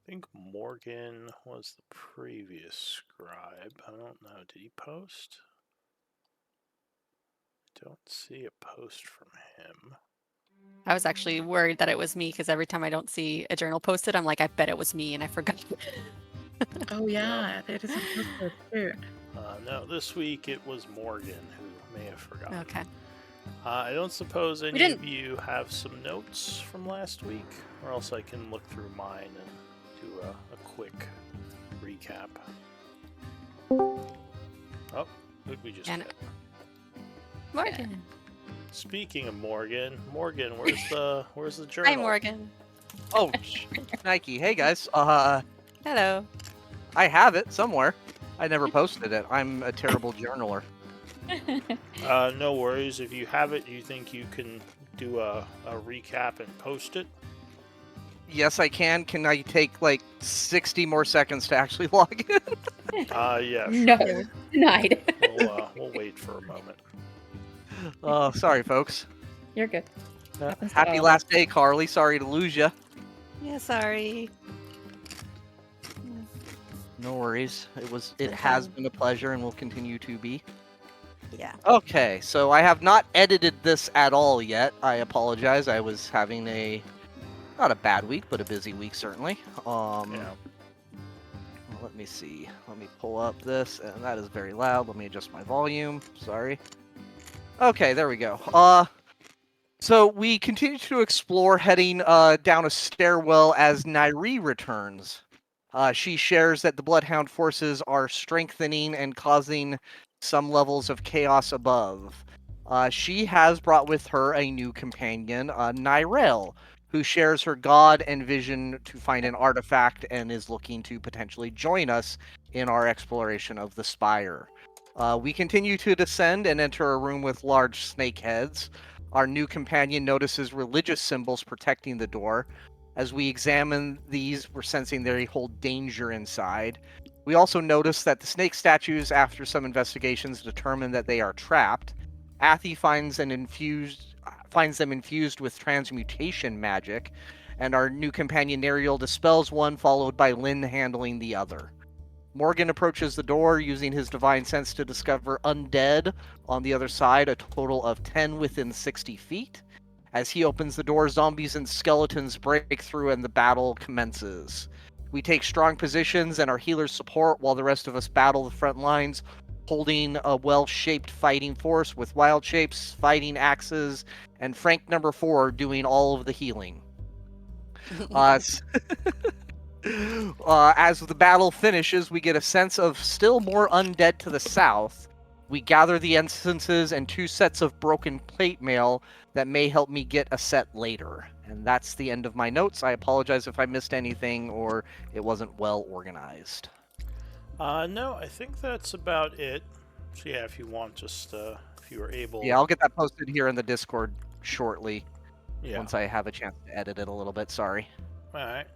think Morgan was the previous scribe. I don't know. Did he post? Don't see a post from him. I was actually worried that it was me because every time I don't see a journal posted, I'm like, I bet it was me, and I forgot. Oh No. yeah, it isn't posted too. No, this week it was Morgan who may have forgotten. Okay. I don't suppose We any didn't. of you have some notes from last week, or else I can look through mine and do a quick recap. Oh, who'd we just And get? Morgan. Speaking of Morgan, where's the Hi, journal? Morgan. Oh, Nike. Hey guys. Hello. I have it somewhere. I never posted it. I'm a terrible journaler. No worries. If you have it, you think you can do a recap and post it? Yes, I can. Can I take like 60 more seconds to actually log in? Yeah, No, sure. denied. We'll wait for a moment. Sorry, folks. You're good. Happens to Happy all of last day, Carly. Sorry to lose you. Yeah, sorry. No worries. It Been has fun. been a pleasure and will continue to be. Yeah. Okay, so I have not edited this at all yet. I apologize. I was having not a bad week, but a busy week certainly. Yeah. Let me see. Let me pull up this, and that is very loud. Let me adjust my volume. Sorry. Okay, there we go. So we continue to explore, heading down a stairwell as Nairi returns. She shares that the Bloodhound forces are strengthening and causing some levels of chaos above. She has brought with her a new companion, Nyrel, who shares her god and vision to find an artifact and is looking to potentially join us in our exploration of the Spire. We continue to descend and enter a room with large snake heads. Our new companion notices religious symbols protecting the door. As we examine these, we're sensing they hold danger inside. We also notice that the snake statues, after some investigations, determine that they are trapped. Athy finds them infused with transmutation magic, and our new companion Neriel dispels one, followed by Lynn handling the other. Morgan approaches the door using his divine sense to discover undead on the other side, a total of 10 within 60 feet. As he opens the door, zombies and skeletons break through and the battle commences. We take strong positions and our healers support while the rest of us battle the front lines, holding a well-shaped fighting force with wild shapes, fighting axes, and Frank number 4 doing all of the healing. As the battle finishes, we get a sense of still more undead to the south. We gather the instances and 2 sets of broken plate mail that may help me get a set later. And that's the end of my notes. I apologize if I missed anything or it wasn't well organized. No, I think that's about it. So yeah, if you want, just if you are able, Yeah, I'll get that posted here in the Discord shortly yeah. once I have a chance to edit it a little bit. Sorry. All right,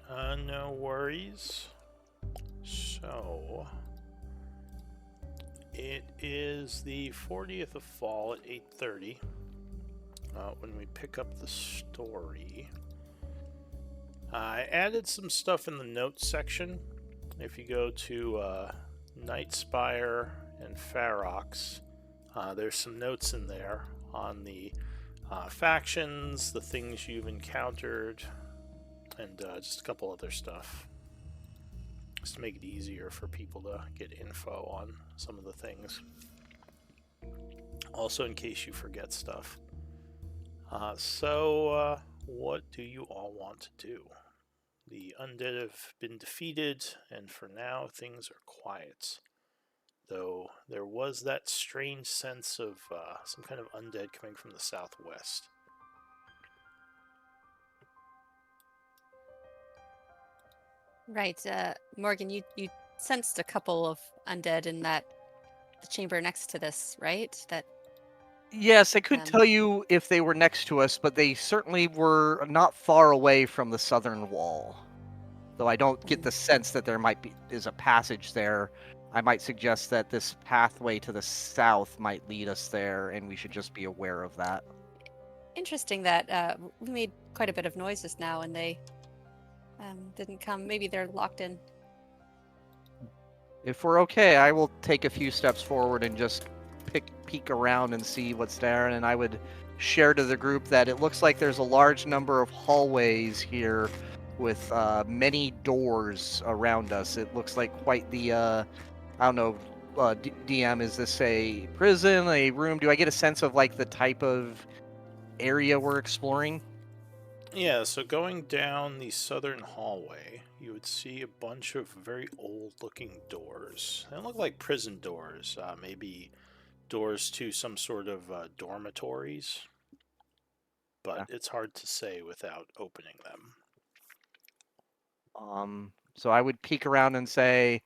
no worries. So it is the 40th of fall at 8:30. When we pick up the story, I added some stuff in the notes section. If you go to Night Spire and Ferox, there's some notes in there on the factions, the things you've encountered, and just a couple other stuff. Just to make it easier for people to get info on some of the things. Also, in case you forget stuff. So, what do you all want to do? The undead have been defeated, and for now, things are quiet. Though there was that strange sense of some kind of undead coming from the southwest. Right. Morgan, you sensed a couple of undead in the chamber next to this, right? That Yes, I couldn't um tell you if they were next to us, but they certainly were not far away from the southern wall. Though I don't get the sense that there is a passage there. I might suggest that this pathway to the south might lead us there, and we should just be aware of that. interesting that we made quite a bit of noise just now, and they didn't come. Maybe they're locked in. If we're okay, I will take a few steps forward and just peek around and see what's there, and I would share to the group that it looks like there's a large number of hallways here with many doors around us. It looks like quite the, I don't know, DM, is this a prison, a room? Do I get a sense of like the type of area we're exploring? Yeah, so going down the southern hallway, you would see a bunch of very old-looking doors. They don't look like prison doors, maybe doors to some sort of dormitories, but it's hard to say without opening them. So I would peek around and say,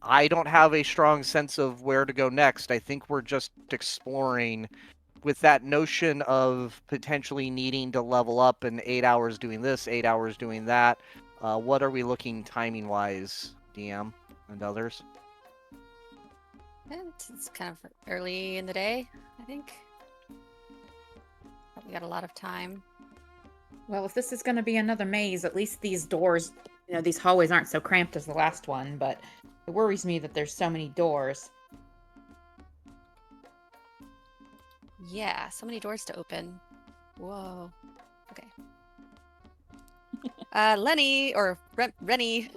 I don't have a strong sense of where to go next. I think we're just exploring with that notion of potentially needing to level up in 8 hours doing this, 8 hours doing that. What are we looking timing-wise, DM and others? Yeah, it's kind of early in the day, I think. We got a lot of time. Well, if this is going to be another maze, at least these doors, these hallways aren't so cramped as the last one, but it worries me that there's so many doors. Yeah, so many doors to open. Whoa. Okay. Lenny, or Rennie.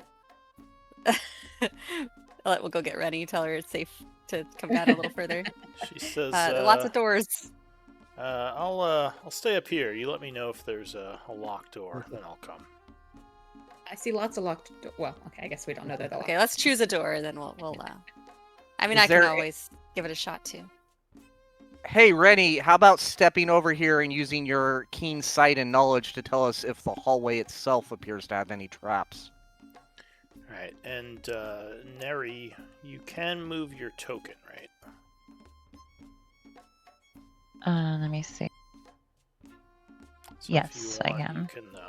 We'll go get Rennie. Tell her it's safe to come down a little further. She says, lots of doors. I'll stay up here. You let me know if there's a locked door, then I'll come. I see lots of locked well, okay, I guess we don't know that. Okay, let's choose a door, then we'll I mean, Is I can there always give it a shot, too. Hey, Rennie, how about stepping over here and using your keen sight and knowledge to tell us if the hallway itself appears to have any traps? Alright, and Neri, you can move your token, right? Let me see. So Yes, if you I want, can. You can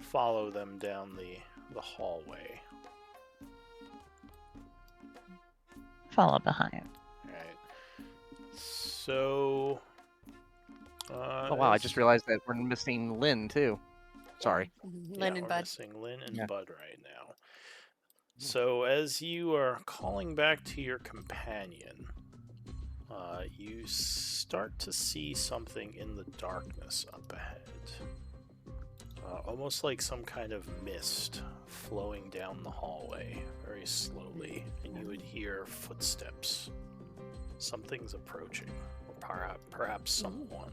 follow them down the hallway. Follow behind. Alright. So... Oh wow, I just realized that we're missing Lynn too. Sorry. Lynn and we're Bud. missing Lynn and Yeah. Bud right now. So as you are calling back to your companion, you start to see something in the darkness up ahead. Almost like some kind of mist flowing down the hallway very slowly, and you would hear footsteps. Something's approaching, or perhaps someone.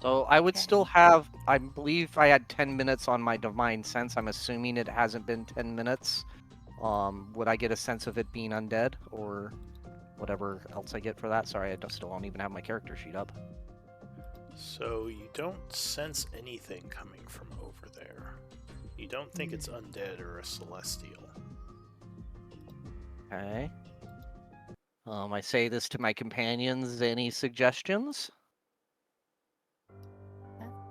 So I would Okay. still have, I believe I had 10 minutes on my divine sense. I'm assuming it hasn't been 10 minutes. Would I get a sense of it being undead or whatever else I get for that? Sorry, I still don't even have my character sheet up. So you don't sense anything coming from over there. You don't think it's undead or a celestial. Okay. I say this to my companions. Any suggestions?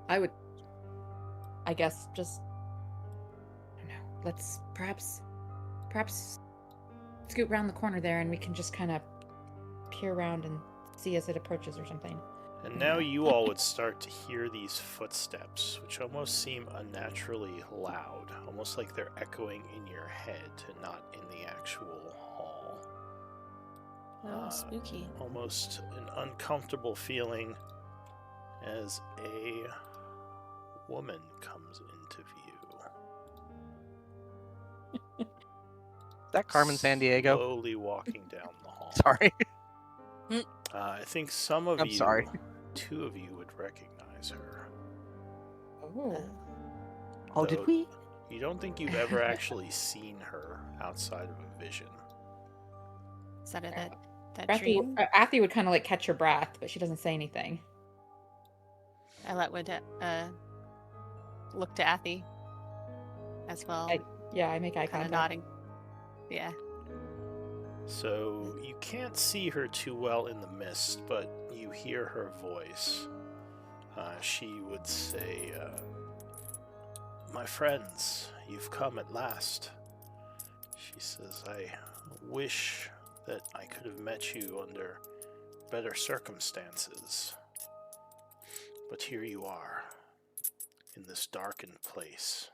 I guess just, I don't know, let's perhaps scoot around the corner there and we can just kind of peer around and see as it approaches or something. And now you all would start to hear these footsteps, which almost seem unnaturally loud, almost like they're echoing in your head and not in the actual hall. Oh, spooky. Almost an uncomfortable feeling as a woman comes into view. Is that Carmen Sandiego? Slowly walking down the hall. Sorry. I think some of I'm sorry. 2 of you would recognize her. Oh, did Though we? You don't think you've ever actually seen her outside of a vision. Is that that Athy, dream? Athy would kind of like catch her breath, but she doesn't say anything. Ellette would look to Athy as well, I make eye kind of contact. nodding. Yeah. So you can't see her too well in the mist, but you hear her voice. She would say, "My friends, you've come at last." She says, "I wish that I could have met you under better circumstances. But here you are, in this darkened place.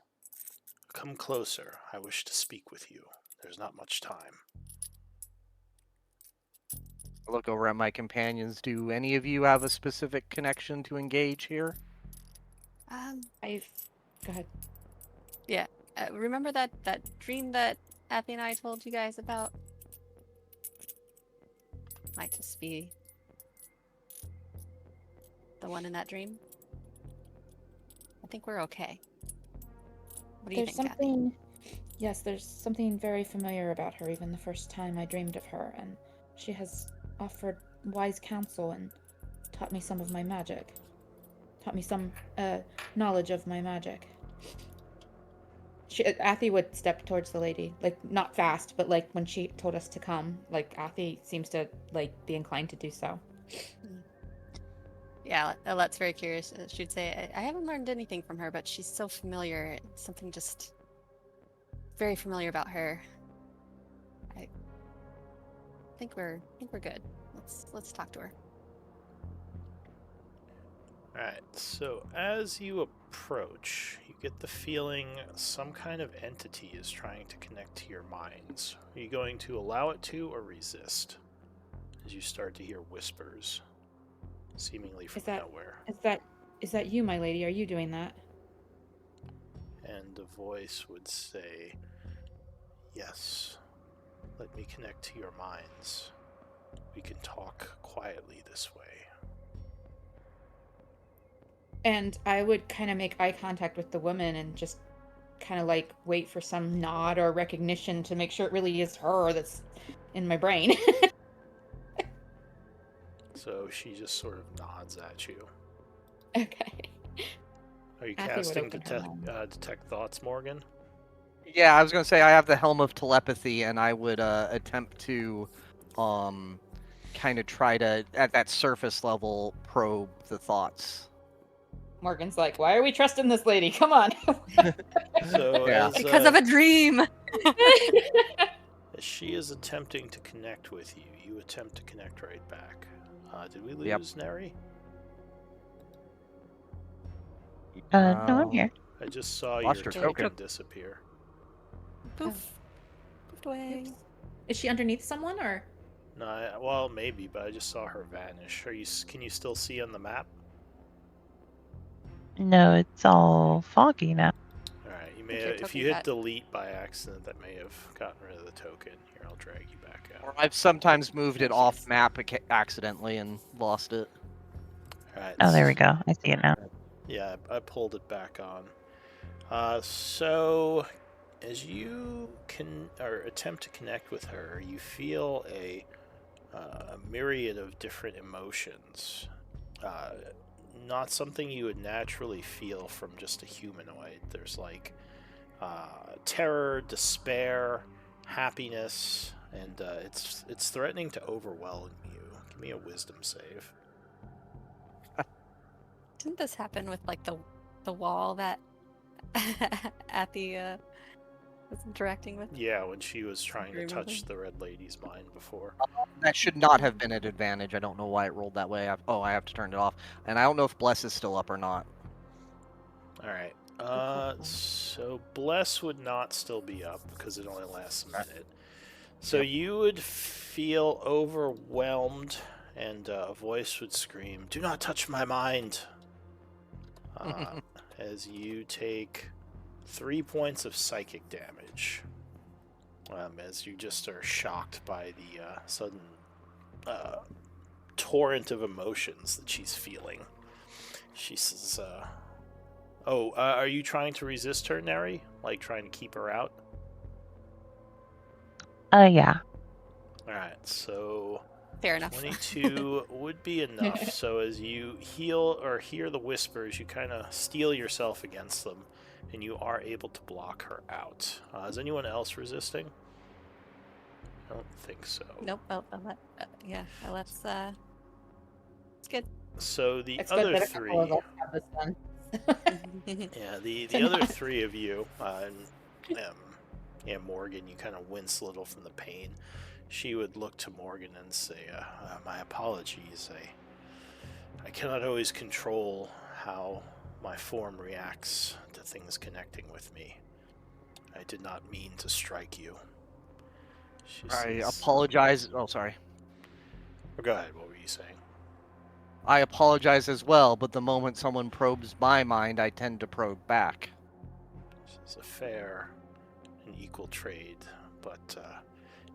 Come closer. I wish to speak with you. There's not much time. I look over at my companions. Do any of you have a specific connection to engage here? I've. Go ahead. Remember that dream that Abby and I told you guys about? Might just be the one in that dream. I think we're okay. What do you There's think, Abby? something. Yes, there's something very familiar about her, even the first time I dreamed of her, and she has offered wise counsel and taught me some of my magic. Taught me some knowledge of my magic. Athy would step towards the lady, like not fast, but like when she told us to come, like Athy seems to like be inclined to do so. Yeah, Alette's very curious. She'd say, I haven't learned anything from her, but she's so familiar. Something just very familiar about her. I think we're good. Let's talk to her. Alright, so as you approach, you get the feeling some kind of entity is trying to connect to your minds. Are you going to allow it to or resist? As you start to hear whispers, seemingly from nowhere. Is that you, my lady? Are you doing that? And a voice would say, yes, let me connect to your minds. We can talk quietly this way. And I would kind of make eye contact with the woman and just kind of like wait for some nod or recognition to make sure it really is her that's in my brain. So she just sort of nods at you. Okay. Are you Athy would casting open her mouth. detect thoughts, Morgan? Yeah, I was gonna say I have the Helm of Telepathy, and I would attempt to, kind of try to at that surface level probe the thoughts. Morgan's like, why are we trusting this lady? Come on. So Yeah. Because of a dream! as she is attempting to connect with you, you attempt to connect right back. Did we Yep. lose Neri? No, I'm here. I just saw Lost your her token token. disappear. Poof. Poofed away. Oops. Is she underneath someone or? No, well, maybe, but I just saw her vanish. Can you still see on the map? No, it's all foggy now. All right, you I may think your if token you hit got- delete by accident, that may have gotten rid of the token. Here, I'll drag you back Or out. I've sometimes moved it off map accidentally and lost it. All right. Oh, there we go. I see it now. Yeah, I pulled it back on. So as you can or attempt to connect with her, you feel a myriad of different emotions. Not something you would naturally feel from just a humanoid. There's like terror, despair, happiness, and it's threatening to overwhelm you. Give me a wisdom save. Didn't this happen with like the wall that Athy was interacting with? Yeah, when she was trying to remember. touch the red lady's mind before. That should not have been an advantage. I don't know why it rolled that way. I have to turn it off. And I don't know if Bless is still up or not. All right. call. So Bless would not still be up because it only lasts a minute. So you would feel overwhelmed, and a voice would scream, "Do not touch my mind!" As you take 3 points of psychic damage. As you just are shocked by the sudden torrent of emotions that she's feeling. She says, are you trying to resist her, Neri? Like trying to keep her out? Yeah. Alright, so Fair enough. 22 would be enough. So as you heal or hear the whispers, you kind of steel yourself against them, and you are able to block her out. Is anyone else resisting? I don't think so. Nope. Let's. It's good. So the It's good other that a couple of three, us have this done. yeah, the To other not- three of you, Morgan, you kind of wince a little from the pain. She would look to Morgan and say, "My apologies. I cannot always control how my form reacts to things connecting with me. I did not mean to strike you. She I says, apologize. Oh, sorry. Go ahead, what were you saying? I apologize as well, but the moment someone probes my mind, I tend to probe back. It's a fair and equal trade, but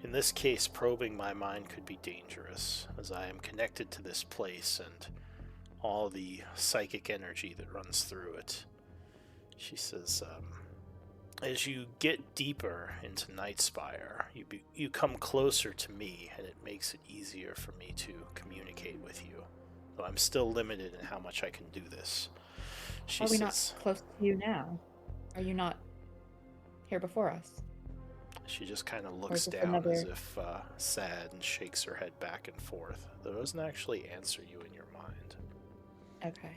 in this case, probing my mind could be dangerous, as I am connected to this place and all the psychic energy that runs through it. She says, as you get deeper into Night Spire, you come closer to me, and it makes it easier for me to communicate with you. Though I'm still limited in how much I can do this. She Are we not says, close to you now? Are you not here before us? she just kind of Or looks is this down as another... if sad and shakes her head back and forth. Though doesn't actually answer you in your mind. Okay.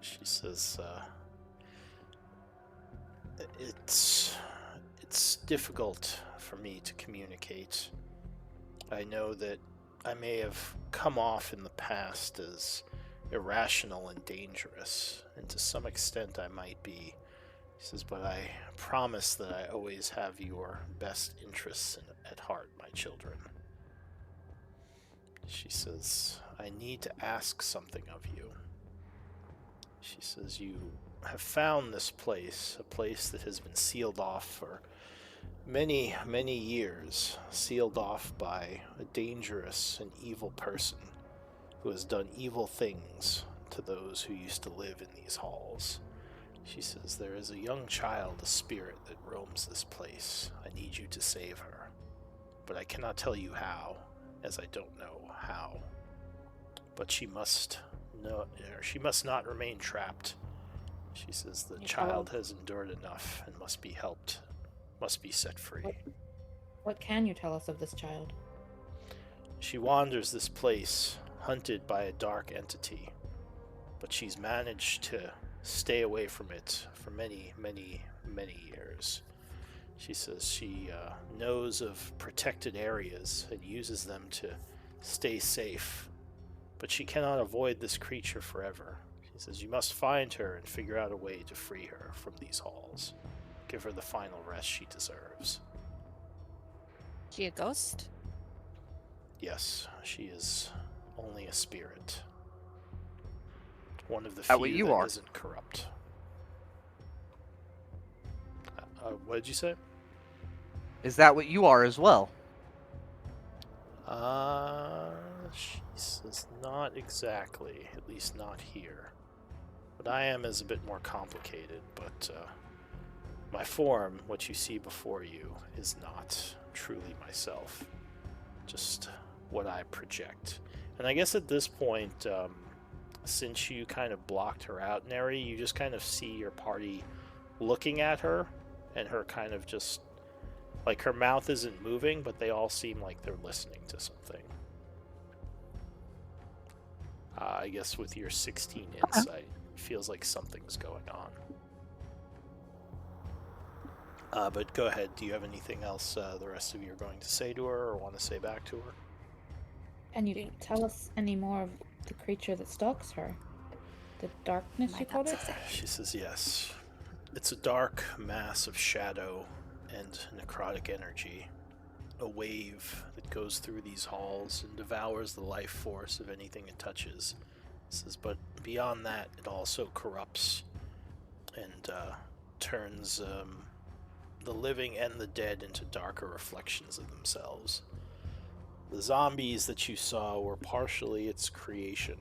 She says, it's difficult for me to communicate. I know that I may have come off in the past as irrational and dangerous, and to some extent I might be. He says, but I promise that I always have your best interests at heart, my children. She says, I need to ask something of you. She says, you have found this place, a place that has been sealed off for many, many years, sealed off by a dangerous and evil person who has done evil things to those who used to live in these halls. She says, there is a young child, a spirit that roams this place. I need you to save her. But I cannot tell you how, as I don't know how. But she must not remain trapped. She says the child has endured enough and must be helped, must be set free. What can you tell us of this child? She wanders this place, hunted by a dark entity, but she's managed to stay away from it for many, many, many years. She says she knows of protected areas and uses them to stay safe, but she cannot avoid this creature forever. She says you must find her and figure out a way to free her from these halls. Give her the final rest she deserves. She a ghost? Yes, she is only a spirit. One of the That what few you that are? isn't corrupt. What did you say? Is that what you are as well? She says not exactly, at least not here. What I am is a bit more complicated, but my form, what you see before you, is not truly myself. Just what I project. And I guess at this point, since you kind of blocked her out, Neri, you just kind of see your party looking at her, and her kind of just, like, her mouth isn't moving, but they all seem like they're listening to something. I guess with your 16 insight, it feels like something's going on. But go ahead, do you have anything else the rest of you are going to say to her or want to say back to her? Can you tell us any more of the creature that stalks her? The darkness, My you called thoughts it? exactly. She says yes. It's a dark mass of shadow and necrotic energy. A wave that goes through these halls and devours the life force of anything it touches. Says, but beyond that, it also corrupts and turns the living and the dead into darker reflections of themselves. The zombies that you saw were partially its creation,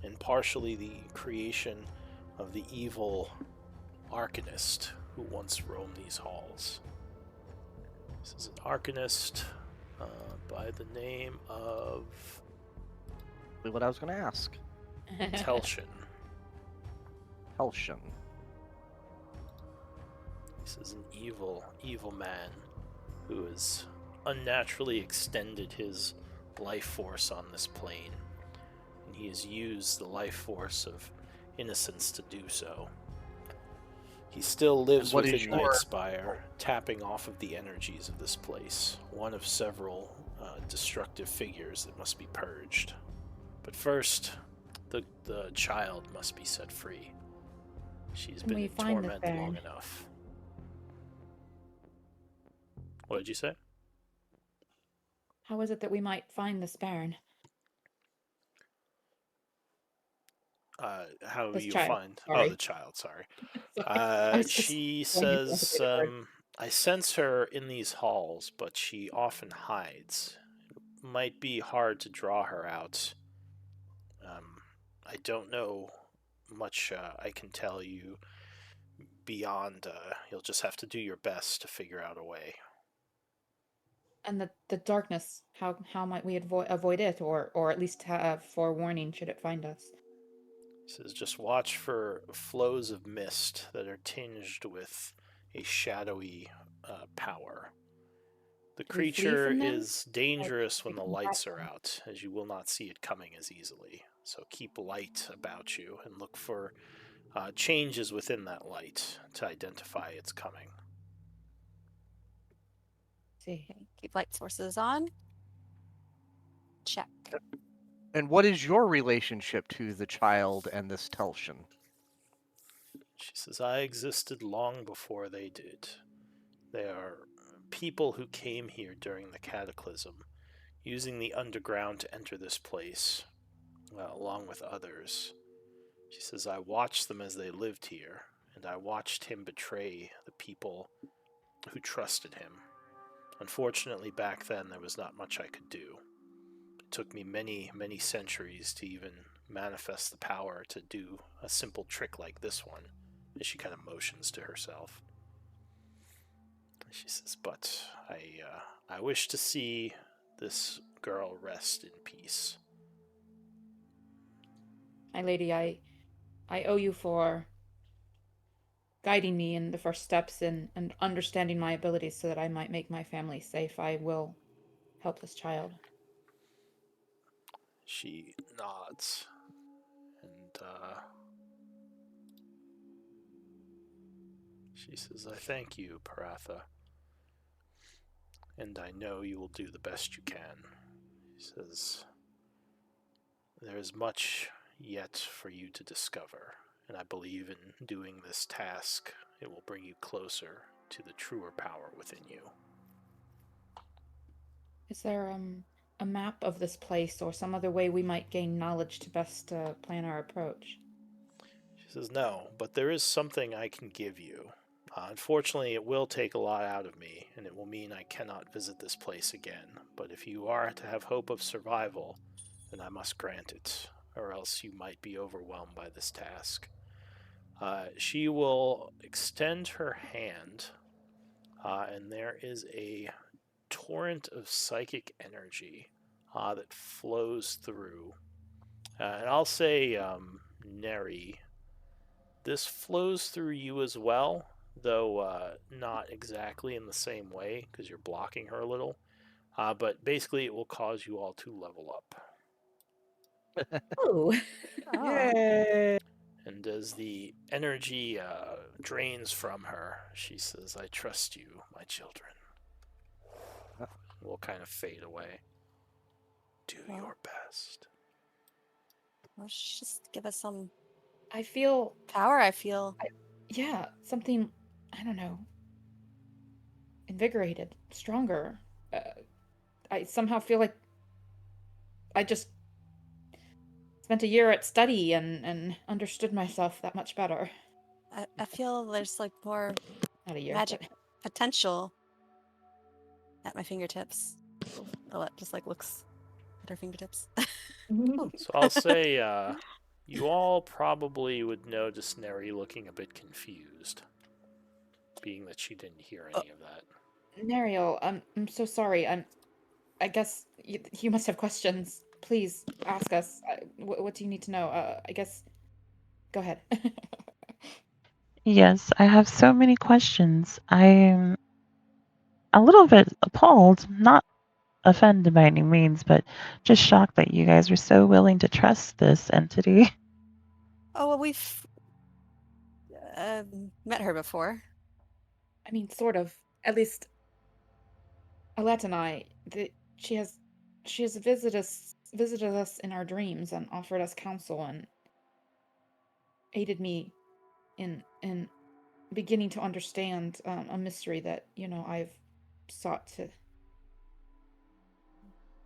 and partially the creation of the evil Arcanist who once roamed these halls. This is an Arcanist by the name of What I was going to ask. Telshin. Helshin. This is an evil, evil man who has unnaturally extended his life force on this plane, and he has used the life force of innocence to do so. He still lives What is within your- Night Spire, tapping off of the energies of this place, one of several destructive figures that must be purged. But first, the child must be set free. She's When been we in find this torment long baron- enough. What did you say? How is it that we might find this baron? How This you child. find? Oh, Sorry. the child. Sorry. Sorry. I was just She going to says, the word. I sense her in these halls, but she often hides. Might be hard to draw her out. I don't know much I can tell you beyond. You'll just have to do your best to figure out a way. And the darkness, how might we avoid it, or at least have forewarning should it find us? It says just watch for flows of mist that are tinged with a shadowy power. The Do we flee creature from them? is dangerous We when the combat lights are them? out, as you will not see it coming as easily. So keep light about you and look for changes within that light to identify its coming. See. Okay, keep light sources on. Check. And what is your relationship to the child and this Teltian? She says, I existed long before they did. They are people who came here during the cataclysm, using the underground to enter this place, along with others. She says, I watched them as they lived here, and I watched him betray the people who trusted him. Unfortunately, back then, there was not much I could do. It took me many, many centuries to even manifest the power to do a simple trick like this one, as she kind of motions to herself. She says, but I wish to see this girl rest in peace. My lady, I owe you for guiding me in the first steps in and understanding my abilities so that I might make my family safe. I will help this child. She nods, and she says, I thank you, Paratha, and I know you will do the best you can. She says, there is much yet for you to discover, and I believe in doing this task, it will bring you closer to the truer power within you. Is there a map of this place or some other way we might gain knowledge to best plan our approach? She says, no, but there is something I can give you. Unfortunately, it will take a lot out of me, and it will mean I cannot visit this place again. But if you are to have hope of survival, then I must grant it, or else you might be overwhelmed by this task. She will extend her hand, and there is a torrent of psychic energy that flows through. And I'll say, Neri, this flows through you as well, though not exactly in the same way because you're blocking her a little. But basically, it will cause you all to level up. Oh. Oh, Yay! And as the energy drains from her, she says, I trust you, my children. Will kind of fade away. Do Well. your best. well, just give us some I feel, power, I feel. yeah, something, I don't know, invigorated, stronger. I somehow feel like I just spent a year at study and understood myself that much better. I feel there's like more Not a year, magic but potential at my fingertips. Alette just like looks at her fingertips. Ooh. So I'll say you all probably would notice Neri looking a bit confused, being that she didn't hear any of that. Nariel, I'm so sorry. I guess you must have questions. Please ask us. What do you need to know? I guess. Go ahead. Yes, I have so many questions. I'm a little bit appalled, not offended by any means, but just shocked that you guys were so willing to trust this entity. Oh, well, we've met her before. I mean, sort of. At least, Alette and I. She has, she has visited us in our dreams and offered us counsel and aided me in beginning to understand a mystery that I've sought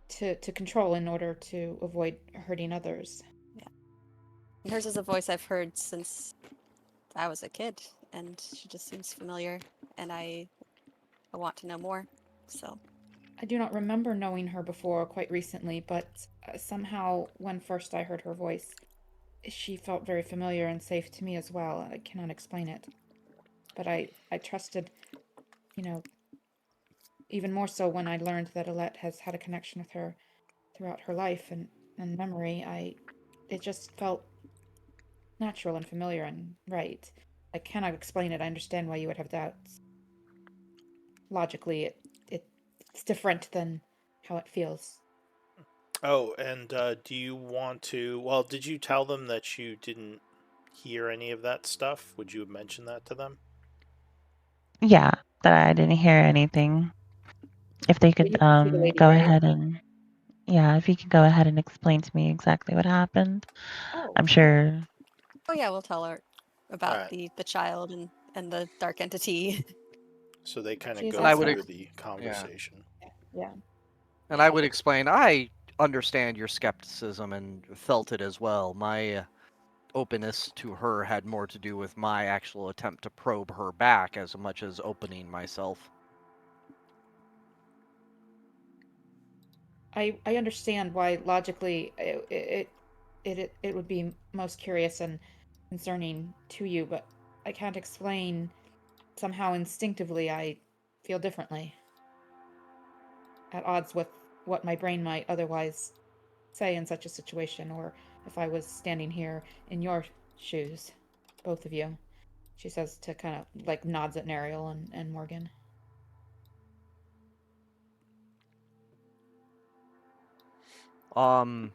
to control in order to avoid hurting others. Hers is a voice I've heard since I was a kid, and she just seems familiar, and I want to know more. So I do not remember knowing her before quite recently, but somehow when first I heard her voice, she felt very familiar and safe to me as well. I cannot explain it. But I trusted, you know, even more so when I learned that Alette has had a connection with her throughout her life and memory. It just felt natural and familiar and right. I cannot explain it. I understand why you would have doubts. Logically, it's different than how it feels. Oh, and do you want to? Well, did you tell them that you didn't hear any of that stuff? Would you have mentioned that to them? Yeah, that I didn't hear anything. If they But could you can see the lady, go right? ahead and yeah, if you could go ahead and explain to me exactly what happened. Oh, I'm sure. oh yeah, we'll tell her All about right. the child and the dark entity. So they kind she of is go And I would, also. through the yeah, conversation. Yeah. and I would explain. I understand your skepticism and felt it as well. My openness to her had more to do with my actual attempt to probe her back as much as opening myself. I understand why logically it would be most curious and concerning to you, but I can't explain. Somehow instinctively, I feel differently, at odds with what my brain might otherwise say in such a situation, or if I was standing here in your shoes, both of you. She says to kind of like nods at Nariel and Morgan. Um,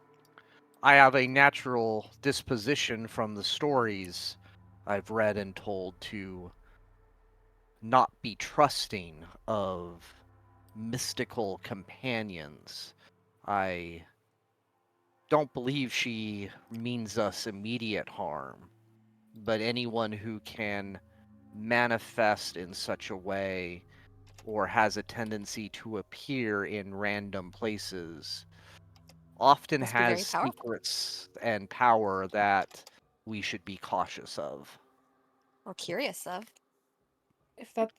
I have a natural disposition from the stories I've read and told to not be trusting of mystical companions. I don't believe she means us immediate harm, but anyone who can manifest in such a way or has a tendency to appear in random places often Must be very has powerful secrets and power that we should be cautious of. or curious of.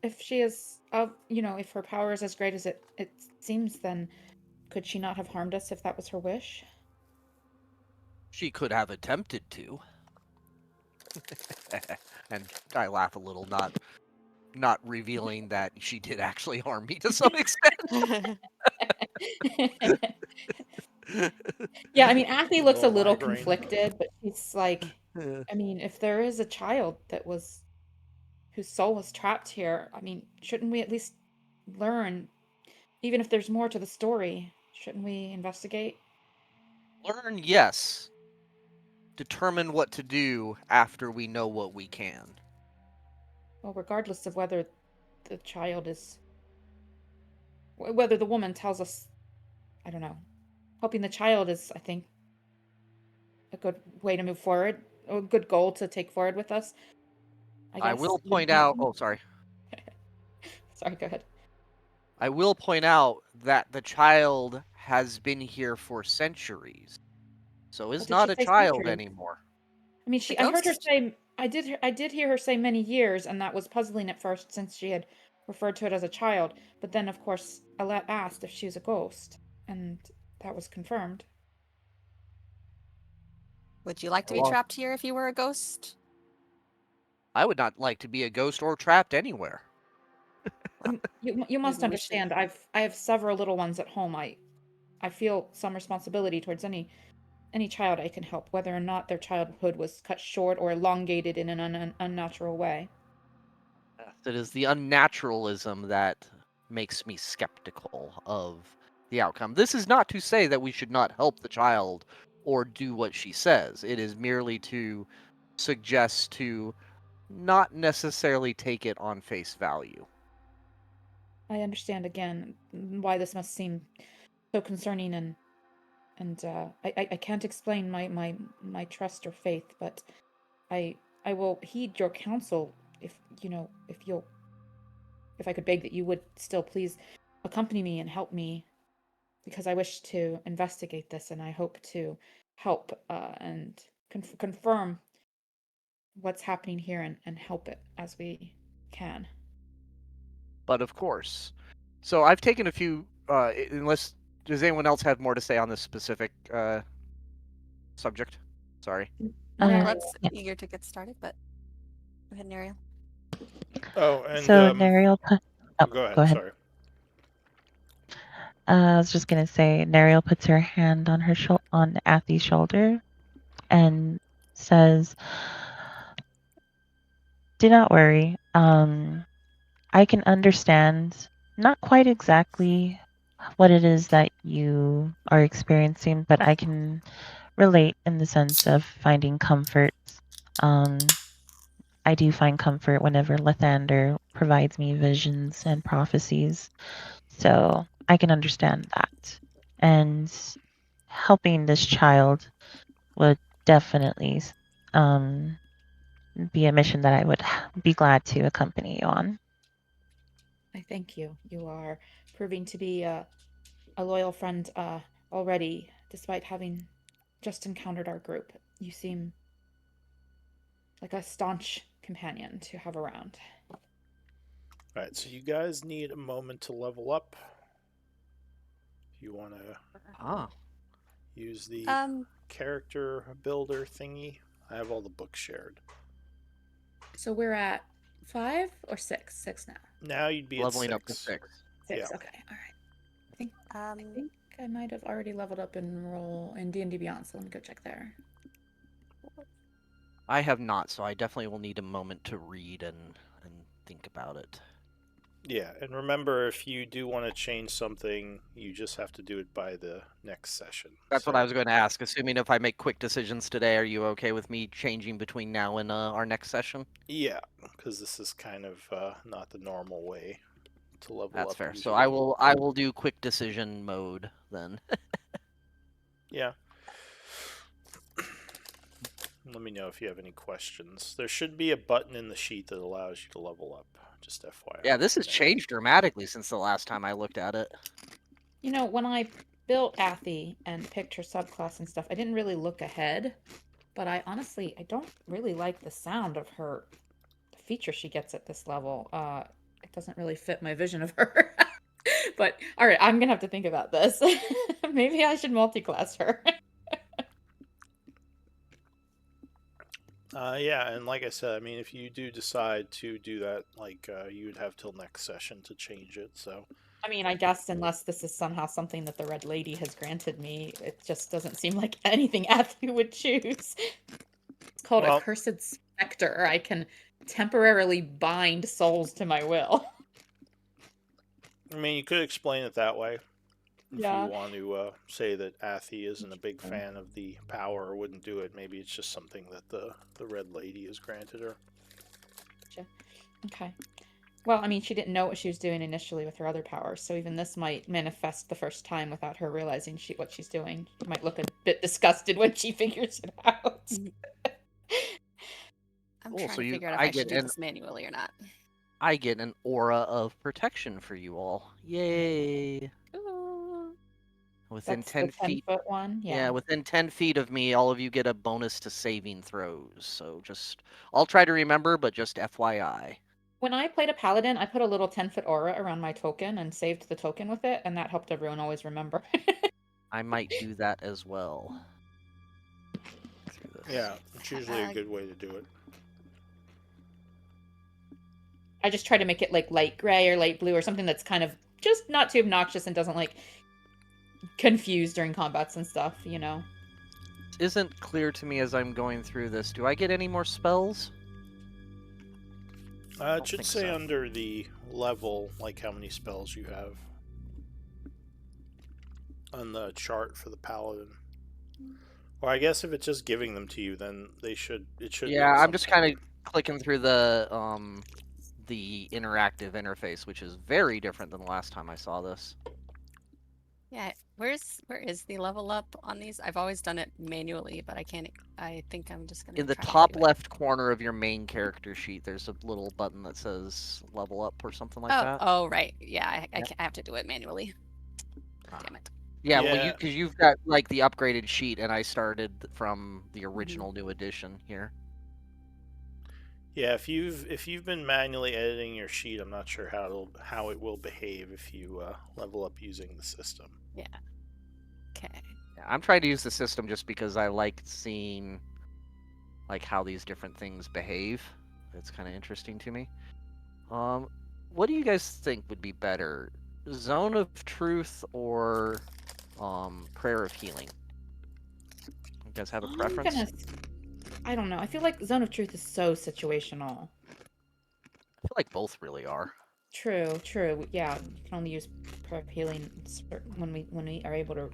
If she is of if her power is as great as it seems, then could she not have harmed us if that was her wish? She could have attempted to. And I laugh a little, not revealing that she did actually harm me to some extent. Yeah, I mean, Athy A looks a little little migraine. conflicted, but she's like, I mean, if there is a child whose soul was trapped here, I mean, shouldn't we at least learn, even if there's more to the story? Shouldn't we investigate? Learn, yes. Determine what to do after we know what we can. Well, regardless of whether the child is, whether the woman tells us, I don't know. Helping the child is, I think, a good way to move forward, or a good goal to take forward with us. I I guess. will point out. Oh, sorry. Sorry, go ahead. I will point out that the child has been here for centuries, so What is did she not a say? child Centuries. anymore. I mean, The I heard her ghost? say. I did hear her say many years, and that was puzzling at first, since she had referred to it as a child. But then, of course, Alette asked if she was a ghost, and that was confirmed. Would you like to be Well, trapped here if you were a ghost? I would not like to be a ghost or trapped anywhere. You must Maybe we should. understand. I have several little ones at home. I feel some responsibility towards any child I can help, whether or not their childhood was cut short or elongated in an unnatural way. It is the unnaturalism that makes me skeptical of the outcome. This is not to say that we should not help the child or do what she says. It is merely to suggest to not necessarily take it on face value. I understand again why this must seem so concerning, and I can't explain my trust or faith, but I I will heed your counsel if if I could beg that you would still please accompany me and help me, because I wish to investigate this, and I hope to help and confirm what's happening here and help it as we can. But of course. So I've taken a few. Unless does anyone else have more to say on this specific subject? Sorry. Nariel's yes. eager to get started, but go ahead, Nariel. Oh, and So Nariel, go ahead. go ahead. Sorry. I was just gonna say, Nariel puts her hand on her on Athi's shoulder, and says, "Do not worry. I can understand not quite exactly what it is that you are experiencing, but I can relate in the sense of finding comfort. I do find comfort whenever Lathander provides me visions and prophecies, so I can understand that. And helping this child would definitely be a mission that I would be glad to accompany you on." I thank you. You are proving to be a loyal friend already, despite having just encountered our group. You seem like a staunch companion to have around. All right, so you guys need a moment to level up. If you want to Ah. use the character builder thingy, I have all the books shared. So we're at 5 or 6? 6 now. Now you'd be Leveling at up to 6. 6. 6. Yeah. Okay. All right. I think I might have already leveled up in D&D Beyond, so let me go check there. I have not, so I definitely will need a moment to read and think about it. Yeah, and remember, if you do want to change something, you just have to do it by the next session. That's what I was going to ask. Assuming if I make quick decisions today, are you okay with me changing between now and our next session? Yeah, because this is kind of not the normal way to level That's up. fair. Usually. So I will do quick decision mode then. Yeah. Let me know if you have any questions. There should be a button in the sheet that allows you to level up. Just FYI. Yeah, this has changed dramatically since the last time I looked at it. You know, when I built Athi and picked her subclass and stuff, I didn't really look ahead. But I don't really like the sound of her, the feature she gets at this level. It doesn't really fit my vision of her. But all right, I'm gonna have to think about this. Maybe I should multi-class her. Yeah, and like I said, I mean, if you do decide to do that, like, you would have till next session to change it, so. I mean, I guess unless this is somehow something that the Red Lady has granted me, it just doesn't seem like anything Athi would choose. It's called a Cursed Spectre. I can temporarily bind souls to my will. I mean, you could explain it that way. If Yeah. you want to say that Athi isn't a big fan of the power or wouldn't do it, maybe it's just something that the Red Lady has granted her. Okay. Well, I mean, she didn't know what she was doing initially with her other powers, so even this might manifest the first time without her realizing what she's doing. She might look a bit disgusted when she figures it out. I'm trying to figure out if I should do this manually or not. I get an aura of protection for you all. Yay! Ooh. Within That's 10 the feet. 10-foot one? Yeah, within 10 feet of me, all of you get a bonus to saving throws. So I'll try to remember, but just FYI. When I played a paladin, I put a little 10-foot aura around my token and saved the token with it, and that helped everyone always remember. I might do that as well. Yeah, it's usually a good way to do it. I just try to make it like light gray or light blue or something that's kind of just not too obnoxious and doesn't like confuse during combats and stuff, you know. Isn't clear to me as I'm going through this. Do I get any more spells? It should say under the level, like how many spells you have on the chart for the paladin. Or I guess if it's just giving them to you, then it should. Yeah, I'm just kind of clicking through the interactive interface, which is very different than the last time I saw this. Yeah, where is the level up on these? I've always done it manually, but I can't. I think I'm just gonna In the try to top do it. left corner of your main character sheet, there's a little button that says level up or something like that. Oh, right. Yeah, Yep. I have to do it manually. Ah. Damn it. Yeah, well, Yeah. because you've got like the upgraded sheet, and I started from the Mm-hmm. original new edition here. Yeah, if you've been manually editing your sheet, I'm not sure how it will behave if you level up using the system. Yeah. Okay. Yeah, I'm trying to use the system just because I like seeing like how these different things behave. It's kind of interesting to me. What do you guys think would be better, Zone of Truth or Prayer of Healing? You guys have a I'm preference? gonna. I don't know. I feel like Zone of Truth is so situational. I feel like both really are. True, true. Yeah, you can only use prep healing when we are able to.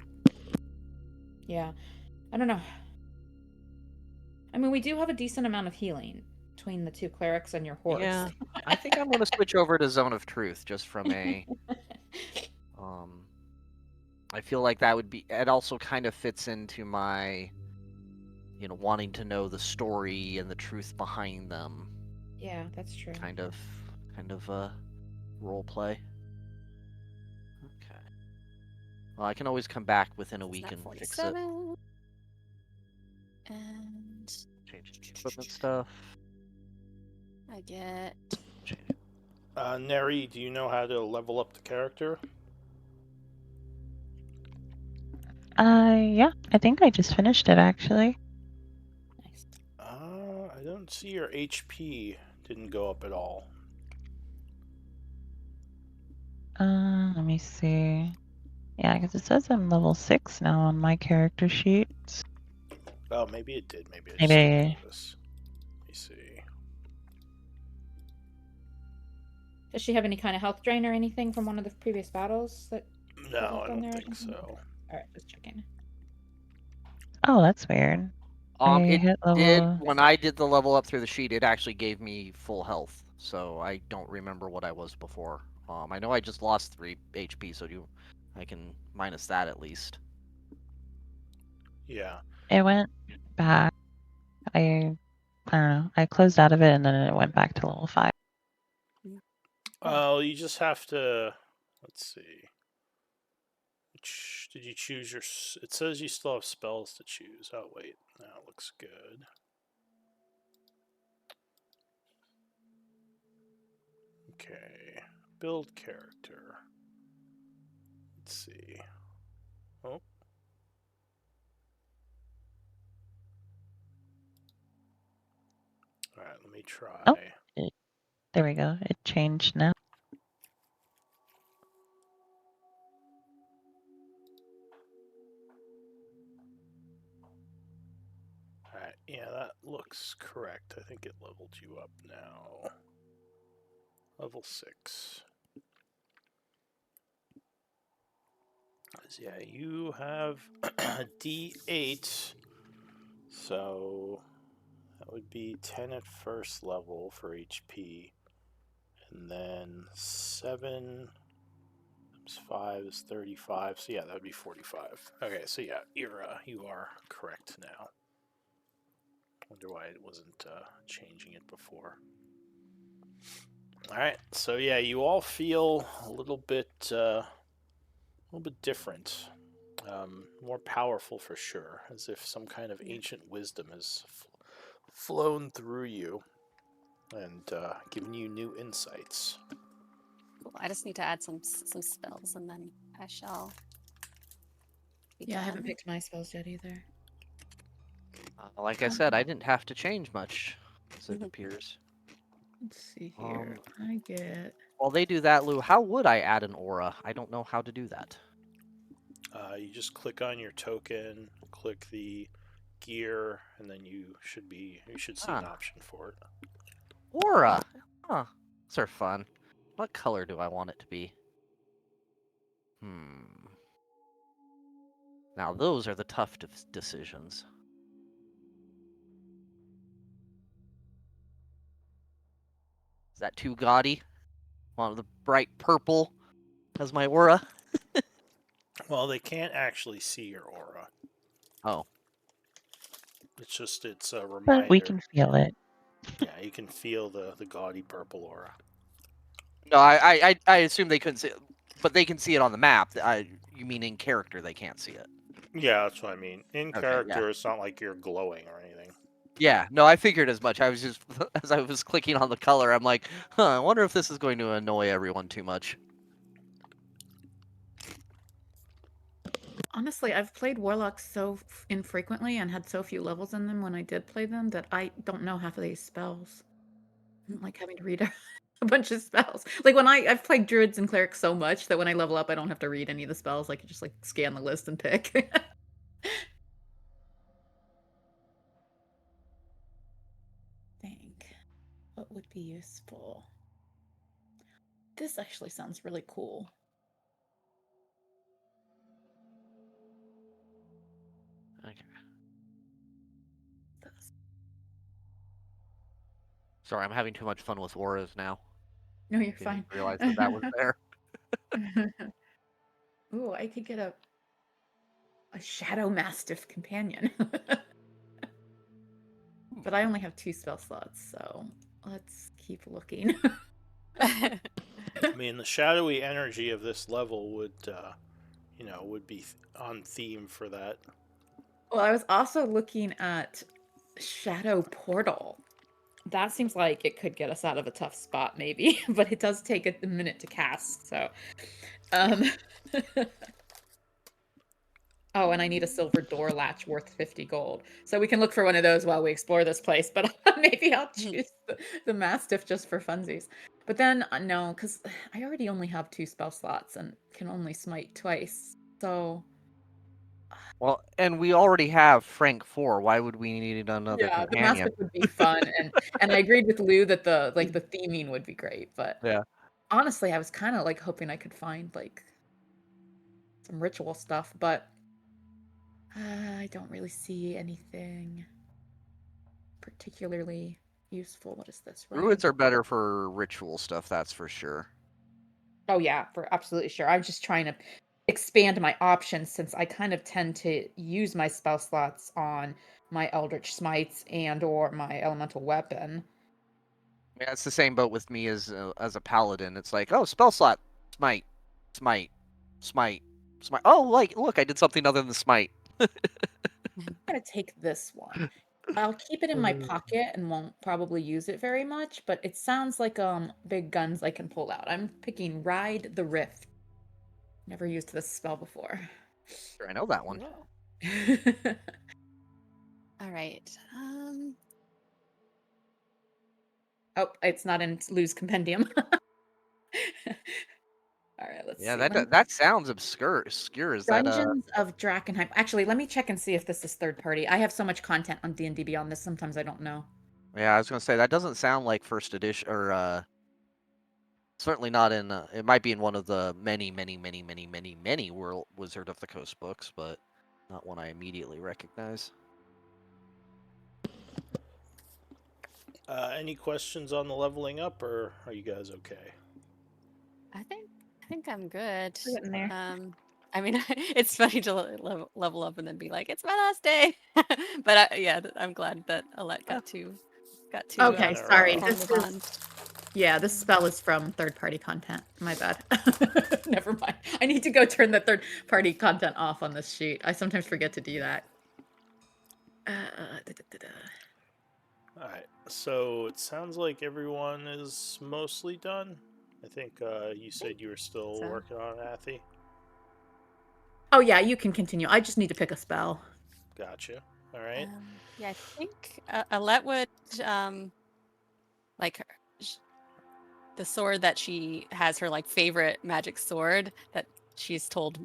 Yeah, I don't know. I mean, we do have a decent amount of healing between the two clerics and your horse. Yeah, I think I'm gonna switch over to Zone of Truth just from a I feel like that would be. It also kind of fits into my, wanting to know the story and the truth behind them. Yeah, that's true. Kind of role play. Okay. Well, I can always come back within a It's week not and fix it. 47. And Change the equipment stuff. I get. Change. Neri, do you know how to level up the character? Yeah, I think I just finished it actually. Nice. I don't see your HP didn't go up at all. Let me see. Yeah, because it says I'm level 6 now on my character sheet. Oh, maybe it did. Maybe I just didn't notice. Let me see. Does she have any kind of health drain or anything from one of the previous battles that? No, I on don't there or think something? so. All right, just checking. Oh, that's weird. I It hit did level. when I did the level up through the sheet. It actually gave me full health, so I don't remember what I was before. I know I just lost 3 HP, so I can minus that at least. Yeah. It went back. I don't know. I closed out of it and then it went back to level 5. Oh, you just have to. Let's see. Which did you choose your? It says you still have spells to choose. Oh wait, that looks good. Okay, build character. Let's see. Oh. All right, let me try. Oh, there we go. It changed now. Alright, yeah, that looks correct. I think it leveled you up now. Level 6. Yeah, you have D8, so that would be 10 at first level for HP, and then 7 times 5 is 35, so yeah, that would be 45. Okay, so yeah, you are correct now. Wonder why it wasn't changing it before. All right, so yeah, you all feel a little bit different, more powerful for sure, as if some kind of ancient wisdom has flown through you and given you new insights. Cool. I just need to add some spells, and then I shall. Be Yeah, I haven't done. picked my spells yet either. Like I said, I didn't have to change much, as it appears. Let's see here. I get. While they do that, Lou, how would I add an aura? I don't know how to do that. You just click on your token, click the gear, and then you should see an option for it. Aura! Huh. Those are fun. What color do I want it to be? Now those are the tough decisions. Is that too gaudy? Want the bright purple as my aura? Well, they can't actually see your aura. Oh. It's a reminder. But we can feel it. Yeah, you can feel the gaudy purple aura. No, I assume they couldn't see it, but they can see it on the map. You mean in character they can't see it? Yeah, that's what I mean. In Okay, character, yeah. it's not like you're glowing or anything. Yeah, no, I figured as much. I was just as I was clicking on the color, I'm like, I wonder if this is going to annoy everyone too much. Honestly, I've played warlocks so infrequently and had so few levels in them when I did play them that I don't know half of these spells. I don't like having to read a bunch of spells. Like when I've played druids and clerics so much that when I level up, I don't have to read any of the spells. I can just like scan the list and pick. Think what would be useful. This actually sounds really cool. Okay. This. Sorry, I'm having too much fun with auras now. No, you're Didn't fine. realize that was there. Ooh, I could get a shadow mastiff companion. But I only have 2 spell slots, so let's keep looking. I mean, the shadowy energy of this level would, would be on theme for that. Well, I was also looking at Shadow Portal. That seems like it could get us out of a tough spot, maybe, but it does take a minute to cast, so. Oh, and I need a silver door latch worth 50 gold. So we can look for one of those while we explore this place, but maybe I'll choose the Mastiff just for funsies. But then, no, because I already only have 2 spell slots and can only smite twice, so... Well, and we already have Frank 4. Why would we need another Yeah, the companion? Mastiff would be fun, and I agreed with Lou that the theming would be great, but... Yeah. Honestly, I was kind of, like, hoping I could find, like, some ritual stuff, but... I don't really see anything particularly useful. What is this? Druids are better for ritual stuff, that's for sure. Oh yeah, for absolutely sure. I'm just trying to expand my options since I kind of tend to use my spell slots on my Eldritch Smites and or my Elemental Weapon. Yeah, it's the same boat with me as a paladin. It's like, oh, spell slot, smite, smite, smite, smite. Oh, like, look, I did something other than smite. I'm gonna take this one. I'll keep it in my pocket and won't probably use it very much, but it sounds like big guns I can pull out. I'm picking Ride the Rift. Never used this spell before. Sure, I know that one. All right. Oh, it's not in Lou's compendium. All right, let's Yeah, see. that sounds obscure. Obscure is that Dungeons of Drakkenheim. Actually, let me check and see if this is third party. I have so much content on D&D Beyond this, sometimes I don't know. Yeah, I was gonna say that doesn't sound like first edition or certainly not in. It might be in one of the many Wizard of the Coast books, but not one I immediately recognize. Any questions on the leveling up, or are you guys okay? I think I'm good. We're getting there. I mean, it's funny to level up and then be like, it's my last day. But yeah, I'm glad that Alette got to Okay, Yeah, sorry. form This the is bond. yeah, this spell is from third-party content. My bad. Never mind. I need to go turn the third-party content off on this sheet. I sometimes forget to do that. All right. So it sounds like everyone is mostly done. I think you said you were still so. working on it, Athy. Oh yeah, you can continue. I just need to pick a spell. Gotcha. All right. Yeah, I think Alette would like the sword that she has, her like favorite magic sword that she's told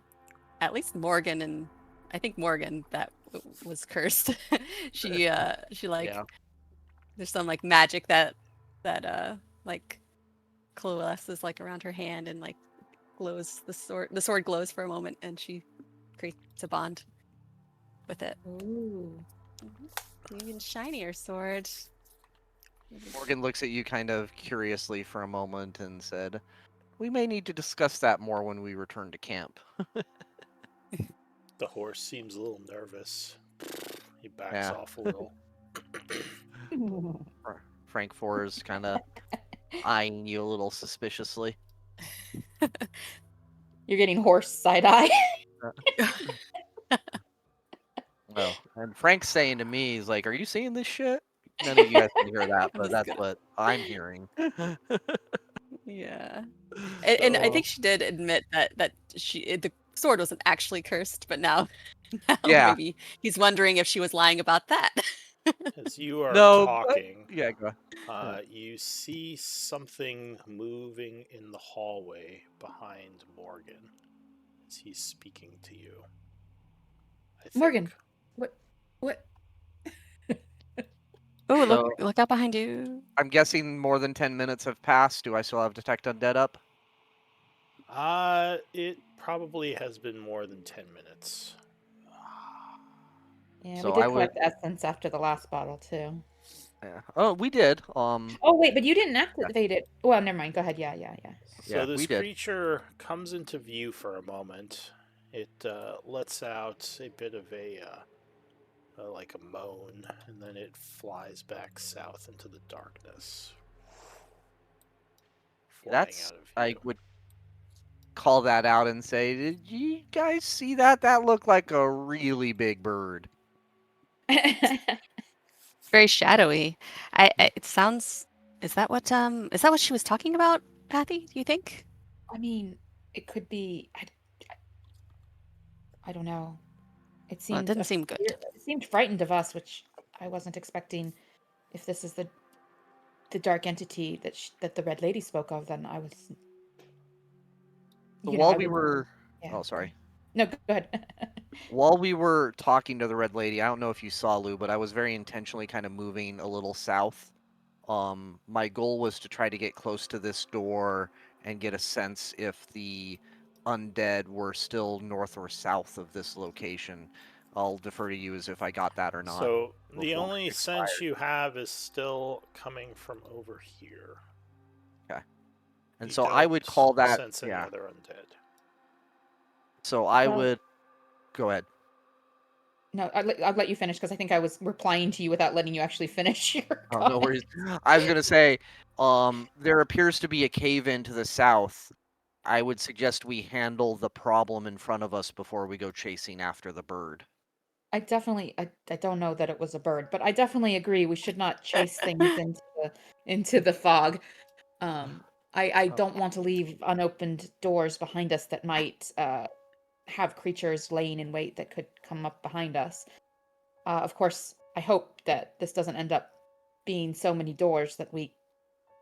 at least Morgan, and I think Morgan that was cursed. she like Yeah. there's some like magic that like coalesces like around her hand and like glows. The sword glows for a moment and she creates a bond with it. Ooh. Even shinier sword. Morgan looks at you kind of curiously for a moment and said, "We may need to discuss that more when we return to camp." The horse seems a little nervous. He backs Yeah. off a little. Frank Four is kind of eyeing you a little suspiciously. You're getting horse side eye. Well, and Frank's saying to me, he's like, "Are you seeing this shit?" None of you guys can hear that, I'm but just that's gonna- what I'm hearing. Yeah. And I So, think she did admit that the sword wasn't actually cursed, but now Yeah. maybe he's wondering if she was lying about that. as you are No, but talking, yeah, go. Yeah. you see something moving in the hallway behind Morgan as he's speaking to you. I think. Morgan, what? Oh, So look out behind you. I'm guessing more than 10 minutes have passed. Do I still have Detect Undead up? It probably has been more than 10 minutes. Yeah, So we did I would. collect essence after the last bottle too. Yeah. Oh, we did. Oh wait, but you didn't activate it. Well, never mind. Go ahead. Yeah. So Yeah, this we did. creature comes into view for a moment. It lets out a bit of like a moan, and then it flies back south into the darkness. Flying out of I view. would call that out and say, "Did you guys see that? That looked like a really big bird." Very shadowy. It sounds. Is that what she was talking about, Patty? Do you think? I mean, it could be. I don't know. It Well, it seemed didn't seem good. it seemed frightened of us, which I wasn't expecting. If this is the dark entity that the Red Lady spoke of, then I was. So You know, while I we would. were, Yeah. oh sorry, No, go ahead. while we were talking to the Red Lady, I don't know if you saw Lou, but I was very intentionally kind of moving a little south. My goal was to try to get close to this door and get a sense if the undead were still north or south of this location. I'll defer to you as if I got that or not. So the before only it sense expired. you have is still coming from over here. And You so I would call don't that, sense any yeah. other undead. So I Well- would go ahead. No, I'll let you finish because I think I was replying to you without letting you actually finish your Oh, no comment. worries. I was gonna say, there appears to be a cave in to the south. I would suggest we handle the problem in front of us before we go chasing after the bird. I definitely, I don't know that it was a bird, but I definitely agree we should not chase things into the fog. I Oh. don't want to leave unopened doors behind us that might have creatures laying in wait that could come up behind us. Of course, I hope that this doesn't end up being so many doors that we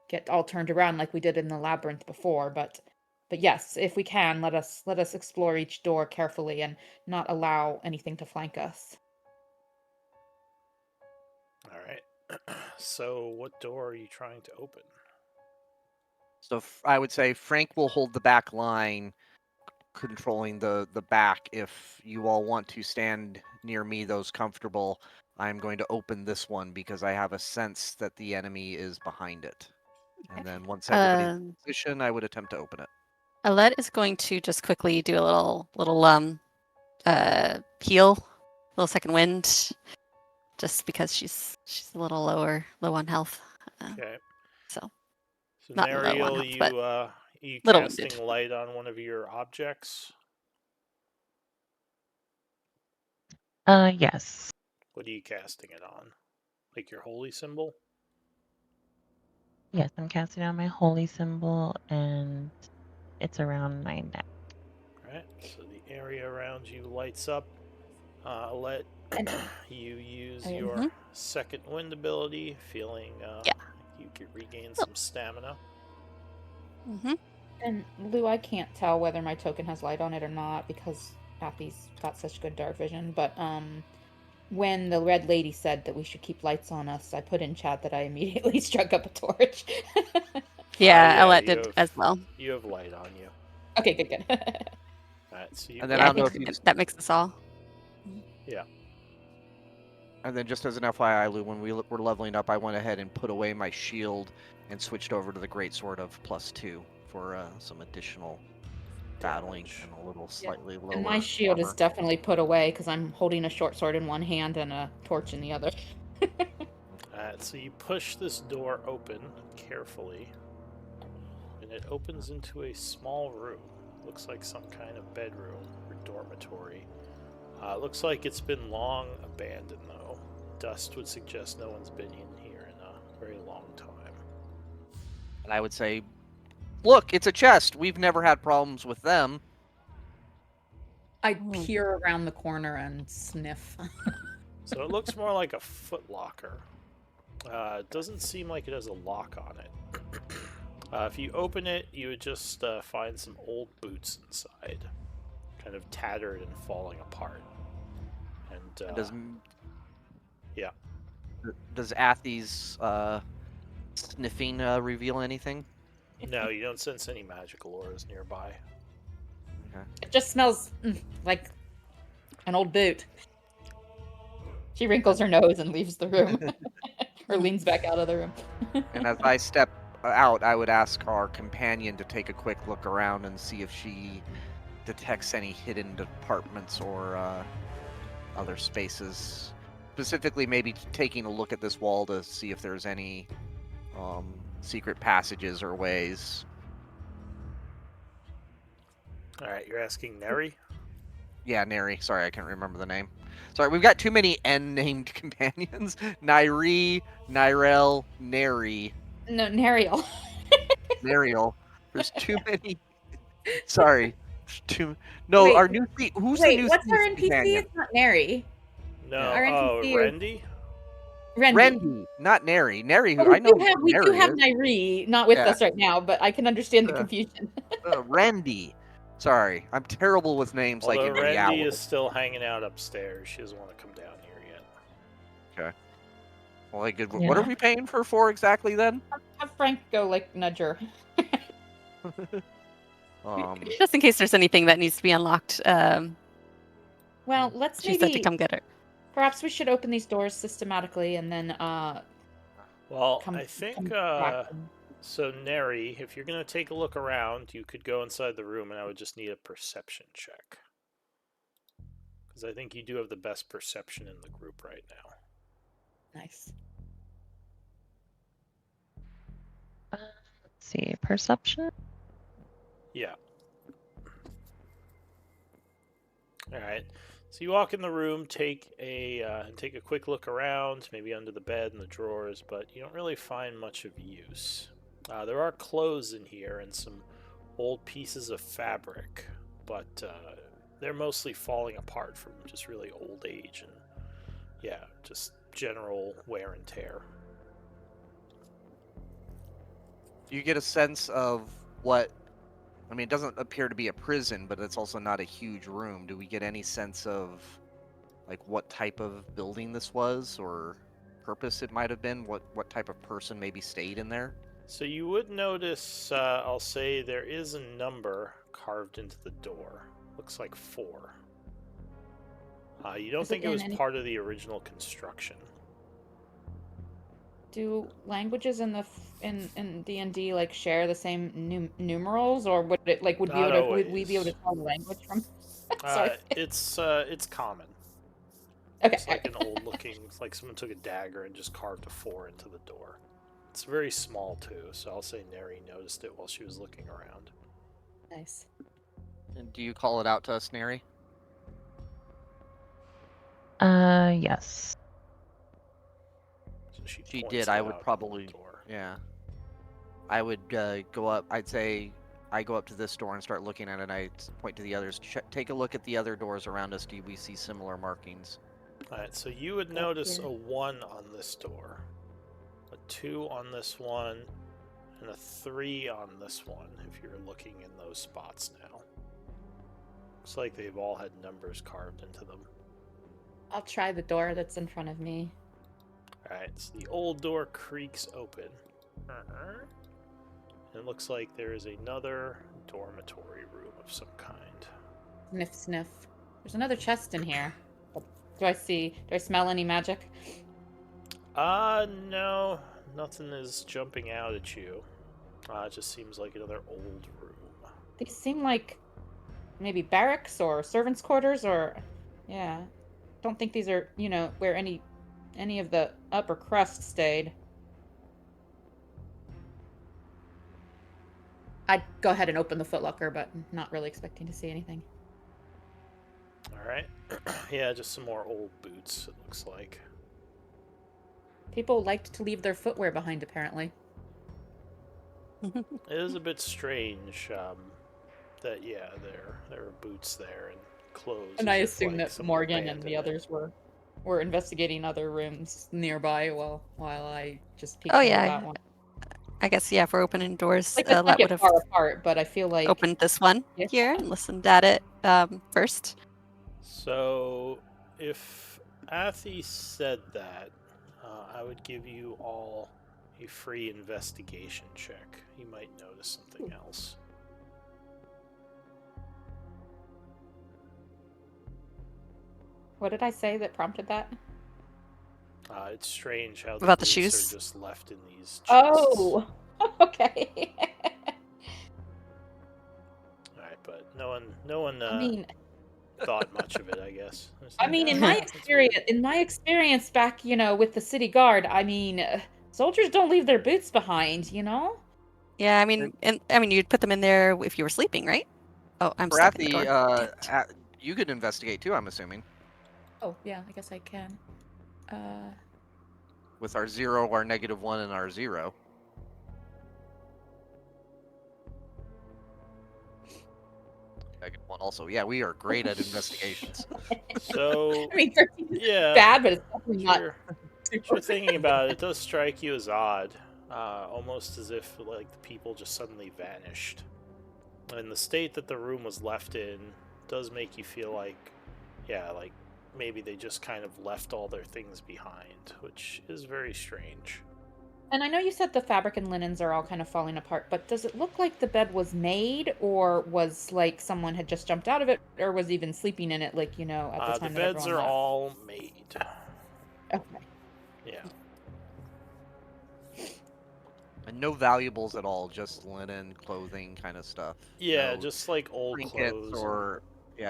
get all turned around like we did in the labyrinth before, but yes, if we can, let us explore each door carefully and not allow anything to flank us. All right. So what door are you trying to open? So I would say Frank will hold the back line, controlling the back. If you all want to stand near me, those comfortable, I'm going to open this one because I have a sense that the enemy is behind it. And then once everybody's in position, I would attempt to open it. Alette is going to just quickly do a little heal, little second wind, just because she's a little low on health. Okay. So So not low on Nariel, health, but you little casting wounded. light on one of your objects? Yes. What are you casting it on? Like your holy symbol? Yes, I'm casting on my holy symbol, and it's around my neck. Right. So the area around you lights up. Let And- you use Okay. your Mhm. second wind ability, feeling Yeah. you can regain some stamina. Mm-hmm. And Lou, I can't tell whether my token has light on it or not because Happy's got such good dark vision. But when the Red Lady said that we should keep lights on us, I put in chat that I immediately struck up a torch. Yeah, Alette you did have, as well. You have light on you. Okay, good. Alright, so you And then Yeah, I I don't know think if you that makes us all. yeah. And then just as an FYI, Lou, when we were leveling up, I went ahead and put away my shield and switched over to the greatsword of +2 for some additional battling damage. and a little slightly lower. And my shield is armor. definitely put away because I'm holding a short sword in one hand and a torch in the other. So you push this door open carefully, and it opens into a small room. Looks like some kind of bedroom or dormitory. Looks like it's been long abandoned, though. Dust would suggest no one's been in here in a very long time. And I would say, look, it's a chest. We've never had problems with them. I'd peer around the corner and sniff. So it looks more like a footlocker. It doesn't seem like it has a lock on it. If you open it, you would just find some old boots inside, kind of tattered and falling apart. And yeah. Does Athy's sniffing reveal anything? No, you don't sense any magical auras nearby. Okay. It just smells like an old boot. She wrinkles her nose and leaves the room. Or leans back out of the room. And as I step out, I would ask our companion to take a quick look around and see if she detects any hidden departments or other spaces. Specifically, maybe taking a look at this wall to see if there's any secret passages or ways. Alright, you're asking Neri? Yeah, Neri. Sorry, I can't remember the name. Sorry, we've got too many N-named companions. Nairi, Nirel, Neri, No, Nariel. Nariel. There's too many. Sorry. No, Wait, our new who's the Wait, new what's our companion? NPC? It's not Neri. No, Our oh, NPC is- Rendy? Rendy. Rendy, not Neri. Neri, who Oh, I know we do Neri have is. Nairi, not with Yeah. us right now, but I can understand the Uh, confusion. Rendy. Sorry, I'm terrible with names Although like in Rendy reality. is still hanging out upstairs. She doesn't want to come down here yet. Well, like, Yeah. what are we paying her for exactly then? Have Frank go like nudge her. Just in case there's anything that needs to be unlocked. Well, let's She said to maybe. come get her. Perhaps we should open these doors systematically and then Well, come. I think, come back. so Neri, if you're going to take a look around, you could go inside the room and I would just need a perception check. Because I think you do have the best perception in the group right now. Nice. Let's see, perception. Yeah. Alright. So you walk in the room, take a quick look around, maybe under the bed and the drawers, but you don't really find much of use. There are clothes in here and some old pieces of fabric, but they're mostly falling apart from just really old age and, yeah, just general wear and tear. Do you get a sense of what? I mean, it doesn't appear to be a prison, but it's also not a huge room. Do we get any sense of, like, what type of building this was or purpose it might have been? What type of person maybe stayed in there? So you would notice, I'll say, there is a number carved into the door. Looks like 4. You don't Is it think it in was any- part of the original construction. Do languages in the in D&D like share the same numerals, or would it like would Not we be able to always. tell the language from? Sorry. It's common. Okay. It's like an old looking, it's like someone took a dagger and just carved a 4 into the door. It's very small too, so I'll say Neri noticed it while she was looking around. Nice. And do you call it out to us, Neri? Yes. So she She points did. it I would out on the probably, door. yeah. I would go up. I'd say I go up to this door and start looking at it. And I point to the others. Take a look at the other doors around us. Do we see similar markings? Alright, so you would notice a 1 on this door, a 2 on this one, and a 3 on this one, if you're looking in those spots now. Looks like they've all had numbers carved into them. I'll try the door that's in front of me. Alright, so the old door creaks open. And it looks like there is another dormitory room of some kind. Sniff, sniff. There's another chest in here. Do I smell any magic? No, nothing is jumping out at you. It just seems like another old room. These seem like maybe barracks or servants' quarters or, yeah. Don't think these are, where any of the upper crust stayed. I'd go ahead and open the footlocker, but not really expecting to see anything. All right. Yeah, just some more old boots, it looks like. People liked to leave their footwear behind, apparently. It is a bit strange that, yeah, there are boots there and clothes. And as I if, assume like, that someone Morgan and abandoned the it. others were investigating other rooms nearby while I just peeked Oh into yeah, that one. I guess yeah. If we're opening doors, Like, let's not Let would get have far apart, but I feel like opened this one Yeah. here and listened at it first. So, if Athy said that, I would give you all a free investigation check. You might notice something else. What did I say that prompted that? It's strange how the About the boots shoes? are just left in these chests. Oh, okay. Alright, but no one I mean, thought much of it, I guess. in "Yeah, my that's weird." experience back, with the city guard, soldiers don't leave their boots behind, Yeah, I mean, you'd put them in there if you were sleeping, right? Oh, I'm stuck in the Brathy, door. Damn it. you could investigate too, I'm assuming. Oh, yeah, I guess I can. With our 0, our -1, and our 0. -1 also. Yeah, we are great at investigations. So, I mean, 13 is yeah, bad, but it's definitely not sure. super. You're thinking about it, it does strike you as odd, almost as if like the people just suddenly vanished. And the state that the room was left in does make you feel like, yeah, like maybe they just kind of left all their things behind, which is very strange. And I know you said the fabric and linens are all kind of falling apart, but does it look like the bed was made, or was like someone had just jumped out of it, or was even sleeping in it, like, at the time The that beds everyone are left? all made. Okay. Yeah. And no valuables at all, just linen, clothing kind of stuff. Yeah, No just like old trinkets clothes. or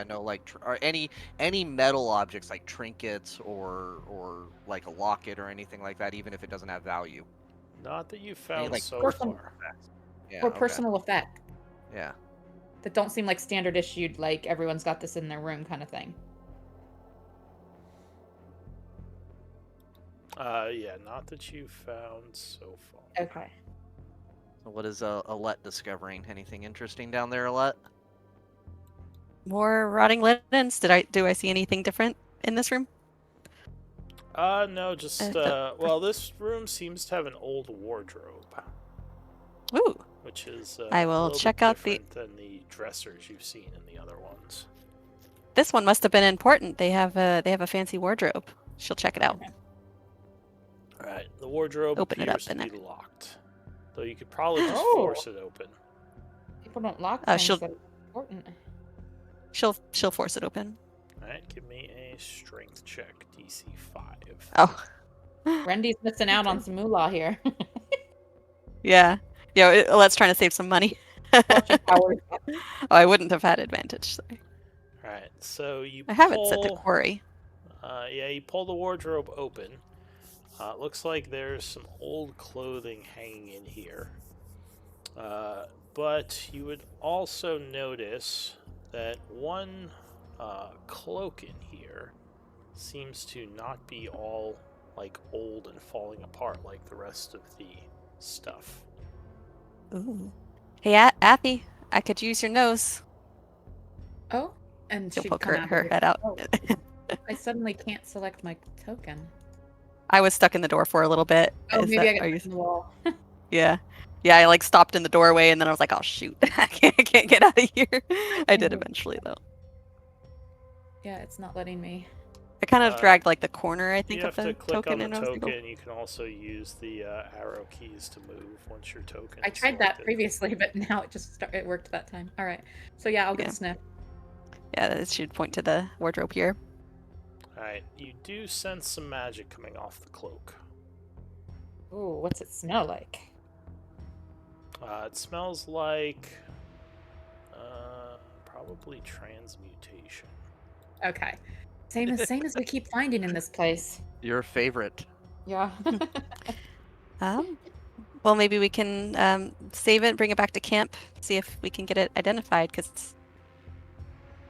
no, like or any metal objects like trinkets or like a locket or anything like that, even if it doesn't have value. Not that you found like, so personal- far. Yeah. Or Okay. personal effect Yeah. that don't seem like standard issued, like everyone's got this in their room kind of thing. Yeah, not that you found so far. Okay. So what is Alette discovering? Anything interesting down there, Alette? More rotting linens. Do I see anything different in this room? No, just well, this room seems to have an old wardrobe, Ooh. which is I a will little check bit out the. different than the dressers you've seen in the other ones. This one must have been important. They have a fancy wardrobe. She'll check it out. All right, the wardrobe Open it up appears to and be locked, though you could probably just Oh. force it open. People don't lock she'll- things that are important. She'll force it open. All right, give me a strength check, DC 5. Oh. Rendy's missing out on some moolah here. Yeah. Yeah. Let's try to save some money. Watching Howard. Oh, I wouldn't have had advantage. Sorry. All right, so you I have it set to quarry. Yeah, you pull the wardrobe open. It looks like there's some old clothing hanging in here. But you would also notice that one cloak in here seems to not be all like old and falling apart like the rest of the stuff. Ooh. Hey, Athy, I could use your nose. Oh, and She'll she'd poke come her out her of head out. Oh, I suddenly can't select my token. I was stuck in the door for a little bit. Oh, Is maybe I that- got are you- stuck in the wall. Yeah. Yeah, I like stopped in the doorway and then I was like, oh shoot, I can't get out of here. I did eventually though. Yeah, it's not letting me. I kind of Uh, dragged like the corner, I think, You of have to the click on token the and I was like, oh. token. You can also use the arrow keys to move once your token I is tried that selected. previously, but now it worked that time. All right. So yeah, I'll get Yeah. a sniff. Yeah, it should point to the wardrobe here. Alright, you do sense some magic coming off the cloak. Ooh, what's it smell like? It smells like Probably transmutation. Okay. Same as we keep finding in this place. Your favorite. Yeah. Well, maybe we can save it, bring it back to camp, see if we can get it identified, because it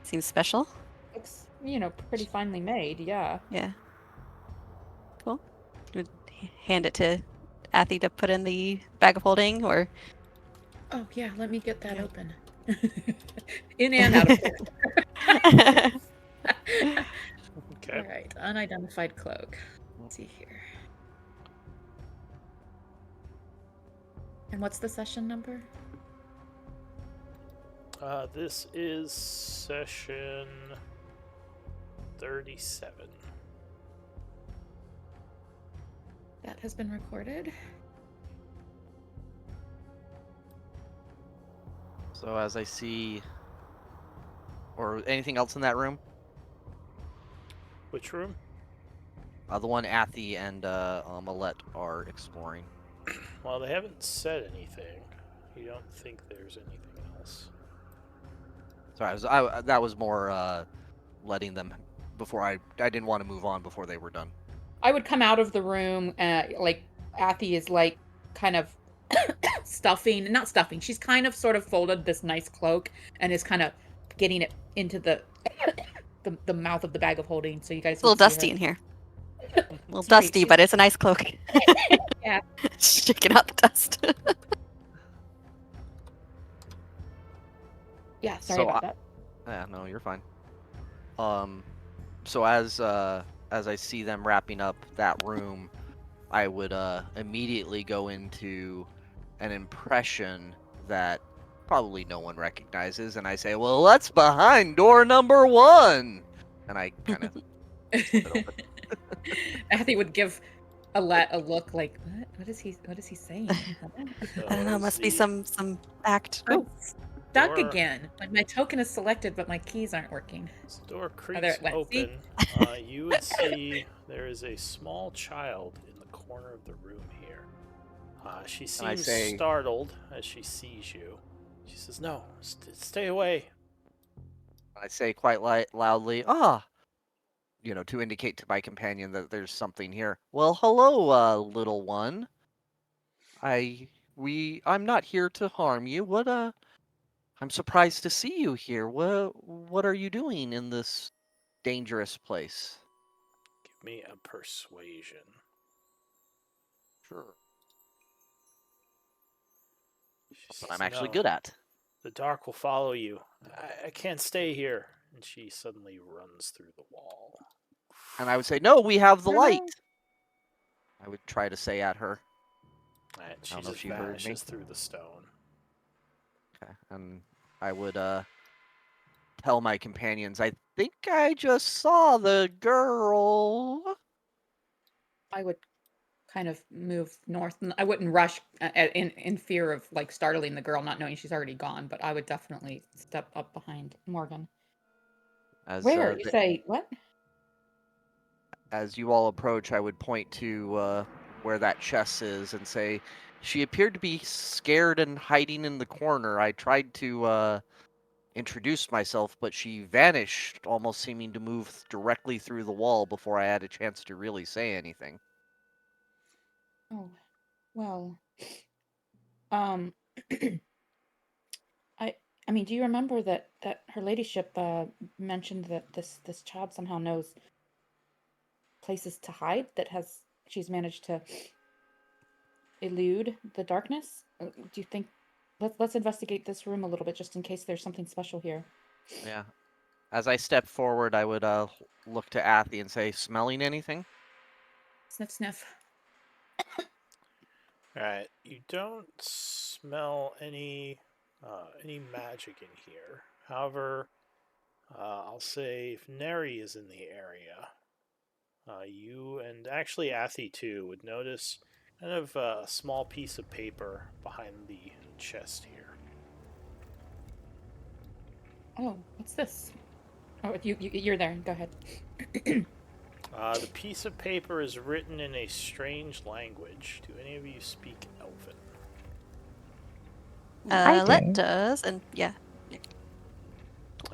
seems special. Looks, pretty finely made, yeah. Yeah. Cool. Would hand it to Athy to put in the bag of holding, or Oh, yeah, let me get that Yeah. open. In and out of course. Okay. All right, unidentified cloak. Let's see here. And what's the session number? This is session 37. That has been recorded. So as I see, or anything else in that room? Which room? The one Athy and Alette are exploring. Well, they haven't said anything. You don't think there's anything else? Sorry, that was more letting them before I didn't want to move on before they were done. I would come out of the room, like Athy is like kind of not stuffing. She's kind of sort of folded this nice cloak and is kind of getting it into the the mouth of the bag of holding. So you guys it's a little would see dusty her. in here. A little Sorry, dusty, she's- but it's a nice cloak. Yeah. Shaking out the dust. Yeah, sorry So about that. Yeah, no, you're fine. So as I see them wrapping up that room, I would immediately go into an impression that probably no one recognizes, and I say, "Well, that's behind door number 1," and I kind of flip it open. Athy would give Alette a look like, what is he saying? So I don't know. is Must be the some act. I'm stuck door- again. Like my token is selected, but my keys aren't working. This door there creaks it went. See? open. You would see there is a small child in the corner of the room here. She And I seems say- startled as she sees you. She says, "No, stay away." I say quite loudly, to indicate to my companion that there's something here. Well, hello, little one. I'm not here to harm you. I'm surprised to see you here. What are you doing in this dangerous place? Give me a persuasion. Sure. She What says, I'm actually "No, good at. the dark will follow you. I can't stay here." And she suddenly runs through the wall. And I would say, no, we have the No, light. no. I would try to say at her. And she don't know if just she heard me. vanishes through the stone. Okay. And I would tell my companions, I think I just saw the girl. I would kind of move north. I wouldn't rush in fear of like startling the girl, not knowing she's already gone. But I would definitely step up behind Morgan. As Where you say what? as you all approach, I would point to where that chest is and say, she appeared to be scared and hiding in the corner. I tried to introduce myself, but she vanished, almost seeming to move directly through the wall before I had a chance to really say anything. Oh, well. Um, I mean, do you remember that her ladyship mentioned that this child somehow knows places to hide she's managed to elude the darkness? Do you think let's investigate this room a little bit just in case there's something special here? Yeah. As I step forward, I would look to Athy and say, smelling anything? Sniff, sniff. Alright, you don't smell any magic in here. However, I'll say if Neri is in the area, you and actually Athy too would notice kind of a small piece of paper behind the chest here. Oh, what's this? Oh, you're there. Go ahead. The piece of paper is written in a strange language. Do any of you speak Elven? I Let do. does, and yeah.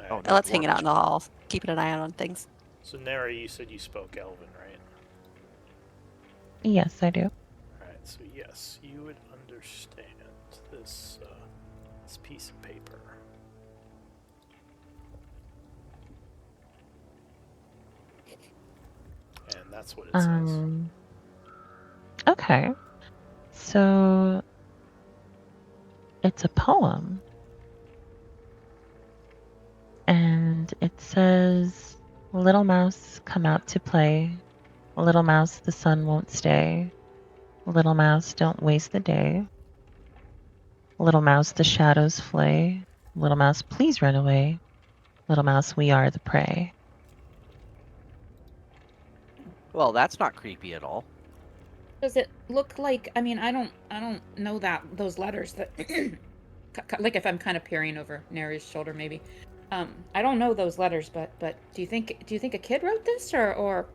Oh, Alright, no, Let's hanging out dwarves. in the hall, keeping an eye out on things. So Nara, you said you spoke Elven, right? Yes, I do. Alright, so yes, you would understand this, this piece of paper. And that's what it says. Okay. So it's a poem. And it says, "Little mouse, come out to play. Little mouse, the sun won't stay. Little mouse, don't waste the day. Little mouse, the shadows flay. Little mouse, please run away. Little mouse, we are the prey." Well, that's not creepy at all. Does it look like? I mean, I don't know that those letters that. Like if I'm kind of peering over Neri's shoulder, maybe. I don't know those letters, but do you think a kid wrote this or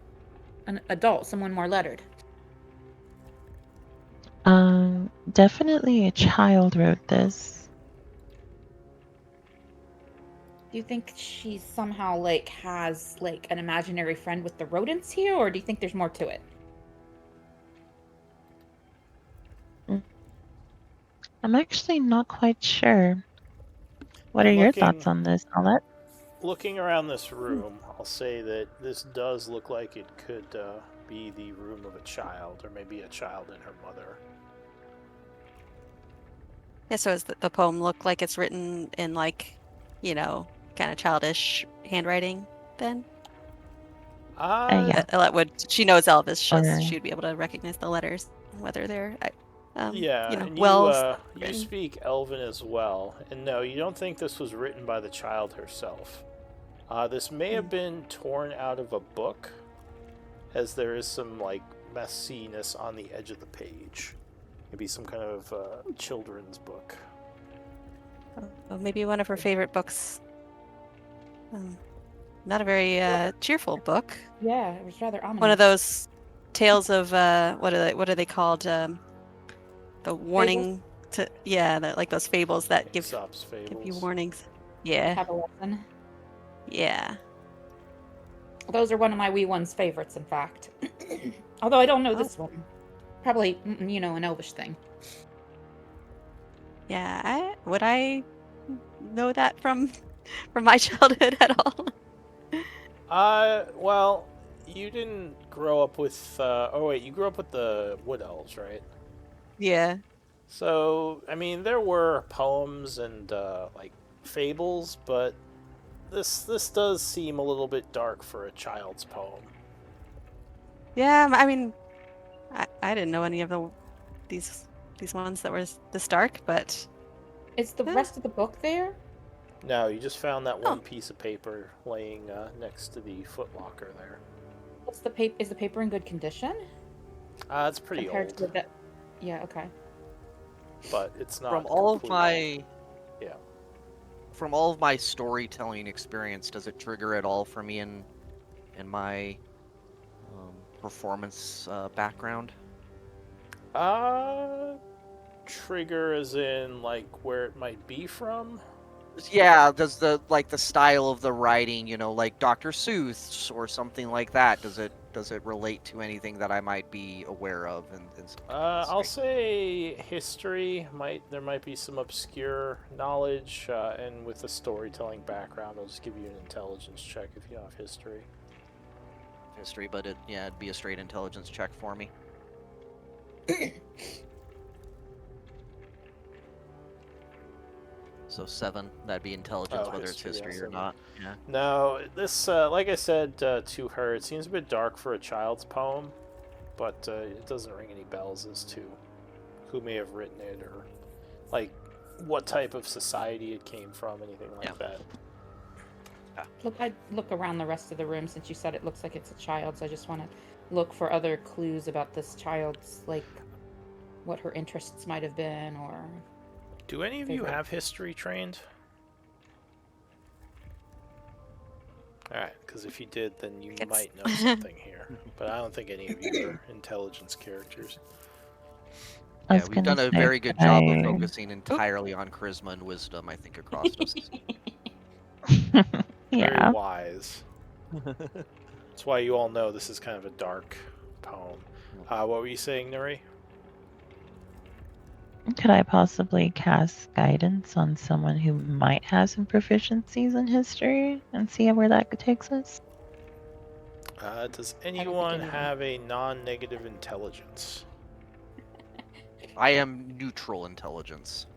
an adult, someone more lettered? Definitely a child wrote this. Do you think she somehow like has like an imaginary friend with the rodents here, or do you think there's more to it? I'm actually not quite sure. What are And your thoughts on this, Paulette? looking around this room, I'll say that this does look like it could be the room of a child, or maybe a child and her mother. Yeah, so does the poem look like it's written in like, kind of childish handwriting then? Yeah. She knows Elvis, Or she'd be able to recognize the letters, whether they're, Yeah, and well you written. speak Elven as well, and no, you don't think this was written by the child herself. This may have been torn out of a book, as there is some like messiness on the edge of the page. Maybe some kind of children's book. Oh, maybe one of her favorite books. Not a very cheerful book. Yeah, it was rather ominous. One of those tales of what are they called? The warning like those fables that give Aesop's you fables. warnings. Yeah. Have a lesson. Yeah. Those are one of my wee one's favorites, in fact. Although I don't know Oh. this one. Probably, an Elvish thing. Yeah. Would I know that from my childhood at all? Well, you didn't grow up with. Oh wait, you grew up with the Wood Elves, right? Yeah. So, I mean, there were poems and like fables, but this does seem a little bit dark for a child's poem. Yeah. I mean, I didn't know any of these ones that were this dark, but Is the Yeah. rest of the book there? No, you just found that one Oh. piece of paper laying next to the footlocker there. What's the paper? Is the paper in good condition? It's pretty Compared old, to the. Yeah. Okay. but it's not From all of completely my old. Yeah. From all of my storytelling experience, does it trigger at all for me in my performance background? Trigger as in like where it might be from. Yeah, does the style of the writing, like Dr. Seuss or something like that, does it relate to anything that I might be aware of? I'll say history there might be some obscure knowledge, and with a storytelling background, I'll just give you an intelligence check if you have history. history, but it'd be a straight intelligence check for me. So 7, that'd be intelligence, Oh, whether it's history, history yeah, or 7. not. Yeah. No, this, like I said to her, it seems a bit dark for a child's poem, but it doesn't ring any bells as to who may have written it or like what type of society it came from, anything like that. Look, I look around the rest of the room since you said it looks like it's a child's. I just want to look for other clues about this child's, like what her interests might have been, or. Do any of you have history trained? Alright, because if you did, then you might know something here. But I don't think any of you are intelligence characters. I Yeah, was we've gonna done a say, very good could job of I- focusing entirely on charisma and wisdom, I think, across us. Very Yeah. wise. That's why you all know this is kind of a dark poem. What were you saying, Nuri? Could I possibly cast guidance on someone who might have some proficiencies in history and see where that takes us? Does think anyone anyone- have a non-negative intelligence? I am neutral intelligence.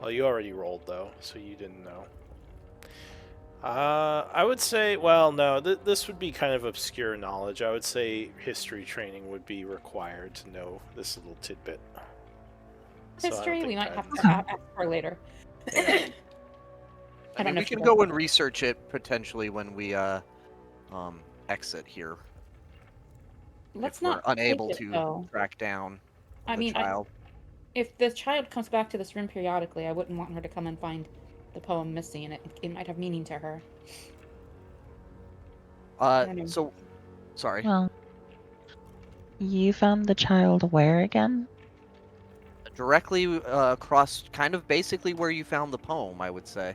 Well, you already rolled, though, so you didn't know. I would say, well, no, this would be kind of obscure knowledge. I would say history training would be required to know this little tidbit. So I don't History, we think might have to guidance- ask her later. I I don't mean, know we if she can does go that. and research it potentially when we exit here. Let's If we're not take unable it, to though. track down I the mean, child. if the child comes back to this room periodically, I wouldn't want her to come and find the poem missing, and it might have meaning to her. I don't know. So sorry. Well, you found the child where again? Directly across, kind of basically where you found the poem, I would say.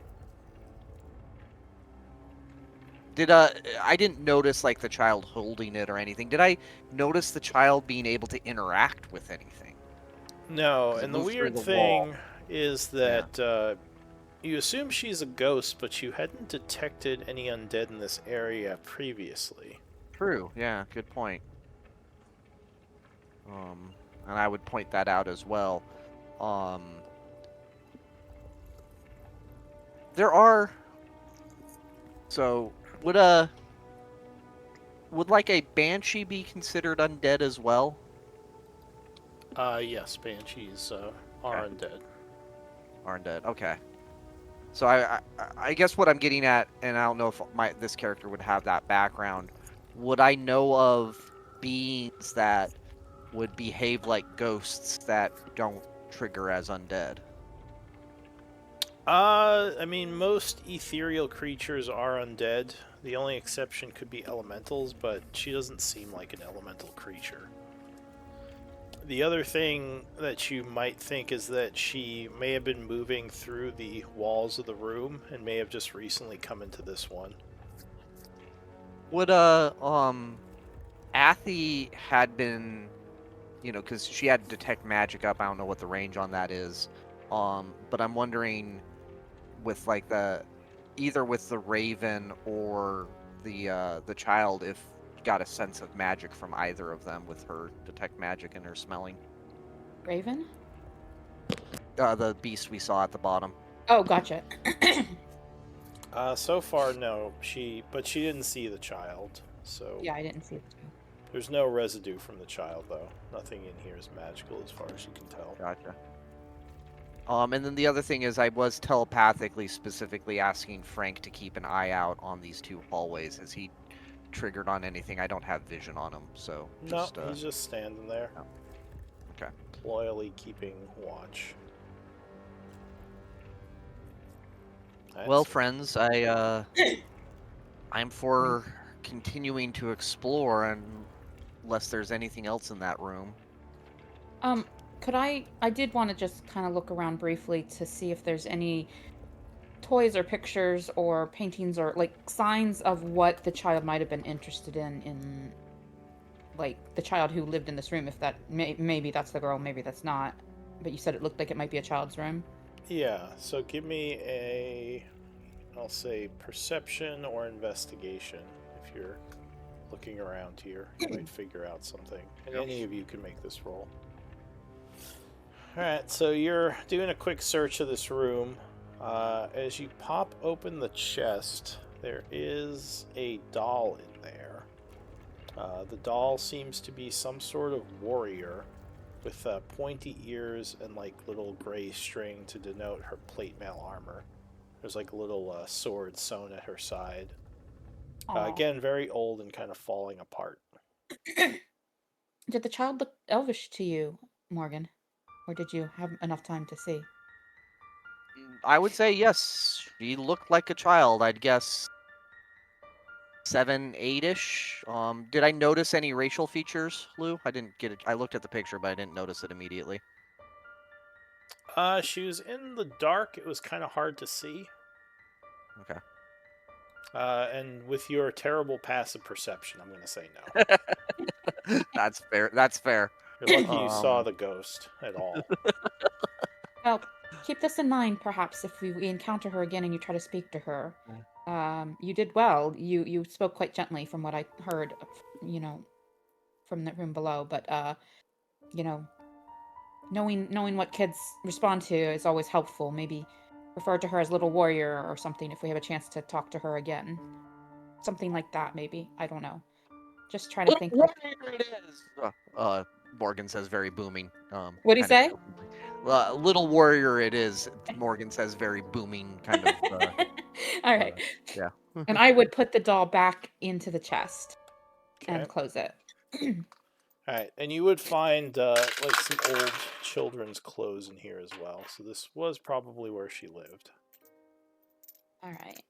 Did I didn't notice like the child holding it or anything. Did I notice the child being able to interact with anything? No, 'Cause it and the moved through weird the thing wall. is that you assume she's a ghost, but you hadn't detected any undead in this area previously. True. Yeah. Good point. And I would point that out as well. There are. So would like a banshee be considered undead as well? Yes, banshees are undead. Are undead. Okay. So I guess what I'm getting at, and I don't know if this character would have that background. Would I know of beings that would behave like ghosts that don't trigger as undead? I mean, most ethereal creatures are undead. The only exception could be elementals, but she doesn't seem like an elemental creature. The other thing that you might think is that she may have been moving through the walls of the room and may have just recently come into this one. Would Athy had been, because she had detect magic up. I don't know what the range on that is. But I'm wondering with like either with the raven or the child, if you got a sense of magic from either of them with her detect magic and her smelling. Raven? The beast we saw at the bottom. Oh, gotcha. So far, no. But she didn't see the child, so Yeah, I didn't see it. there's no residue from the child, though. Nothing in here is magical, as far as you can tell. Gotcha. And then the other thing is I was telepathically specifically asking Frank to keep an eye out on these two hallways. Has he triggered on anything? I don't have vision on him, so just No, he's just standing there. oh, okay. Loyally keeping watch. Well, That's- friends, I'm for continuing to explore, unless there's anything else in that room. Could I did want to just kind of look around briefly to see if there's any toys or pictures or paintings or like signs of what the child might have been interested in like the child who lived in this room, if that maybe that's the girl, maybe that's not. But you said it looked like it might be a child's room. Yeah, so give me I'll say perception or investigation. If you're looking around here, you might figure out something. And any of you can make this roll. Alright, so you're doing a quick search of this room. As you pop open the chest, there is a doll in there. The doll seems to be some sort of warrior with pointy ears and like little gray string to denote her plate mail armor. There's like a little sword sewn at her side. Aw. Again, very old and kind of falling apart. Did the child look elvish to you, Morgan? Or did you have enough time to see? I would say yes. She looked like a child. I'd guess 7, 8-ish. Did I notice any racial features, Lou? I didn't get it. I looked at the picture, but I didn't notice it immediately. She was in the dark. It was kind of hard to see. Okay. And with your terrible passive perception, I'm going to say no. That's fair. That's fair. You're lucky you saw Um, the ghost at all. Well, keep this in mind, perhaps, if we encounter her again and you try to speak to her. You did well. You spoke quite gently from what I heard, from the room below. But you know, knowing what kids respond to is always helpful. Maybe refer to her as Little Warrior or something if we have a chance to talk to her again. Something like that, maybe. I don't know. Just trying to think. What it is? Morgan says very booming. What'd he kind of say? jokingly. Little warrior it is. Morgan says very booming kind of. All right. Yeah. And I would put the doll back into the chest Okay. and close it. All right, and you would find like some old children's clothes in here as well. So this was probably where she lived. All right.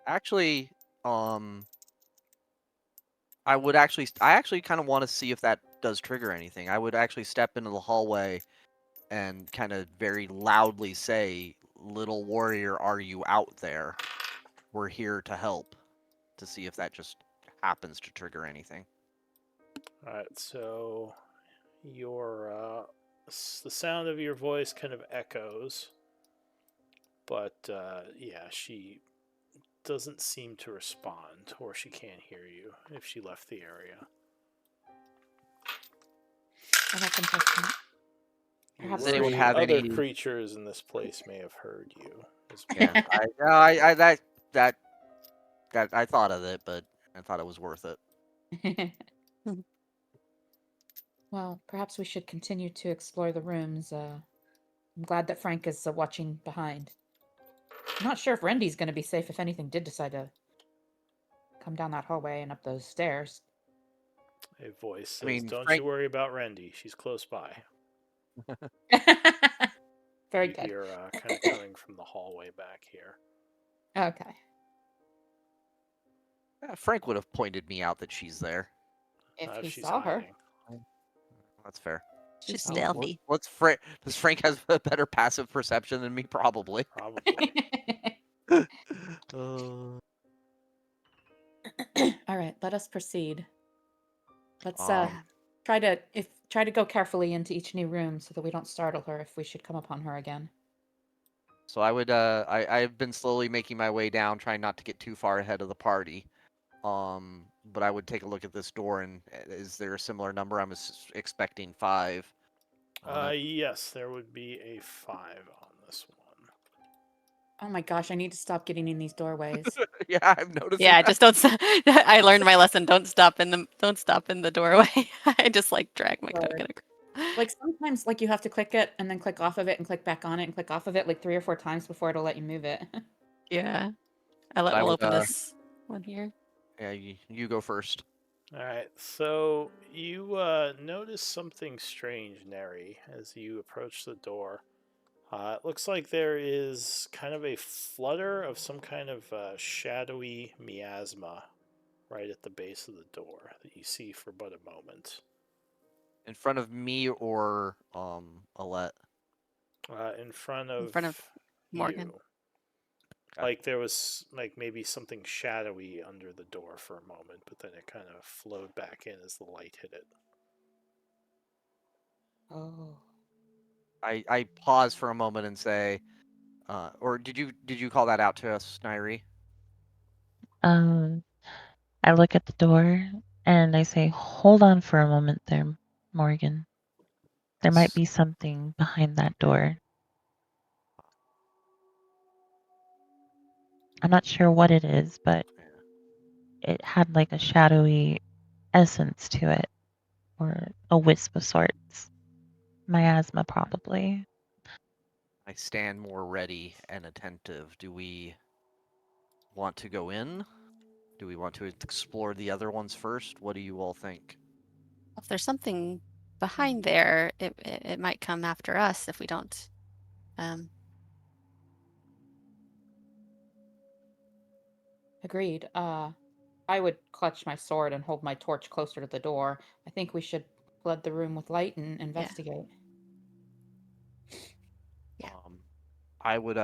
Actually, I actually kind of want to see if that does trigger anything. I would actually step into the hallway and kind of very loudly say, "Little warrior, are you out there? We're here to help." To see if that just happens to trigger anything. All right, so your the sound of your voice kind of echoes, but yeah, she doesn't seem to respond, or she can't hear you if she left the area. Well, that's unfortunate. You Perhaps Does anyone worry have other any- creatures in this place may have heard you as well. Yeah, I that I thought of it, but I thought it was worth it. Well, perhaps we should continue to explore the rooms. I'm glad that Frank is watching behind. I'm not sure if Rendy's going to be safe if anything did decide to come down that hallway and up those stairs. A voice says, I mean, "Don't Frank- you worry about Rendy. She's close by." Very You good. hear kind of coming from the hallway back here. Okay. Frank would have pointed me out that she's there. If he She's saw her. hiding. That's fair. She's Oh, stealthy. What's Frank? Does Frank has a better passive perception than me? Probably. Probably. All right, let us proceed. Let's Um, try to go carefully into each new room so that we don't startle her if we should come upon her again. So I would I've been slowly making my way down, trying not to get too far ahead of the party. But I would take a look at this door, and is there a similar number? I'm expecting 5. Yes, there would be a 5 on this one. Oh my gosh, I need to stop getting in these doorways. Yeah, I've noticed. Yeah, just don't. I learned my lesson. Don't stop in the doorway. I just like drag my Sure. token across. Like sometimes like you have to click it and then click off of it and click back on it and click off of it like 3 or 4 times before it'll let you move it. Yeah, I we'll would, open this one here. Yeah, you go first. All right, so you notice something strange, Neri, as you approach the door. It looks like there is kind of a flutter of some kind of shadowy miasma right at the base of the door that you see for but a moment. In front of me or Alette? In front of Morgan. you. Like there was like maybe something shadowy under the door for a moment, but then it kind of flowed back in as the light hit it. Oh. I pause for a moment and say, or did you call that out to us, Nairi? I look at the door and I say, "Hold on for a moment there, Morgan. There might be something behind that door. I'm not sure what it is, but it had like a shadowy essence to it, or a wisp of sorts. Miasma, probably." I stand more ready and attentive. Do we want to go in? Do we want to explore the other ones first? What do you all think? If there's something behind there, it might come after us if we don't. Agreed. I would clutch my sword and hold my torch closer to the door. I think we should flood the room with light and investigate. Yeah. I would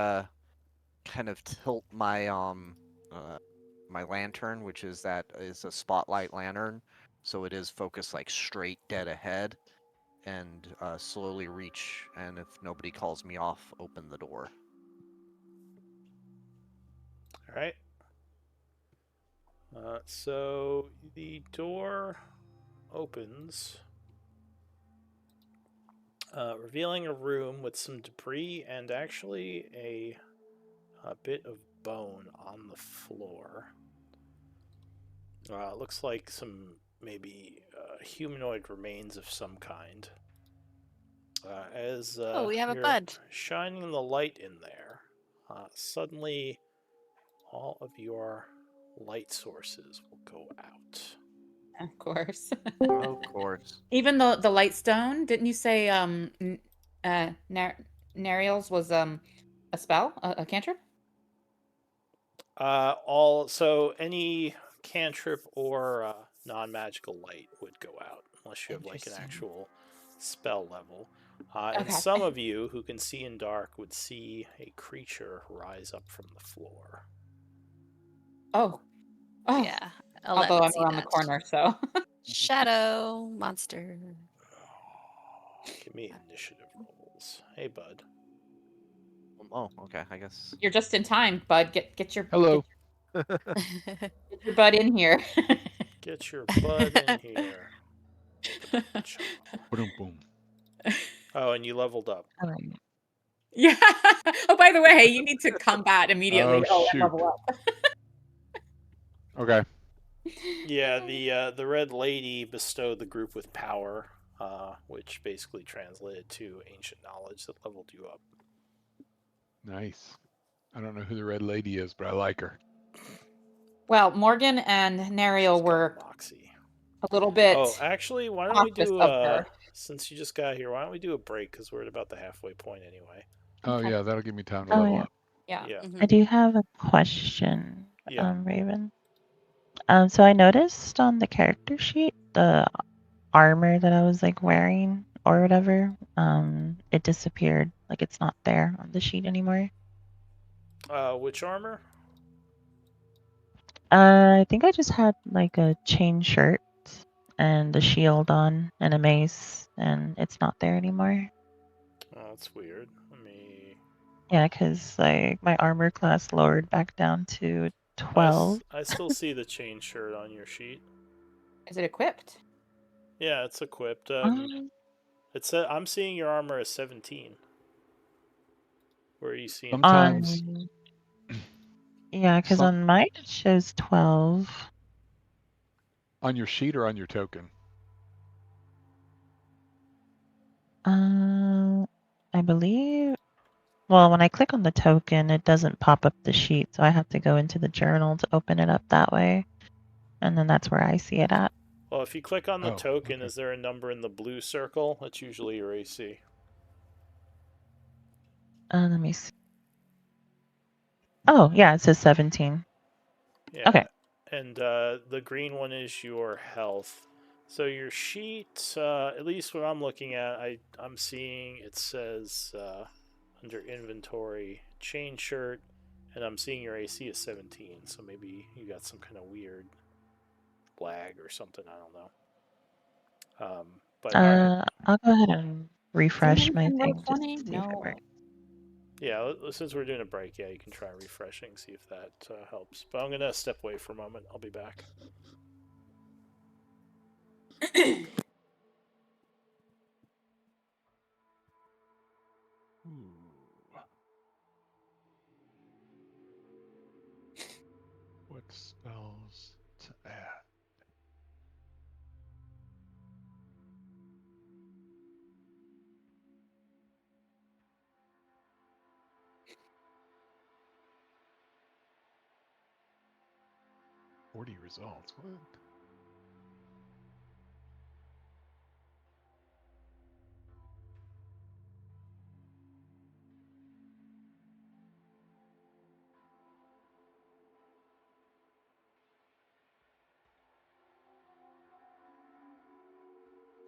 kind of tilt my my lantern, which is a spotlight lantern, so it is focused like straight dead ahead, and slowly reach, and if nobody calls me off, open the door. All right. So the door opens, revealing a room with some debris and actually a bit of bone on the floor. Looks like some maybe humanoid remains of some kind. As Oh, we have a you're bud. shining the light in there, suddenly all of your light sources will go out. Of course. Of course. Even the light stone, didn't you say Nariel's was a spell, a cantrip? Any cantrip or non-magical light would go out unless you have like an Interesting. actual spell level. And Okay. some of you who can see in dark would see a creature rise up from the floor. Oh. Oh. Yeah, I'll Although let I'm see around the that. corner, so. Shadow monster. Give me initiative rolls. Hey, bud. Oh, okay. I guess. You're just in time, bud. Get your Hello. get your butt in here. Get your butt in here. Boom, boom. Oh, and you leveled up. All right. Yeah. Oh, by the way, you need to combat immediately. Oh, and level up. Okay. Yeah, the red lady bestowed the group with power, which basically translated to ancient knowledge that leveled you up. Nice. I don't know who the red lady is, but I like her. Well, Morgan and Nariel She's got were moxie. a little bit. Oh, actually, why don't we cautious do of her. since you just got here, why don't we do a break because we're at about the halfway point anyway. Oh, Okay. yeah, that'll give me time to Oh, level yeah. up. Yeah. Yeah. Mhm. I do have a question, Yeah. Raven. So I noticed on the character sheet the armor that I was like wearing or whatever, it disappeared. Like it's not there on the sheet anymore. Which armor? I think I just had like a chain shirt and a shield on and a mace, and it's not there anymore. Oh, that's weird. Let me. Yeah, because like my armor class lowered back down to 12. I still see the chain shirt on your sheet. Is it equipped? Yeah, it's equipped. Um, I'm seeing your armor as 17. Where are you seeing? Sometimes, yeah, because some, on mine it shows 12. on your sheet or on your token? I believe. Well, when I click on the token, it doesn't pop up the sheet, so I have to go into the journal to open it up that way, and then that's where I see it at. Well, if you click on the Oh, token, okay. is there a number in the blue circle? That's usually your AC. Let me see. Oh, yeah, it says 17. Yeah. Okay. And the green one is your health. So your sheet, at least what I'm looking at, I'm seeing it says under inventory chain shirt, and I'm seeing your AC is 17. So maybe you got some kind of weird lag or something. I don't know. But all right. I'll go ahead and refresh Someone my can roll thing just 20? to see if it No. works. Yeah, since we're doing a break, yeah, you can try refreshing, see if that helps. But I'm gonna step away for a moment. I'll be back. Ooh. What spells to add? "40 results? What?"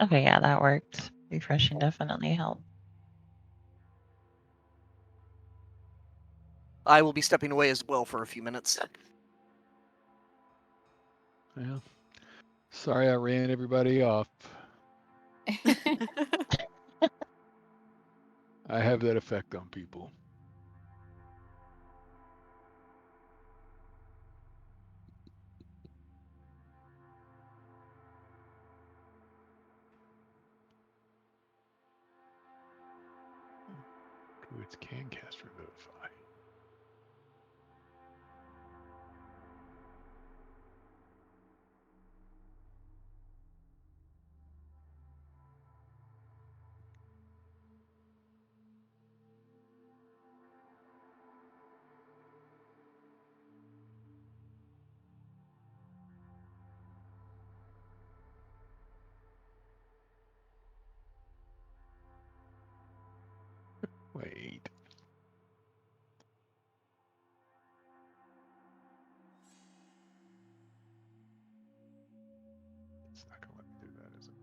Okay, yeah, that worked. Refreshing definitely helped. I will be stepping away as well for a few minutes. Well, sorry I ran everybody off. I have that effect on people. Druids can cast Revivify. Wait. It's not gonna let me do that, is it?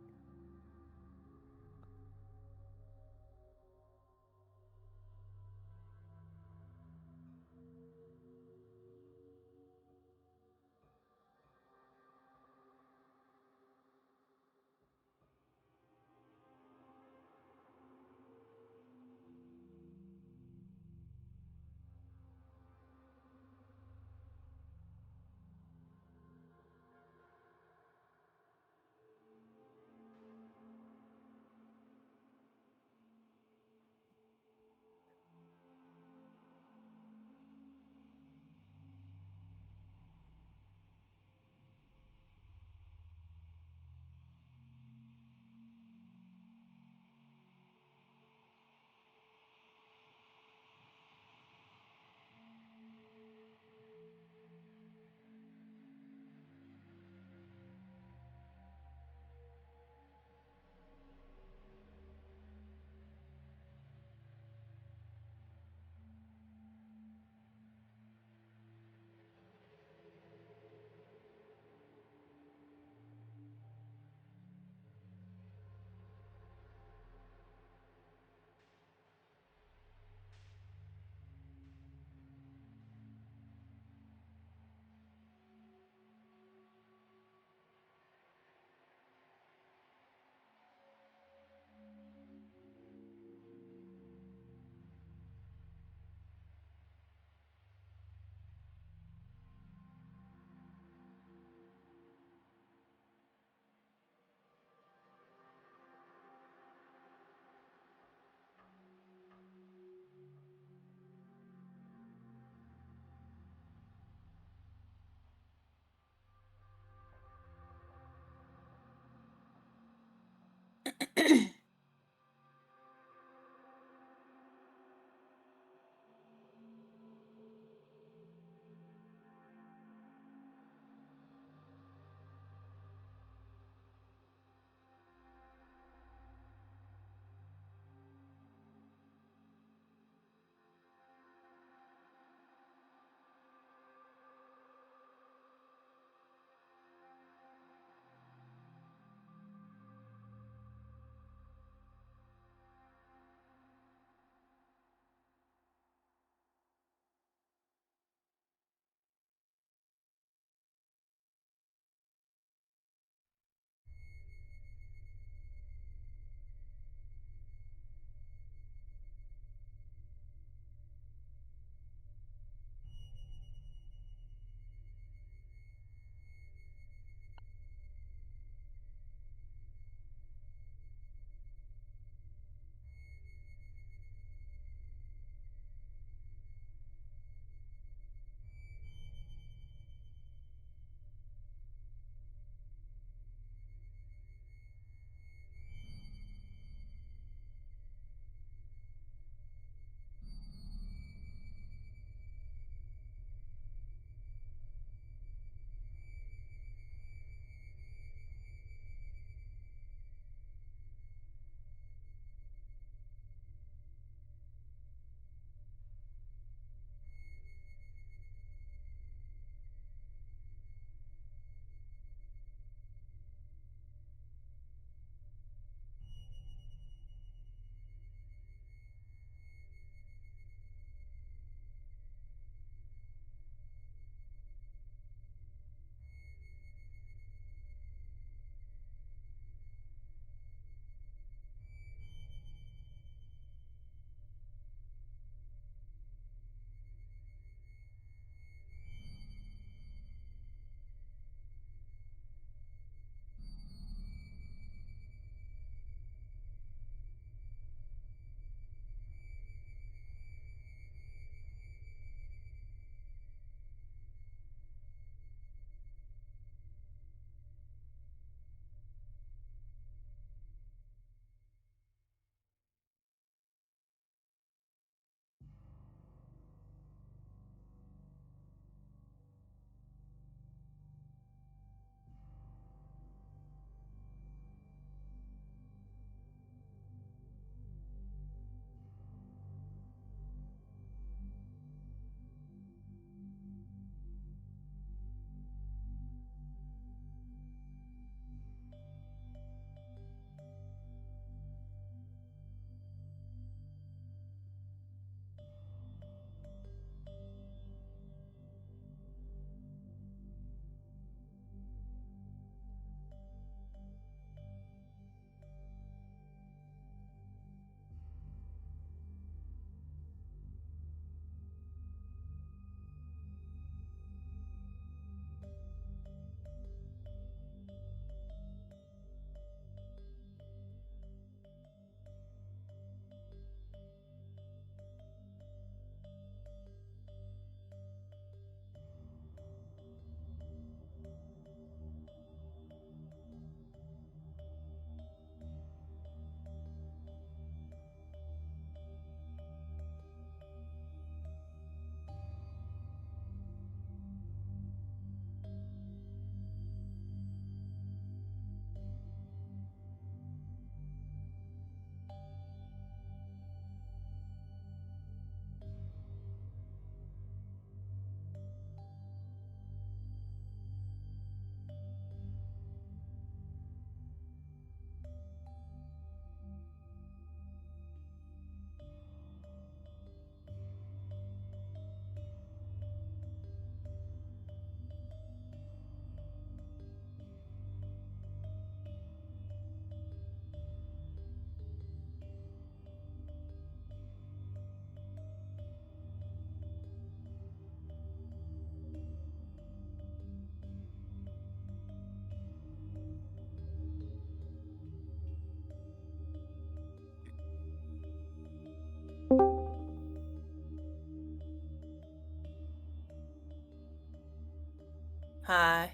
Hi.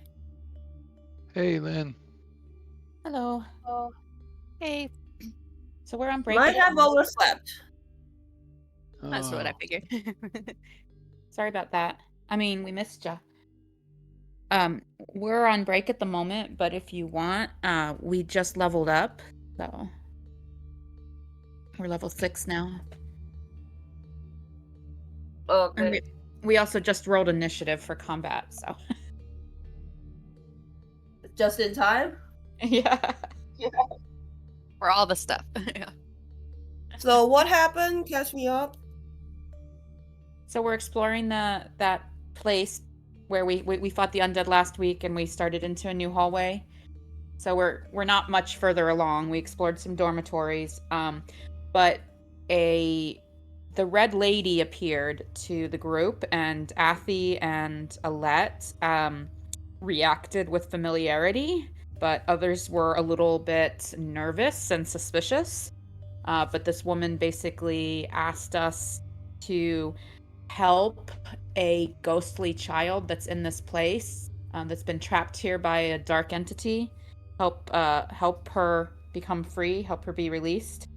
Hey, Lynn. Hello. Hey, So we're on break. Might have overslept. that's what I Oh, figured. Sorry about that. I mean, we missed ya. We're on break at the moment, but if you want, we just leveled up, so we're level 6 now. And Okay. we also just rolled initiative for combat, so Just in time. yeah. For all the stuff. Yeah. So what happened? Catch me up. So we're exploring that place where we fought the undead last week, and we started into a new hallway. So we're not much further along. We explored some dormitories, but the red lady appeared to the group, and Athy and Alette reacted with familiarity, but others were a little bit nervous and suspicious. But this woman basically asked us to help a ghostly child that's in this place, that's been trapped here by a dark entity. Help her become free, help her be released.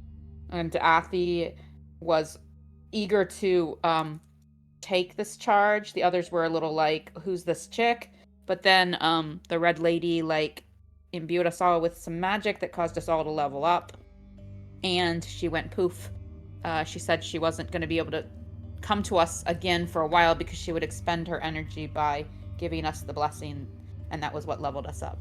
And Athy was eager to take this charge. The others were a little like, "Who's this chick?" But then the red lady like imbued us all with some magic that caused us all to level up, and she went poof. She said she wasn't going to be able to come to us again for a while because she would expend her energy by giving us the blessing, and that was what leveled us up.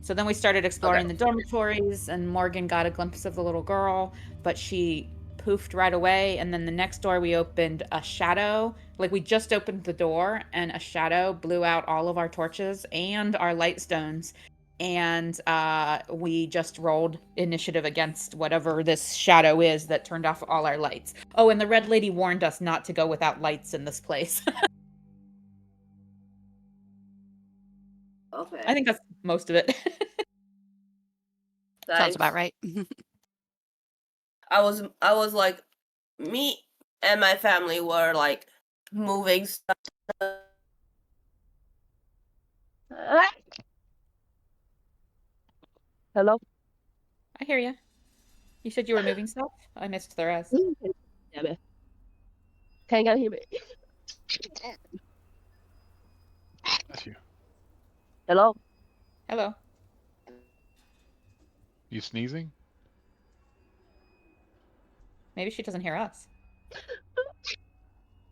So then we started exploring the dormitories, and Morgan got a glimpse of the little girl, but she poofed right away. And then the next door we opened, a shadow, like we just opened the door, and a shadow blew out all of our torches and our light stones. And we just rolled initiative against whatever this shadow is that turned off all our lights. Oh, and the red lady warned us not to go without lights in this place. Okay. I think that's most of it. Sounds about right. I was like, me and my family were like moving stuff. Hello? I hear you. You said you were moving stuff? I missed the rest. Damn it. Can't you hear me? bless you. Hello? Hello. You sneezing? Maybe she doesn't hear us.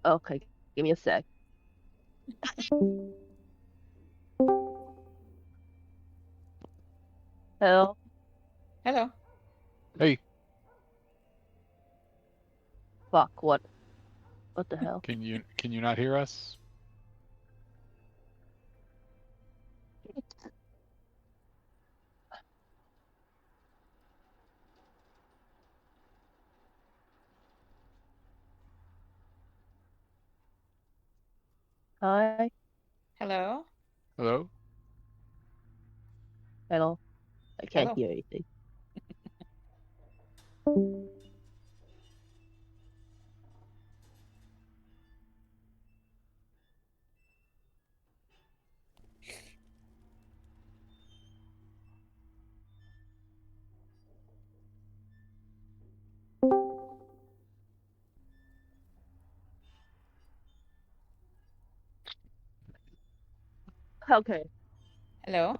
Okay, give me a sec. Hello? Hello. Hey, Fuck, what? What the hell? can you not hear us? Hi? Hello. Hello? Hello? I can't Hello. hear anything. Okay. Hello.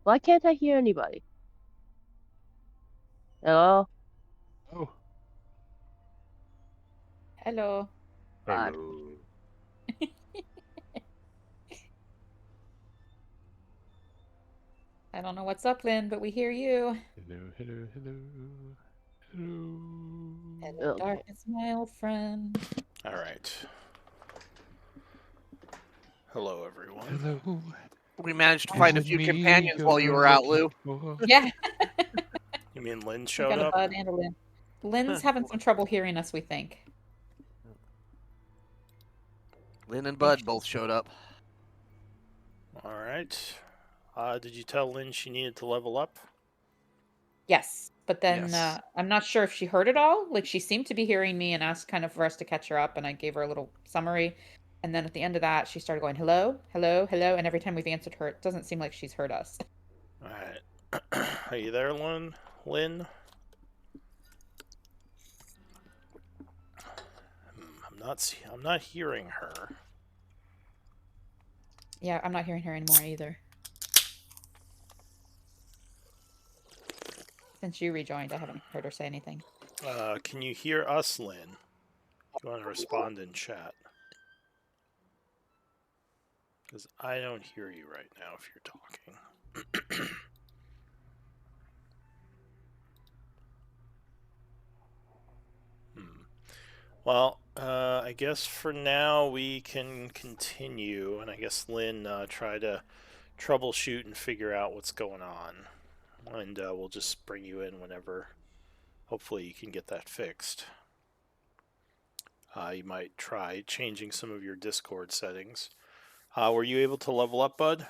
Why can't I hear anybody? Hello? Oh, Hello. God. hello. I don't know what's up, Lynn, but we hear you. Hello, hello, hello. Hello. Hello, Okay. darkness, my old friend. All right. Hello, everyone. Hello. We managed to Is find a it few me companions while you you're were out, looking Lou. for? Yeah, You mean Lynn we showed got a up? Bud and a Lynn. Lynn's having some trouble hearing us, we think. Lynn and Bud both showed up. All right. Did you tell Lynn she needed to level up? Yes, but then Yes. I'm not sure if she heard it all. Like, she seemed to be hearing me and asked kind of for us to catch her up, and I gave her a little summary. And then at the end of that, she started going, hello, hello, hello. And every time we've answered her, it doesn't seem like she's heard us. All right. Are you there, Lynn? Lynn? I'm not hearing her. Yeah, I'm not hearing her anymore either. Since you rejoined, I haven't heard her say anything. Can you hear us, Lynn? Do you want to respond in chat? Because I don't hear you right now if you're talking. Well, I guess for now we can continue, and I guess Lynn try to troubleshoot and figure out what's going on, and we'll just bring you in whenever. Hopefully, you can get that fixed. You might try changing some of your Discord settings. Were you able to level up, Bud?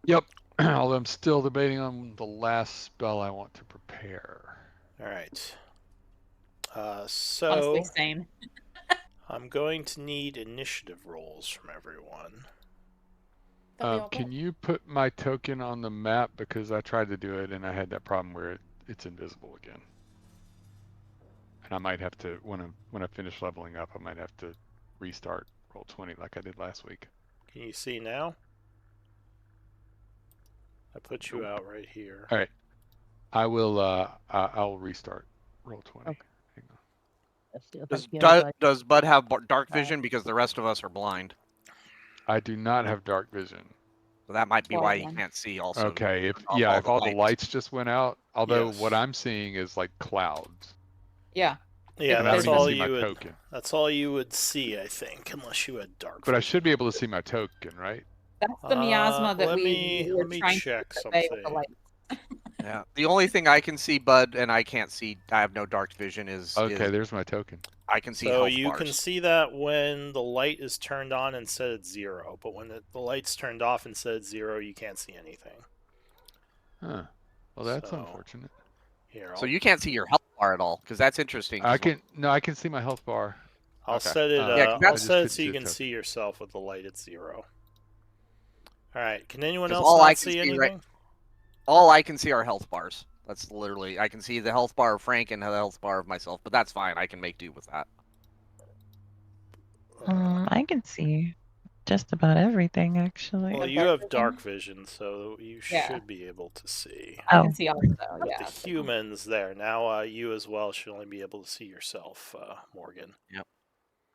Yep. Although I'm still debating on the last spell I want to prepare. All right. Honestly, same. I'm going to need initiative rolls from everyone. Can you put my token on the map, because I tried to do it and I had that problem where it's invisible again. And I might have to, when I finish leveling up, I might have to restart Roll20 like I did last week. Can you see now? I put you out right here. All right. I will. I'll restart Roll20. Okay. Hang on. Does Bud have dark vision? Because the rest of us are blind. I do not have dark vision. So that might be why he can't see. Also. Okay. If all the lights just went out, although Yes. what I'm seeing is like clouds. Yeah. Yeah, And I that's don't even all see my you would. token. That's all you would see, I think, unless you had dark. But I should be able to see my token, right? That's the miasma that let we me were trying check to convey with the something. light. Yeah. The only thing I can see, Bud, and I can't see. I have no dark vision. Okay, there's my token. I can see So health you bars. can see that when the light is turned on and set at 0, but when the light's turned off and set at 0, you can't see anything. Huh. Well, that's So, unfortunate. Here, So you can't see your health bar at all, because that's interesting. I can see my health bar. I'll Okay. set it. Yeah, 'cause I'll that's- set it so you can see yourself with the light at 0. All right. Can anyone 'Cause else all not I can see see anything? all I can see are health bars. That's literally, I can see the health bar of Frank and the health bar of myself, but that's fine. I can make do with that. I can see just about everything, actually. Well, you have dark vision, so you Yeah. should be able to see. I Oh, can see also, yeah. The humans there. Now you as well should only be able to see yourself, Morgan. Yep.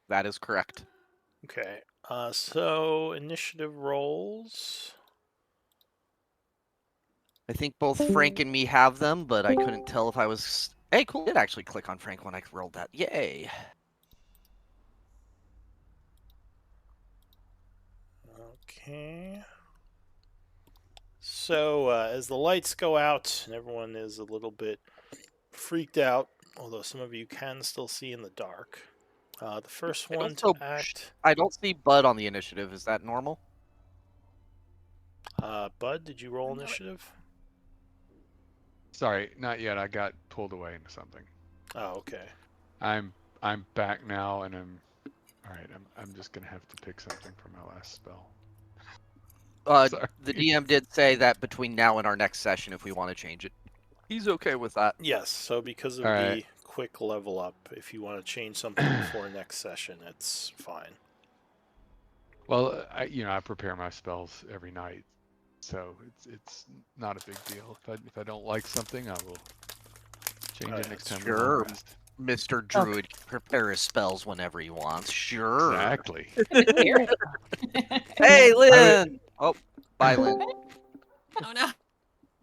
That is correct. Okay. So initiative rolls. I think both Frank and me have them, but I couldn't tell if I was... Hey, cool. I did actually click on Frank when I rolled that. Yay. Okay. So as the lights go out and everyone is a little bit freaked out, although some of you can still see in the dark. The first one to act. I don't see Bud on the initiative. Is that normal? Bud, did you roll initiative? Sorry, not yet. I got pulled away into something. Oh, okay. I'm back now, and I'm all right. I'm just gonna have to pick something for my last spell. The DM did say that between now and our next session, if we want to change it, he's okay with that. Yes. So because of the quick level up, if you want to change something before next session, it's fine. Well, I prepare my spells every night, so it's not a big deal. If I don't like something, I will change it next time. Sure, Mr. Druid can prepare his spells whenever he wants. Sure. Exactly. Hey, Lynn. Oh, bye, Lynn. Oh no.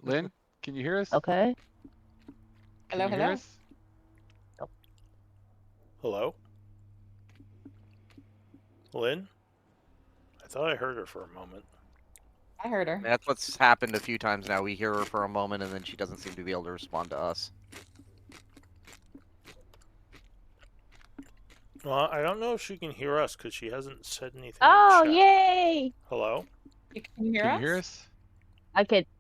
Lynn, can you hear us? Okay. Can Hello, you hear hello. us? Hello? Lynn? I thought I heard her for a moment. I heard her. That's what's happened a few times now. We hear her for a moment, and then she doesn't seem to be able to respond to us. Well, I don't know if she can hear us because she hasn't said anything. Oh, in chat. yay! Hello? Can you hear Can us? you hear us?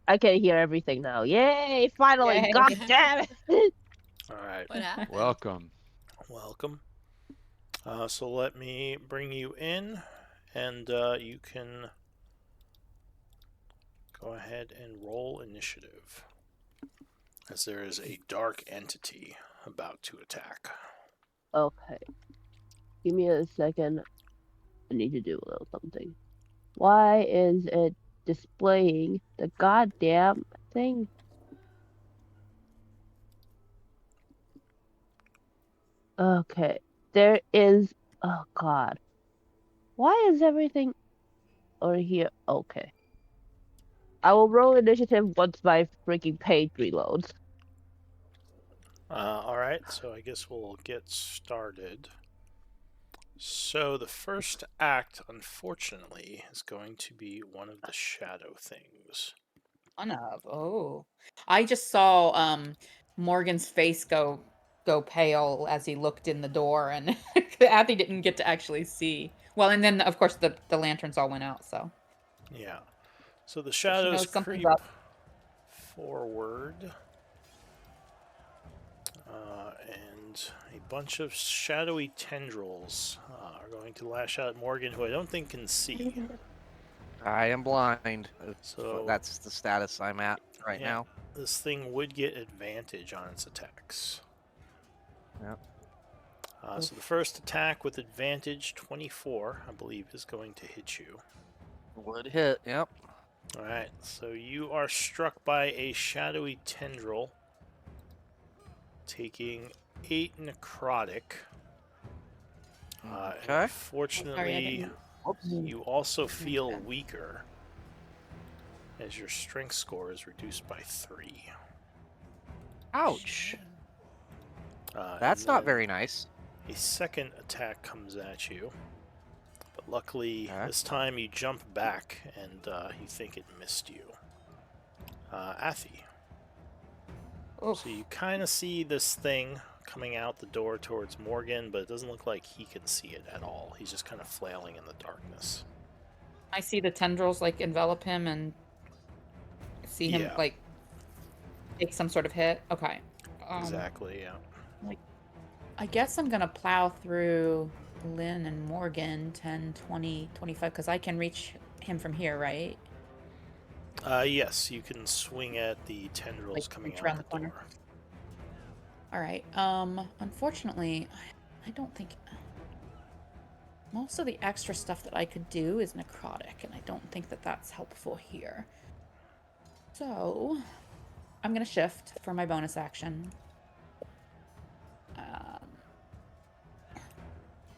I can hear everything now. Yay! Finally, Yay. god damn it! All right. What happened? Welcome. Welcome. So let me bring you in, and you can go ahead and roll initiative, as there is a dark entity about to attack. Okay. Give me a second. I need to do a little something. Why is it displaying the goddamn thing? Okay. There is. Oh god. Why is everything over here? Okay. I will roll initiative once my freaking page reloads. Alright, so I guess we'll get started. So the first act, unfortunately, is going to be one of the shadow things. One of. Oh. I just saw Morgan's face go pale as he looked in the door, and Abby didn't get to actually see. Well, and then of course the lanterns all went out, so Yeah. So the she shadows knows something's creep up. forward. And a bunch of shadowy tendrils are going to lash out at Morgan, who I don't think can see. I am blind. So That's the status I'm at right yeah, now. this thing would get advantage on its attacks. Yep. So the first attack with advantage, 24, I believe, is going to hit you. Would hit, yep. Alright, so you are struck by a shadowy tendril, taking 8 necrotic. Okay. Unfortunately, you also feel weaker, as your strength score is reduced by 3. Ouch. and That's not then very nice. A second attack comes at you, but luckily Okay. this time you jump back and you think it missed you. Athy. Oof. So you kind of see this thing coming out the door towards Morgan, but it doesn't look like he can see it at all. He's just kind of flailing in the darkness. I see the tendrils like envelop him and see him Yeah. like take some sort of hit. Okay. Exactly, yeah. I guess I'm gonna plow through Lynn and Morgan 10, 20, 25, because I can reach him from here, right? Yes, you can swing at the tendrils Like, coming reach out around the the corner? door. All right. Unfortunately, I don't think most of the extra stuff that I could do is necrotic, and I don't think that that's helpful here. So I'm gonna shift for my bonus action.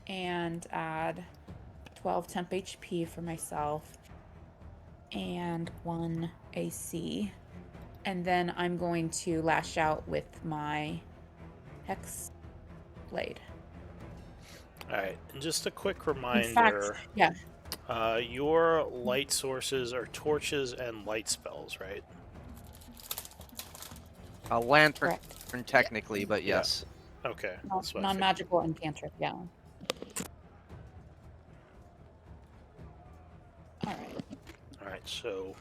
And add 12 temp HP for myself and 1 AC. And then I'm going to lash out with my Hex Blade. Alright, and just a quick reminder. In fact, yeah. Your light sources are torches and light spells, right? A lantern, Correct. technically, but yes. Okay. that's what I figured. Non-magical and cantrip, yeah. Alright. Alright, so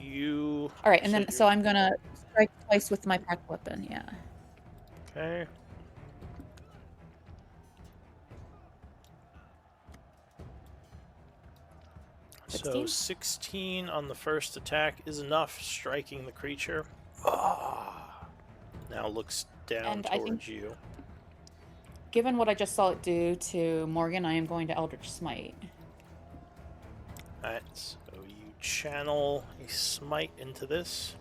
you... Alright, and so then so I'm gonna strike twice with my pack weapon, yeah. Okay. So 16 on the first attack is enough, striking the creature. Now looks down And I towards think- you. Given what I just saw it do to Morgan, I am going to Eldritch Smite. Alright, so you channel a smite into this.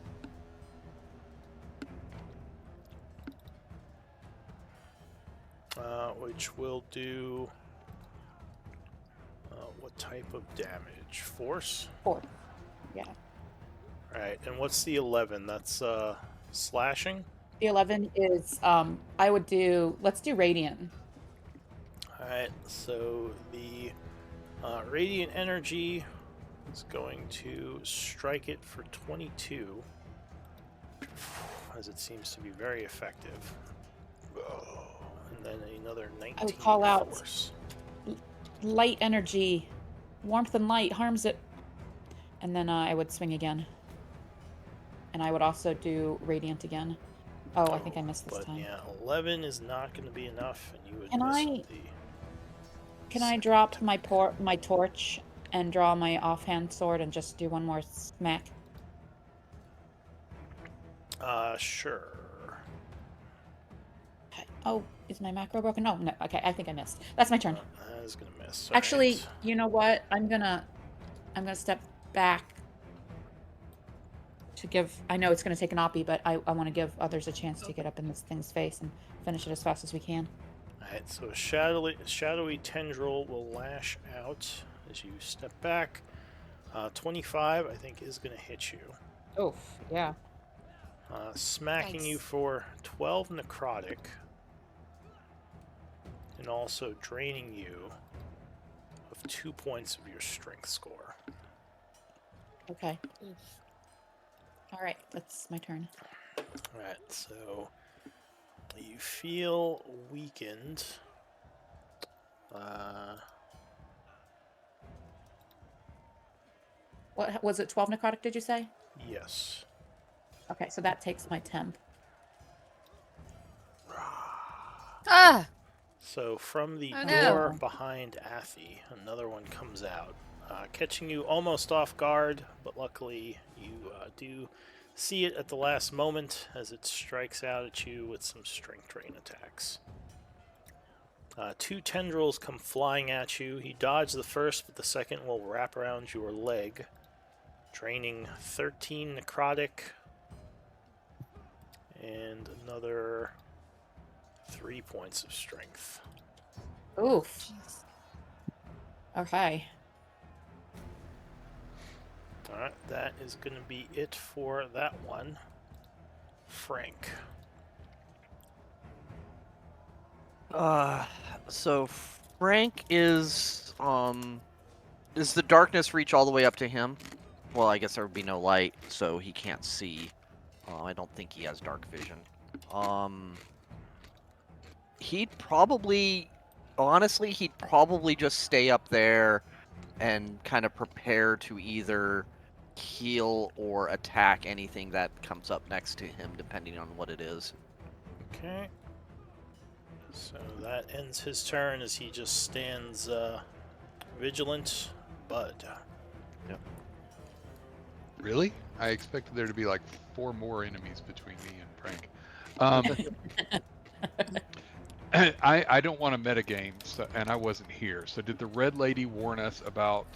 Which will do... what type of damage? Force? 4. Yeah. Alright, and what's the 11? That's slashing? The 11 is, I would do, let's do Radiant. Alright, so the Radiant Energy is going to strike it for 22, as it seems to be very effective. And then another 19 I would call out force. Light energy. Warmth and light harms it. And then I would swing again. And I would also do Radiant again. Oh, I think I missed this But time. yeah, 11 is not going to be enough, and you would Can miss I- on the. Can I second drop attempt. my torch and draw my offhand sword and just do one more smack? Sure. Oh, is my macro broken? No, no. Okay, I think I missed. That's my turn. That is going to miss. Actually, Alright. you know what? I'm gonna step back to give. I know it's gonna take an oppie, but I want to give others a chance to get up in this thing's face and finish it as fast as we can. Alright, so a shadowy tendril will lash out as you step back. 25, I think, is going to hit you. Oh, yeah. Smacking you Nice. for 12 necrotic. And also draining you of 2 points of your strength score. Okay. All right, that's my turn. Alright, so you feel weakened. What was it? 12 necrotic? Did you say? Yes. Okay, so that takes my temp. Ah! So from the Oh, door no. behind Athy, another one comes out, catching you almost off guard, but luckily you do see it at the last moment as it strikes out at you with some strength drain attacks. 2 tendrils come flying at you. You dodge the first, but the second will wrap around your leg, draining 13 necrotic and another 3 points of strength. Oof. Okay. Alright, that is going to be it for that one. Frank. So Frank is does the darkness reach all the way up to him? Well, I guess there would be no light, so he can't see. I don't think he has dark vision. He'd probably, honestly, just stay up there and kind of prepare to either heal or attack anything that comes up next to him, depending on what it is. Okay. So that ends his turn as he just stands vigilant. Bud. Really? I expected there to be like 4 more enemies between me and Frank. I don't want to metagame, so, and I wasn't here. So did the red lady warn us about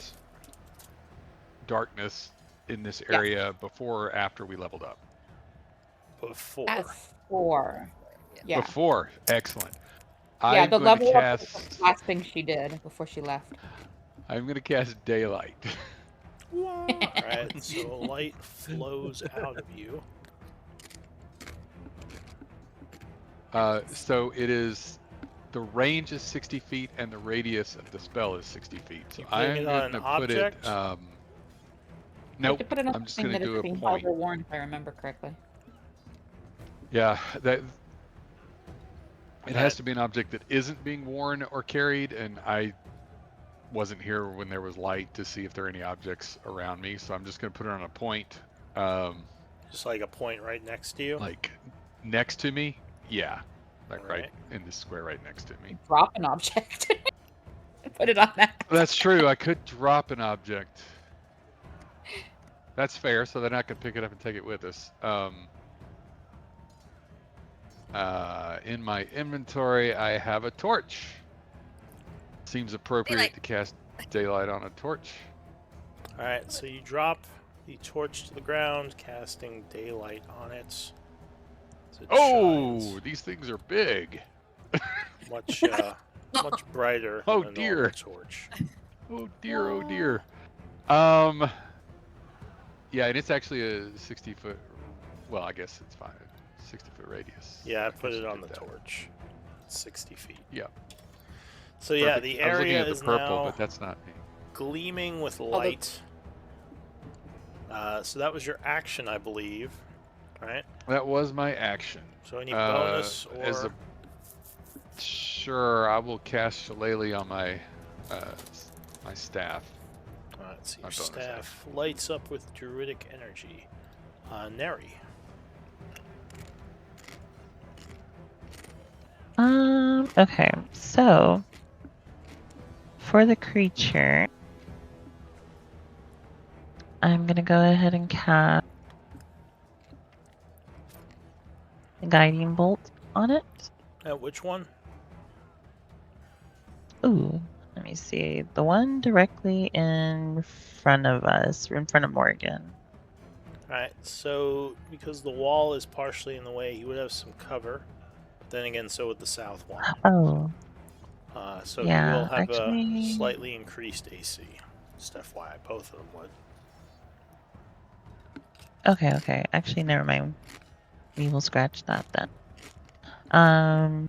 darkness in this area before or after we leveled up? Before. At 4. Yeah. Before. Excellent. Yeah, I'm the going to level up was cast. the last thing she did before she left. I'm going to cast daylight. Alright, so light flows out of you. So it is. The range is 60 feet and the radius of the spell is 60 feet. So You putting it on going to an put it. object? You Nope. could put it on I'm just something going to that do is a being point. held or warned, if I remember correctly. Yeah, that. It has That- to be an object that isn't being worn or carried, and I wasn't here when there was light to see if there are any objects around me, so I'm just going to put it on a point. Just like a point right next to you? Like next to me? Yeah. Like Alright. right in this square right next to me. Drop an object. Put it on that. That's true, I could drop an object. That's fair, so then I can pick it up and take it with us. In my inventory, I have a torch. Seems appropriate to cast daylight on a torch. Alright, so you drop the torch to the ground, casting daylight on it. So it shines These things are big. much much brighter Oh, than a dear. normal torch. Oh dear, oh dear. Yeah, and it's actually a 60-foot. Well, I guess it's fine. 60-foot radius. Yeah, I guess put you it on did the that. torch. 60 feet. Yeah. So yeah, Perfect. the I was looking area at the is purple, now but that's not me. gleaming with light. So that was your action, I believe. Right? That was my action. So any bonus or As a sure, I will cast Shillelagh on my my staff. Alright, so my your bonus staff lights up with druidic energy. Neri. Okay, so for the creature, I'm gonna go ahead and cast the guiding bolt on it. Which one? Ooh, let me see. The one directly in front of us, in front of Morgan. Alright, so because the wall is partially in the way, he would have some cover. But then again, so would the south one. Oh, So he yeah, will have a actually, slightly increased AC. Just FYI, both of them would. okay. Actually, never mind. We will scratch that then.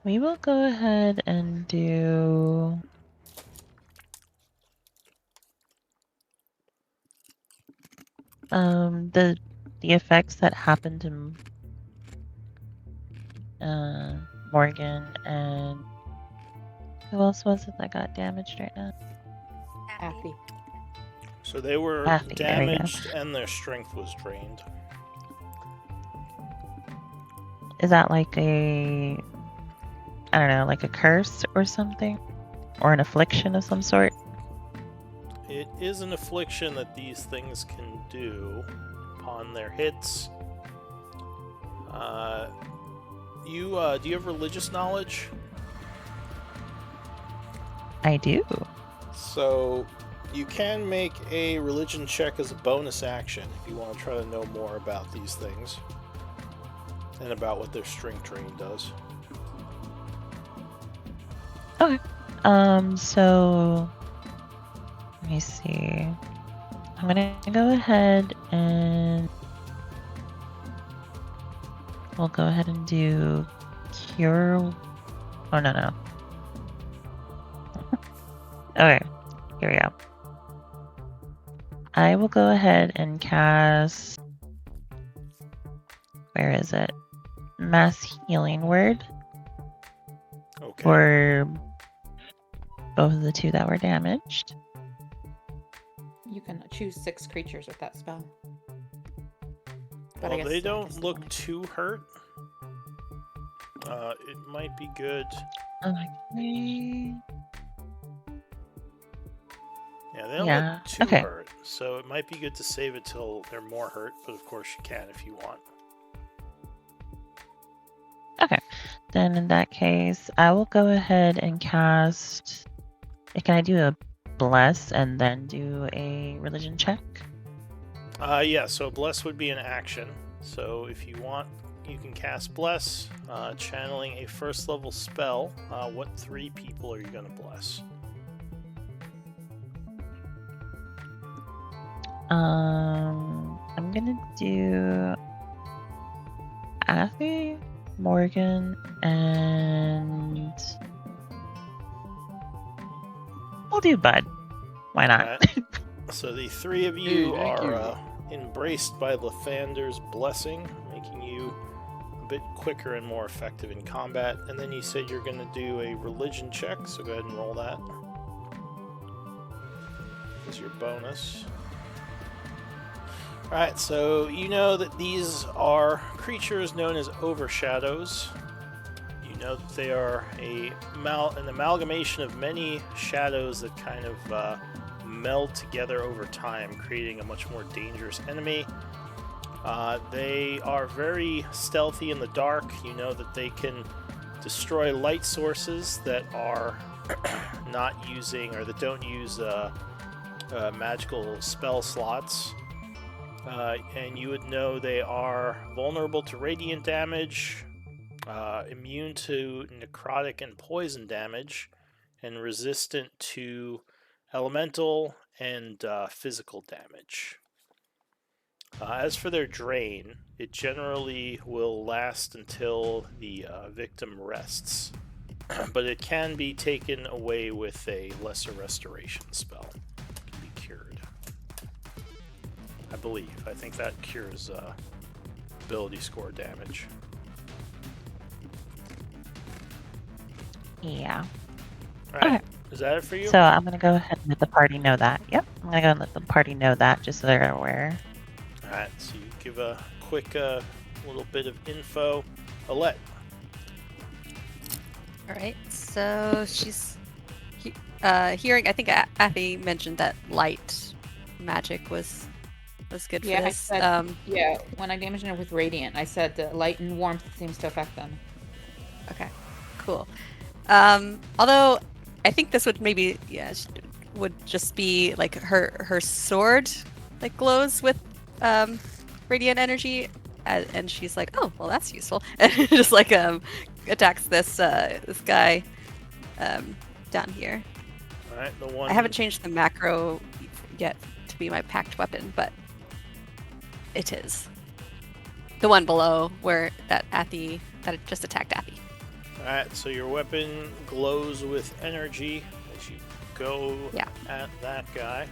We will go ahead and do the effects that happened to Morgan, and who else was it that got damaged right now? Happy. So they were Kathy, there we go. damaged and their strength was drained. Is that like I don't know, like a curse or something? Or an affliction of some sort? It is an affliction that these things can do upon their hits. Do you have religious knowledge? I do. So you can make a religion check as a bonus action if you want to try to know more about these things and about what their strength drain does. Okay. So let me see. I'm gonna go ahead and we'll go ahead and do cure. Oh no. Okay, here we go. I will go ahead and cast. Where is it? Mass healing word. Okay. For both of the two that were damaged. You can choose 6 creatures with that spell. But I Well, guess they I don't guess look only- too hurt. It might be good. Okay. Yeah, they don't Yeah, look too okay. hurt, so it might be good to save it till they're more hurt, but of course you can if you want. Okay. Then in that case, I will go ahead and cast. Can I do a bless and then do a religion check? Yeah, so Bless would be an action. So if you want, you can cast Bless, channeling a first level spell. What 3 people are you going to bless? I'm gonna do Athy, Morgan, and we'll do Bud. Why not? Alright. So the 3 of you Hey, thank are embraced by Lathander's blessing, making you a bit quicker and more effective in combat. And then you said you're going to do a religion check, so go ahead and roll that as your bonus. Alright, so you know that these are creatures known as overshadows. You know that they are an amalgamation of many shadows that kind of meld together over time, creating a much more dangerous enemy. They are very stealthy in the dark. You know that they can destroy light sources that are not using, or that don't use magical spell slots. And you would know they are vulnerable to radiant damage, immune to necrotic and poison damage, and resistant to elemental and physical damage. As for their drain, it generally will last until the victim rests, but it can be taken away with a lesser restoration spell. It can be cured. I believe. I think that cures ability score damage. Yeah. Alright. Okay. Is that it for you? So I'm gonna go ahead and let the party know that. Yep. I'm gonna go and let the party know that just so they're aware. Alright, so you give a quick little bit of info. Alette. All right, so she's hearing. I think Athy mentioned that light magic was good for Yeah, I this. said, yeah, when I damaged her with radiant, I said the light and warmth seems to affect them. Okay, cool. Although I think this would maybe would just be like her sword like glows with radiant energy, and she's like, oh well, that's useful, and just like attacks this guy down here. All right, the one. I haven't changed the macro yet to be my packed weapon, but it is the one below where that just attacked Athy. Alright, so your weapon glows with energy as you go at that guy.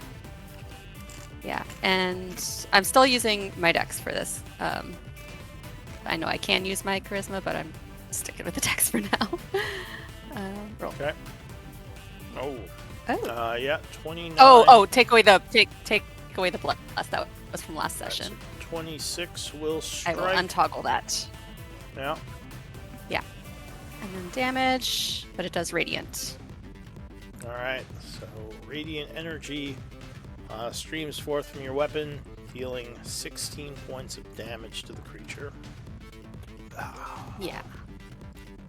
Yeah, and I'm still using my dex for this. I know I can use my charisma, but I'm sticking with the dex for now. Roll. Okay. Oh. Oh. Yeah, 29. Take away the blood plus. That was from last session. So 26 will strike. I will untoggle that. Yeah. Yeah. And then damage, but it does radiant. Alright, so radiant energy streams forth from your weapon, dealing 16 points of damage to the creature. Yeah.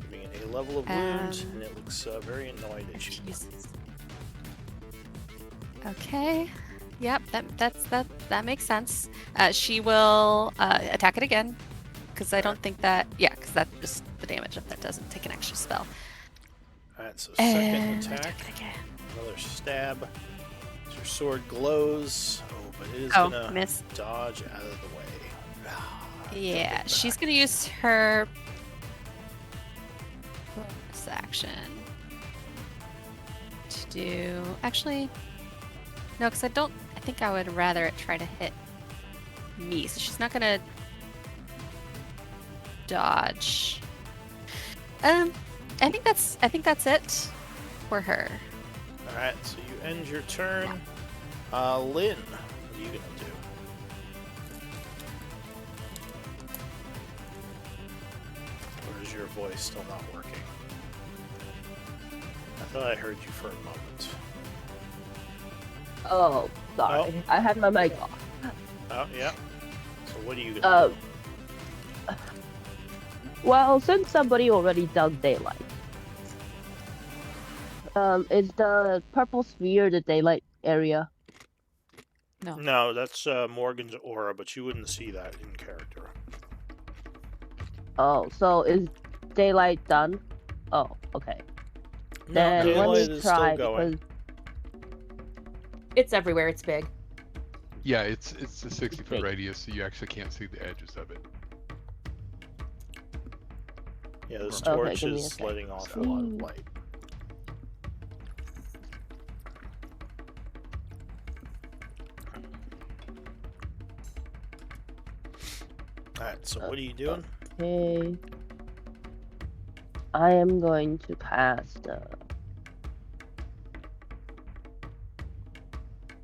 Giving it a level of wound, and it looks very annoyed at you. Jesus. Okay. Yep, that makes sense. She will attack it again, because I don't think that. Yeah, because that's just the damage if that doesn't take an extra spell. Alright, so second attack. Attack it again. Another stab. As your sword glows. Oh, but it is gonna miss. Dodge out of the way. Yeah, she's gonna use her bonus action to do. Actually, no, because I think I would rather it try to hit me. So she's not gonna dodge. I think that's it for her. All right, so you end your turn. Lynn, what are you gonna do? Or is your voice still not working? I thought I heard you for a moment. Oh, sorry. Oh. I had my mic off. Oh, yeah. So what are you gonna do? Well, since somebody already does daylight, is the purple sphere the daylight area? No, that's Morgan's aura, but you wouldn't see that in character. Oh, so is daylight done? Oh, okay. No, Then let daylight me is try still going. because It's everywhere. It's big. Yeah, it's a 60-foot Big. radius, so you actually can't see the edges of it. Yeah, this Okay, torch give me a is sec. letting off a lot of light. Alright, so what are you doing? okay, I am going to cast.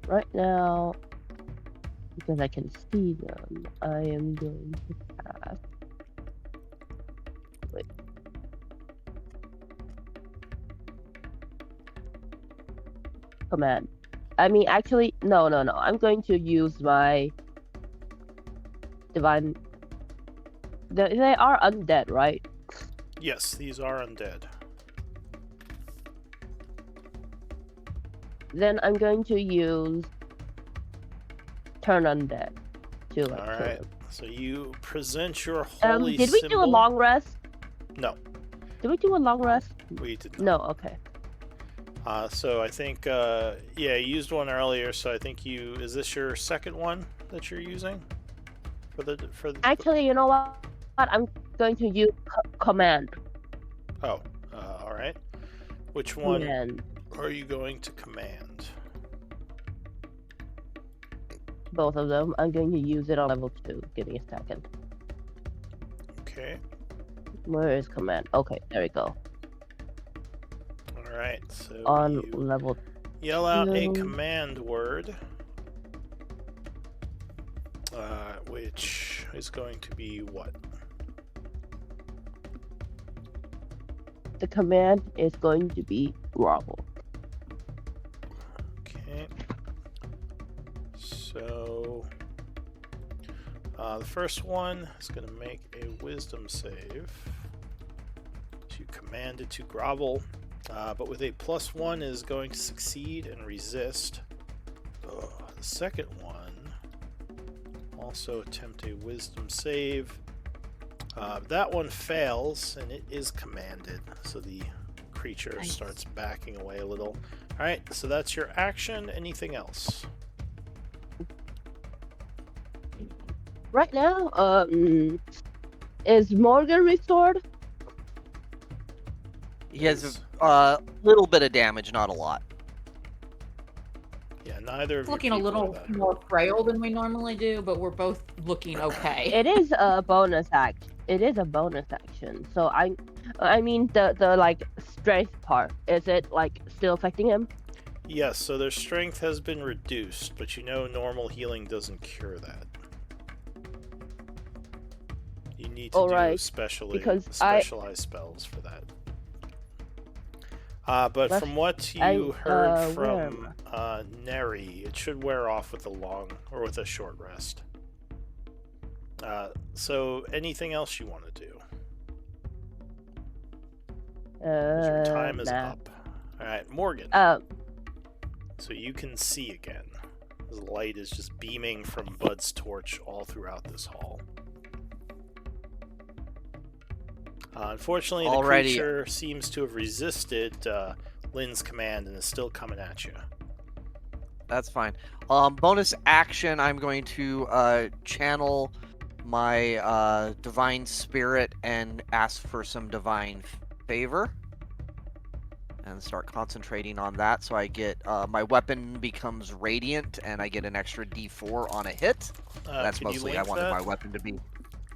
Right now, because I can see them, I am going to cast. Wait. Command. I mean, actually, no. I'm going to use my divine. They are undead, right? Yes, these are undead. Then I'm going to use turn undead to like kill Alright, them. so you present your holy Did we do a symbol. long rest? No, Did we do a long rest? we did not. No, okay. So I think, yeah, you used one earlier, so I think is this your second one that you're using? For the Actually, you know what? I'm going to use command. Oh, alright. Which one And are you going to command? both of them. I'm going to use it on level 2. Give me a second. Okay, Where is command? Okay, there we go. alright, so On you level yell out a 2. command word, which is going to be what? the command is going to be grovel. Okay. So the first one is going to make a wisdom save to command it to grovel, but with a +1 is going to succeed and resist. The second one also attempt a wisdom save. That one fails and it is commanded, so the creature starts backing away a little. Alright, so that's your action. Anything else? Right now, is Morgan restored? He has a little bit of damage, not a lot. Yeah, neither of It's you looking a people are little that more frail than we normally do, but we're both looking okay. It is a bonus act. It is a bonus action. So I mean the like strength part. Is it like still affecting him? Yes, so their strength has been reduced, but you know normal healing doesn't cure that. You need to do specialized spells for that. But from what you heard from Neri, it should wear off with a long or with a short rest. So anything else you want to do? 'Cause your time is up. All right, Morgan. So you can see again. The light is just beaming from Bud's torch all throughout this hall. Unfortunately, the creature seems to have resisted Lynn's command and is still coming at you. That's fine. Bonus action, I'm going to channel my divine spirit and ask for some divine favor. And start concentrating on that, so I get my weapon becomes radiant, and I get an extra D4 on a hit. That's mostly I wanted my weapon to be.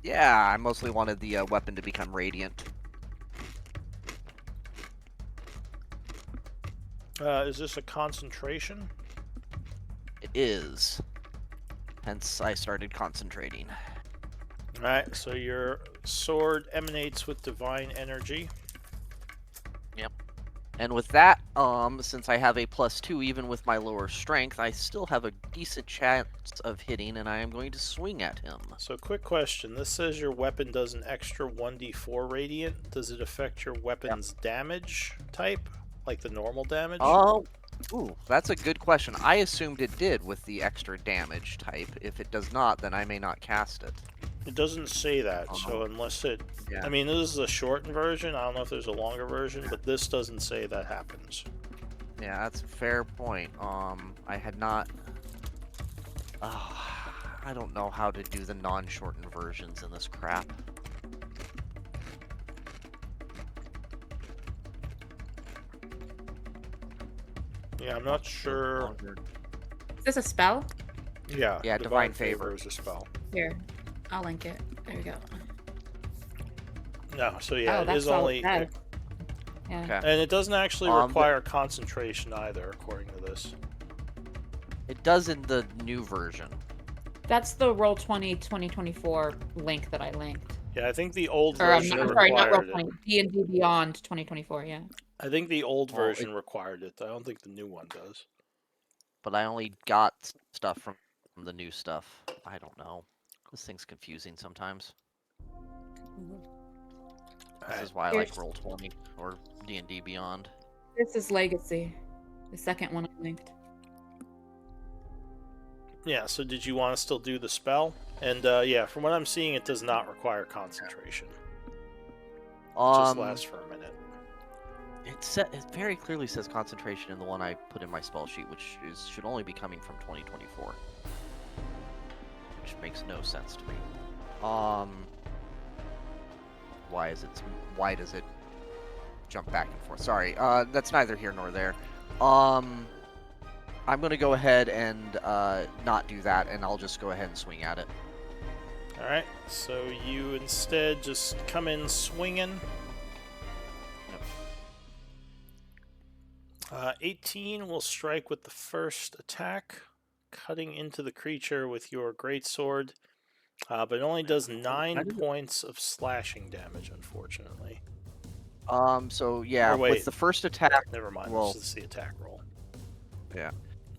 Yeah, I mostly wanted the weapon to become radiant. Is this a concentration? It is. Hence, I started concentrating. Alright, so your sword emanates with divine energy. Yep. And with that, since I have a +2 even with my lower strength, I still have a decent chance of hitting, and I am going to swing at him. So quick question, this says your weapon does an extra 1d4 radiant. Does it affect your weapon's damage type? Like the normal damage? Ooh, that's a good question. I assumed it did with the extra damage type. If it does not, then I may not cast it. It doesn't say that, so unless it... Yeah. I mean, this is a shortened version. I don't know if there's a longer version, but this doesn't say that happens. Yeah, that's a fair point. I had not... I don't know how to do the non-shortened versions in this crap. Yeah, I'm not sure. Is this a spell? Yeah. Yeah, divine favor is a spell. Here, I'll link it. There you go. No, so yeah, it is only... Yeah. Okay. And it doesn't actually require concentration either, according to this. It does in the new version. That's the Roll20 2024 link that I linked. Yeah, I think the old version required sorry, not Roll20. D&D Beyond 2024, yeah. I think the old version required it. I don't think the new one does. But I only got stuff from the new stuff. I don't know. This thing's confusing sometimes. This is why I like Roll20 or D&D Beyond. This is Legacy. The second one I linked. Yeah, so did you want to still do the spell? And yeah, from what I'm seeing, it does not require concentration. It just lasts for a minute. It very clearly says concentration in the one I put in my spell sheet, which should only be coming from 2024. Which makes no sense to me. Why does it jump back and forth? Sorry, that's neither here nor there. I'm gonna go ahead and not do that, and I'll just go ahead and swing at it. Alright, so you instead just come in swinging. 18 will strike with the first attack, cutting into the creature with your greatsword, but it only does 9 points of slashing damage, unfortunately. So yeah, Or wait. with the first attack, Never mind. well, This is the attack roll. yeah.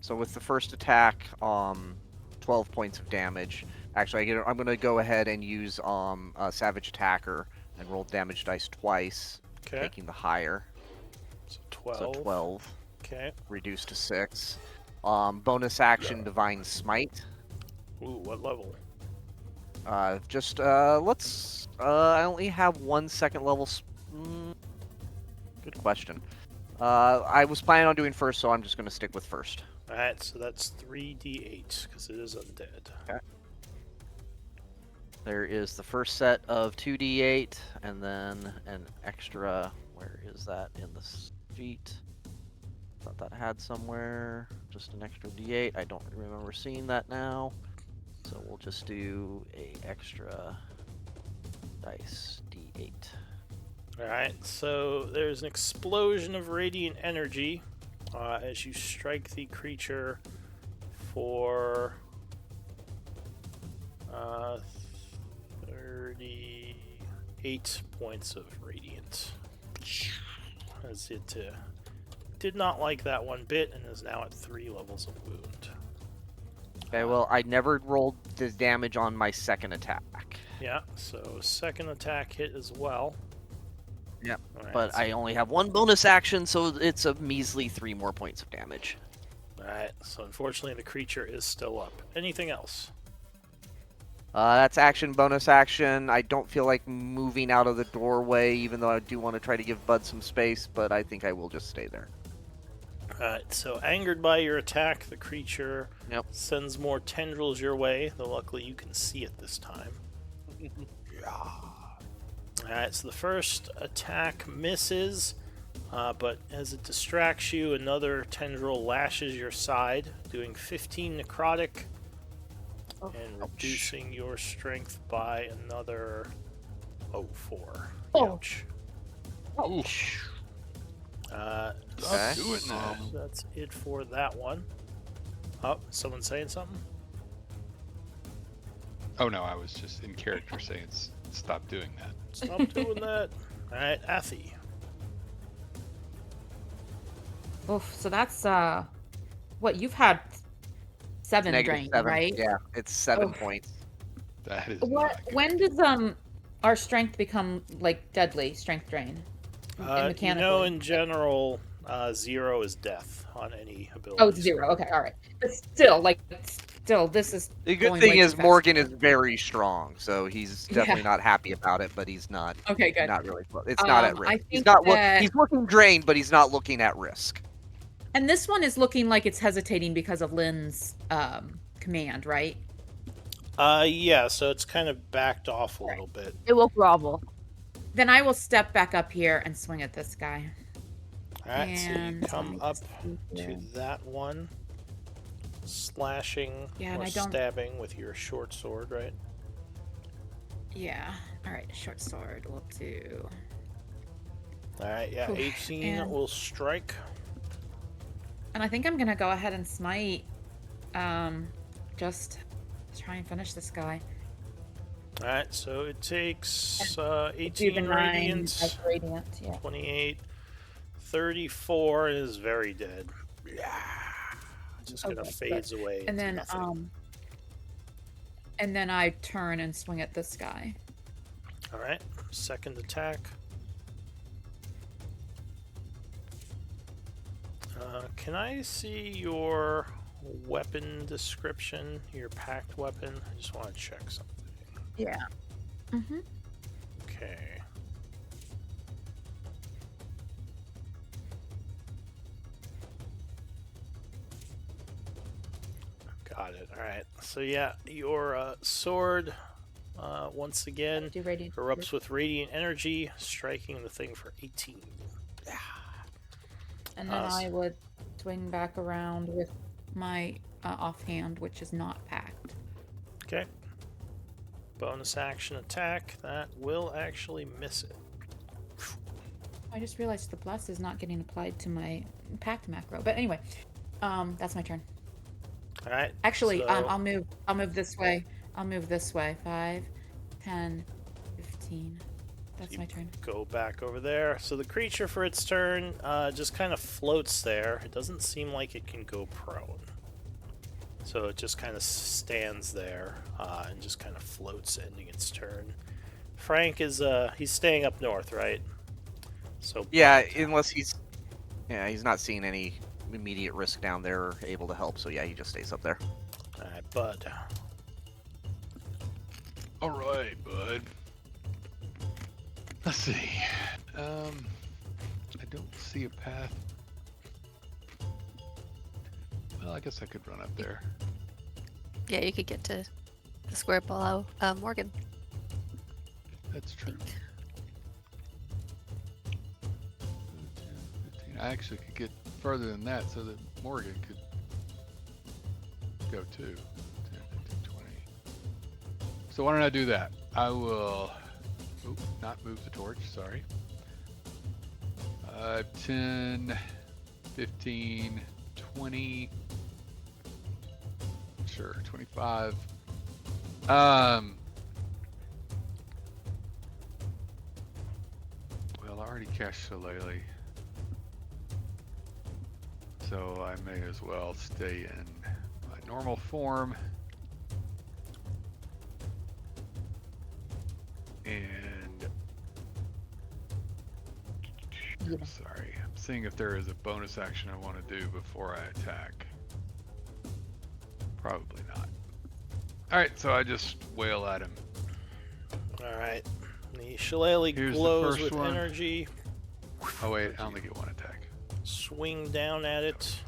So with the first attack, 12 points of damage. Actually, I'm gonna go ahead and use a Savage Attacker and roll damage dice twice, Okay. taking the higher. So 12. So 12. Okay. Reduced to 6. Bonus action Divine Smite. Ooh, what level? Let's. I only have 1 second level. Good question. I was planning on doing first, so I'm just gonna stick with first. Alright, so that's 3d8, because it is undead. Okay. There is the first set of 2d8, and then an extra. Where is that in the sheet? Thought that had somewhere. Just an extra d8. I don't remember seeing that now. So we'll just do a extra dice d8. Alright, so there's an explosion of radiant energy as you strike the creature for 38 points of radiant. As it did not like that one bit and is now at 3 levels of wound. Okay, well, I never rolled the damage on my second attack. Yeah, so second attack hit as well. Yep, Alright, but so- I only have 1 bonus action, so it's a measly 3 more points of damage. Alright, so unfortunately the creature is still up. Anything else? That's action, bonus action. I don't feel like moving out of the doorway, even though I do want to try to give Bud some space, but I think I will just stay there. Alright, so angered by your attack, the creature Yep. sends more tendrils your way, though luckily you can see it this time. Alright, so the first attack misses, but as it distracts you, another tendril lashes your side, doing 15 necrotic, and reducing your strength by another 4. Oh. Ouch. Ouch. Okay. Stop doing that. That's it for that one. Oh, someone saying something? Oh no, I was just in character saying stop doing that. Stop doing that. Alright, Athy. Oof. So that's what you've had 7 Negative drained, 7. right? Yeah, it's 7 Oof. points. That is What? not good. When does our strength become like deadly strength drain? You know, in general, 0 is death on any ability. Oh, it's 0. Okay, all right. But still, this is. The good going thing way is too fast. Morgan is very strong, so he's definitely Yeah. not happy about it, but he's not Okay, good. not really. It's not at I risk. He's think not. that- He's looking drained, but he's not looking at risk. And this one is looking like it's hesitating because of Lynn's command, right? Yeah, so it's kind of backed off a little bit. It will grovel. Then I will step back up here and swing at this guy. Alright, so you And come let me up just see to here. that one, slashing Yeah, and or I don't- stabbing with your short sword, right? Yeah. All right, short sword. We'll do. Alright, yeah, Oof, 18 and- will strike. And I think I'm gonna go ahead and smite. Just try and finish this guy. Alright, so it takes Do 18 the 9 radiant, as radiant. Yeah. 28, 34 and is very dead. Yeah. Just kind of Okay, fades away. And into then nothing. and then I turn and swing at this guy. Alright, second attack. Can I see your weapon description, your packed weapon? I just want to check something. Yeah. Mm-hmm. Okay. Got it. Alright. So yeah, your sword, once again, Do radiant. erupts with radiant energy, striking the thing for 18. Yeah. And then I would swing back around with my offhand, which is not packed. Okay. Bonus action attack. That will actually miss it. I just realized the bless is not getting applied to my packed macro. But anyway, that's my turn. Alright. Actually, so- I'll move this way. I'll move this way. 5, 10, 15, That's You my turn. Go back over there. So the creature for its turn just kind of floats there. It doesn't seem like it can go prone. So it just kind of stands there and just kind of floats, ending its turn. Frank is he's staying up north, right? So Yeah, Bud. unless he's not seeing any immediate risk down there or able to help. So yeah, he just stays up there. All right, Bud. All right, bud. Let's see. I don't see a path. Well, I guess I could run up there. Yeah, you could get to the square below Morgan. That's true. 15. I actually could get further than that so that Morgan could go too. 10, 15, 20. So why don't I do that? I will not move the torch, sorry. 10, 15, 20. Sure, 25. Well, I already cast Shillelagh, so I may as well stay in my normal form. And Yeah. sorry, I'm seeing if there is a bonus action I want to do before I attack. Probably not. Alright, so I just wail at him. All right. The shillelagh Here's the glows first with one. energy. Oh wait, I only get one attack. Swing down at it.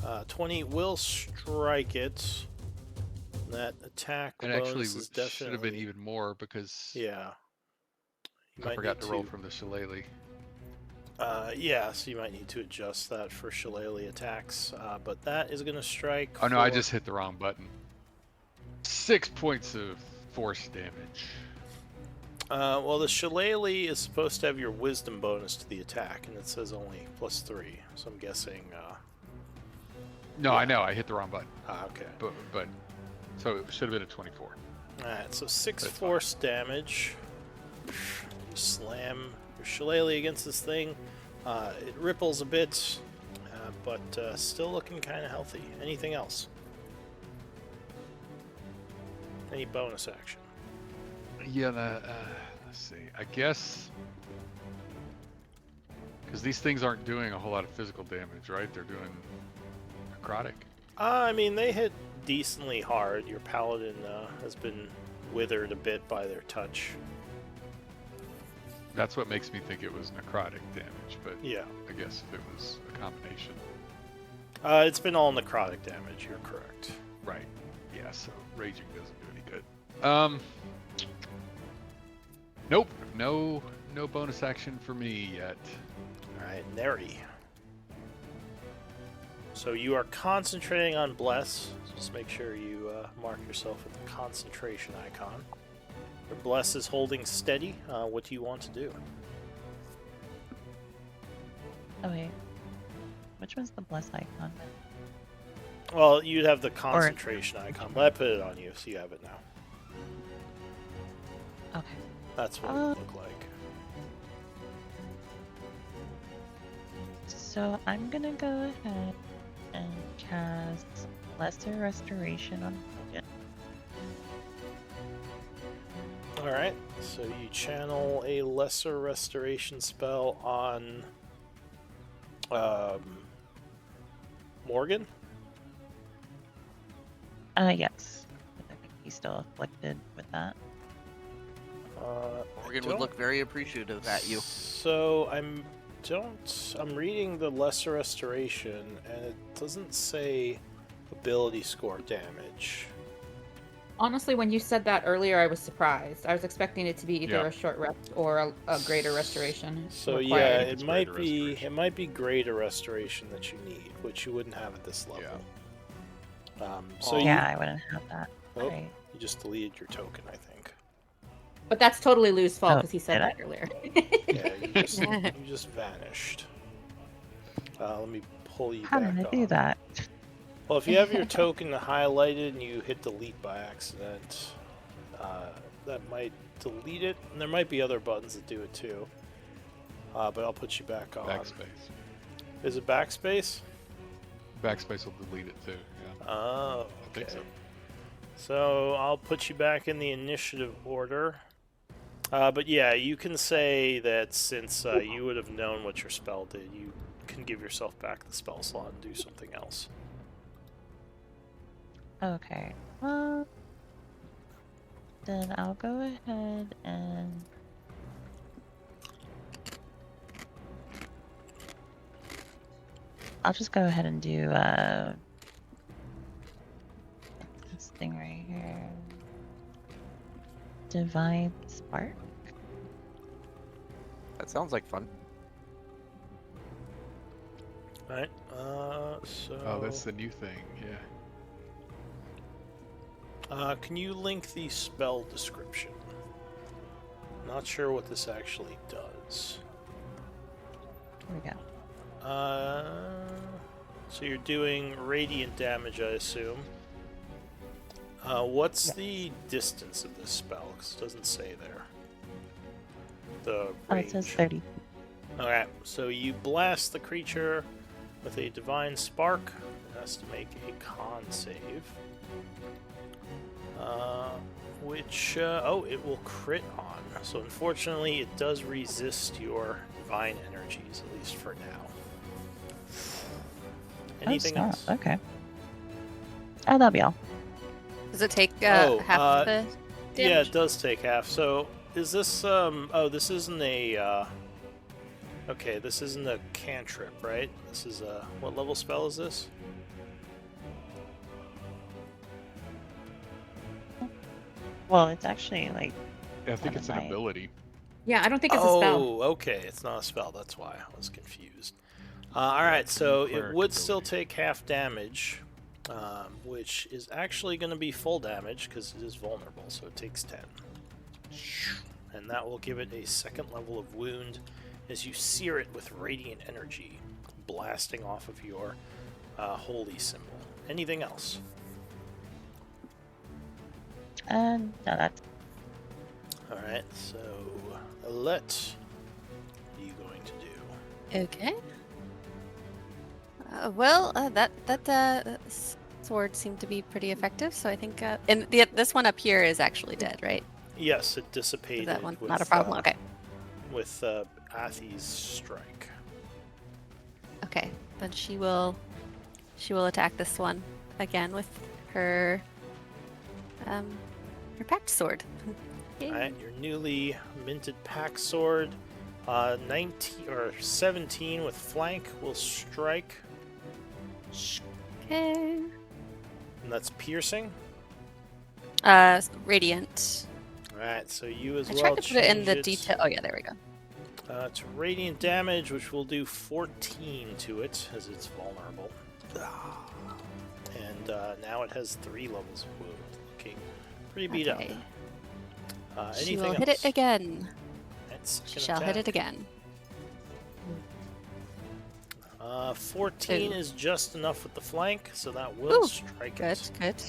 Uh, 20 will strike it. That attack It bonus actually is should have been definitely... even more because Yeah. You I might forgot need to roll from the Shillelagh. Yeah, so you might need to adjust that for shillelagh attacks. But that is going to strike. Oh no, I for- just hit the wrong button. 6 points of force damage. Well, the shillelagh is supposed to have your wisdom bonus to the attack, and it says only +3. So I'm guessing. No, Yeah. I know, I hit the wrong button. Okay. But so it should have been a 24. Alright, so 6 That's force damage. You slam your shillelagh against this thing. It ripples a bit, but still looking kind of healthy. Anything else? Any bonus action? Yeah, let's see. I guess because these things aren't doing a whole lot of physical damage, right? They're doing necrotic. I mean, they hit decently hard. Your paladin has been withered a bit by their touch. That's what makes me think it was necrotic damage, but Yeah. I guess if it was a combination. It's been all necrotic damage, you're correct. Right. Yeah, so raging doesn't do any good. Nope. No bonus action for me yet. Alright, Neri. So you are concentrating on Bless. Just make sure you mark yourself with the concentration icon. Your Bless is holding steady. What do you want to do? Oh wait, which one's the bless icon? Well, you'd have the concentration icon, but I put it on you, so you have it now. Okay. That's what it would look like. So I'm gonna go ahead and cast Lesser Restoration on Morgan. Alright, so you channel a lesser restoration spell on Morgan? Yes. I think he's still afflicted with that. Morgan would look very appreciative at you. So I'm reading the lesser restoration and it doesn't say ability score damage. Honestly, when you said that earlier, I was surprised. I was expecting it to be either Yeah. a short rest or a greater restoration. So required. yeah, It's greater restoration. it might be greater restoration that you need, which you wouldn't have at this level. So Yeah, I wouldn't have that. Oh, Right. you just deleted your token, I think. But that's totally Lou's fault Oh, because he said did I? that earlier. Yeah, you just vanished. Let me pull you How back did I do on. that? Well, if you have your token highlighted and you hit delete by accident, that might delete it. And there might be other buttons that do it too. But I'll put you back on. Backspace. Is it backspace? Backspace will delete it too. Yeah. Oh, okay. I think so. So I'll put you back in the initiative order. But yeah, you can say that since you would have known what your spell did, you can give yourself back the spell slot and do something else. Okay. Well, then I'll go ahead and I'll just go ahead and do this thing right here. Divine Spark. That sounds like fun. Alright, so... Oh, that's the new thing, yeah. can you link the spell description? Not sure what this actually does. Here we go. So you're doing radiant damage, I assume. What's Yes. the distance of this spell? Because it doesn't say there. The Oh, range. it says 30. Alright, so you blast the creature with a divine spark. It has to make a con save. Which, it will crit on. So unfortunately, it does resist your divine energies, at least for now. Anything oh, else? Okay. Oh, that'll be all. Does it take Oh, half of the Yeah, damage? it does take half. So is this, this isn't a, okay, this isn't a cantrip, right? This is a, what level spell is this? Well, it's actually like I think it's an Right. ability. Yeah, I don't think it's a spell. Oh, okay, it's not a spell. That's why I was confused. All right, so it Cleric would still ability. take half damage, which is actually going to be full damage because it is vulnerable. So it takes 10, and that will give it a second level of wound as you sear it with radiant energy, blasting off of your holy symbol. Anything else? no, that's All right, so Alette, what are you going to do? Okay. That sword seemed to be pretty effective, so I think. And this one up here is actually dead, right? Yes, it Is dissipated. that one with, not a problem? Okay. With Athi's strike. Okay. Then she will attack this one again with her pact sword. Yay. Alright, your newly minted pack sword. 19 or 17 with flank will strike. Okay. And that's piercing. Radiant. Alright, so you as I well tried to put it in the change detail. Oh yeah, there we go. to radiant damage, which will do 14 to it, as it's vulnerable. And now it has 3 levels of wound. Looking pretty beat Okay. up. She Anything will else? hit it again. That's She shall hit it again. 14 is just enough with the flank, so that will Ooh, strike Good, it. good.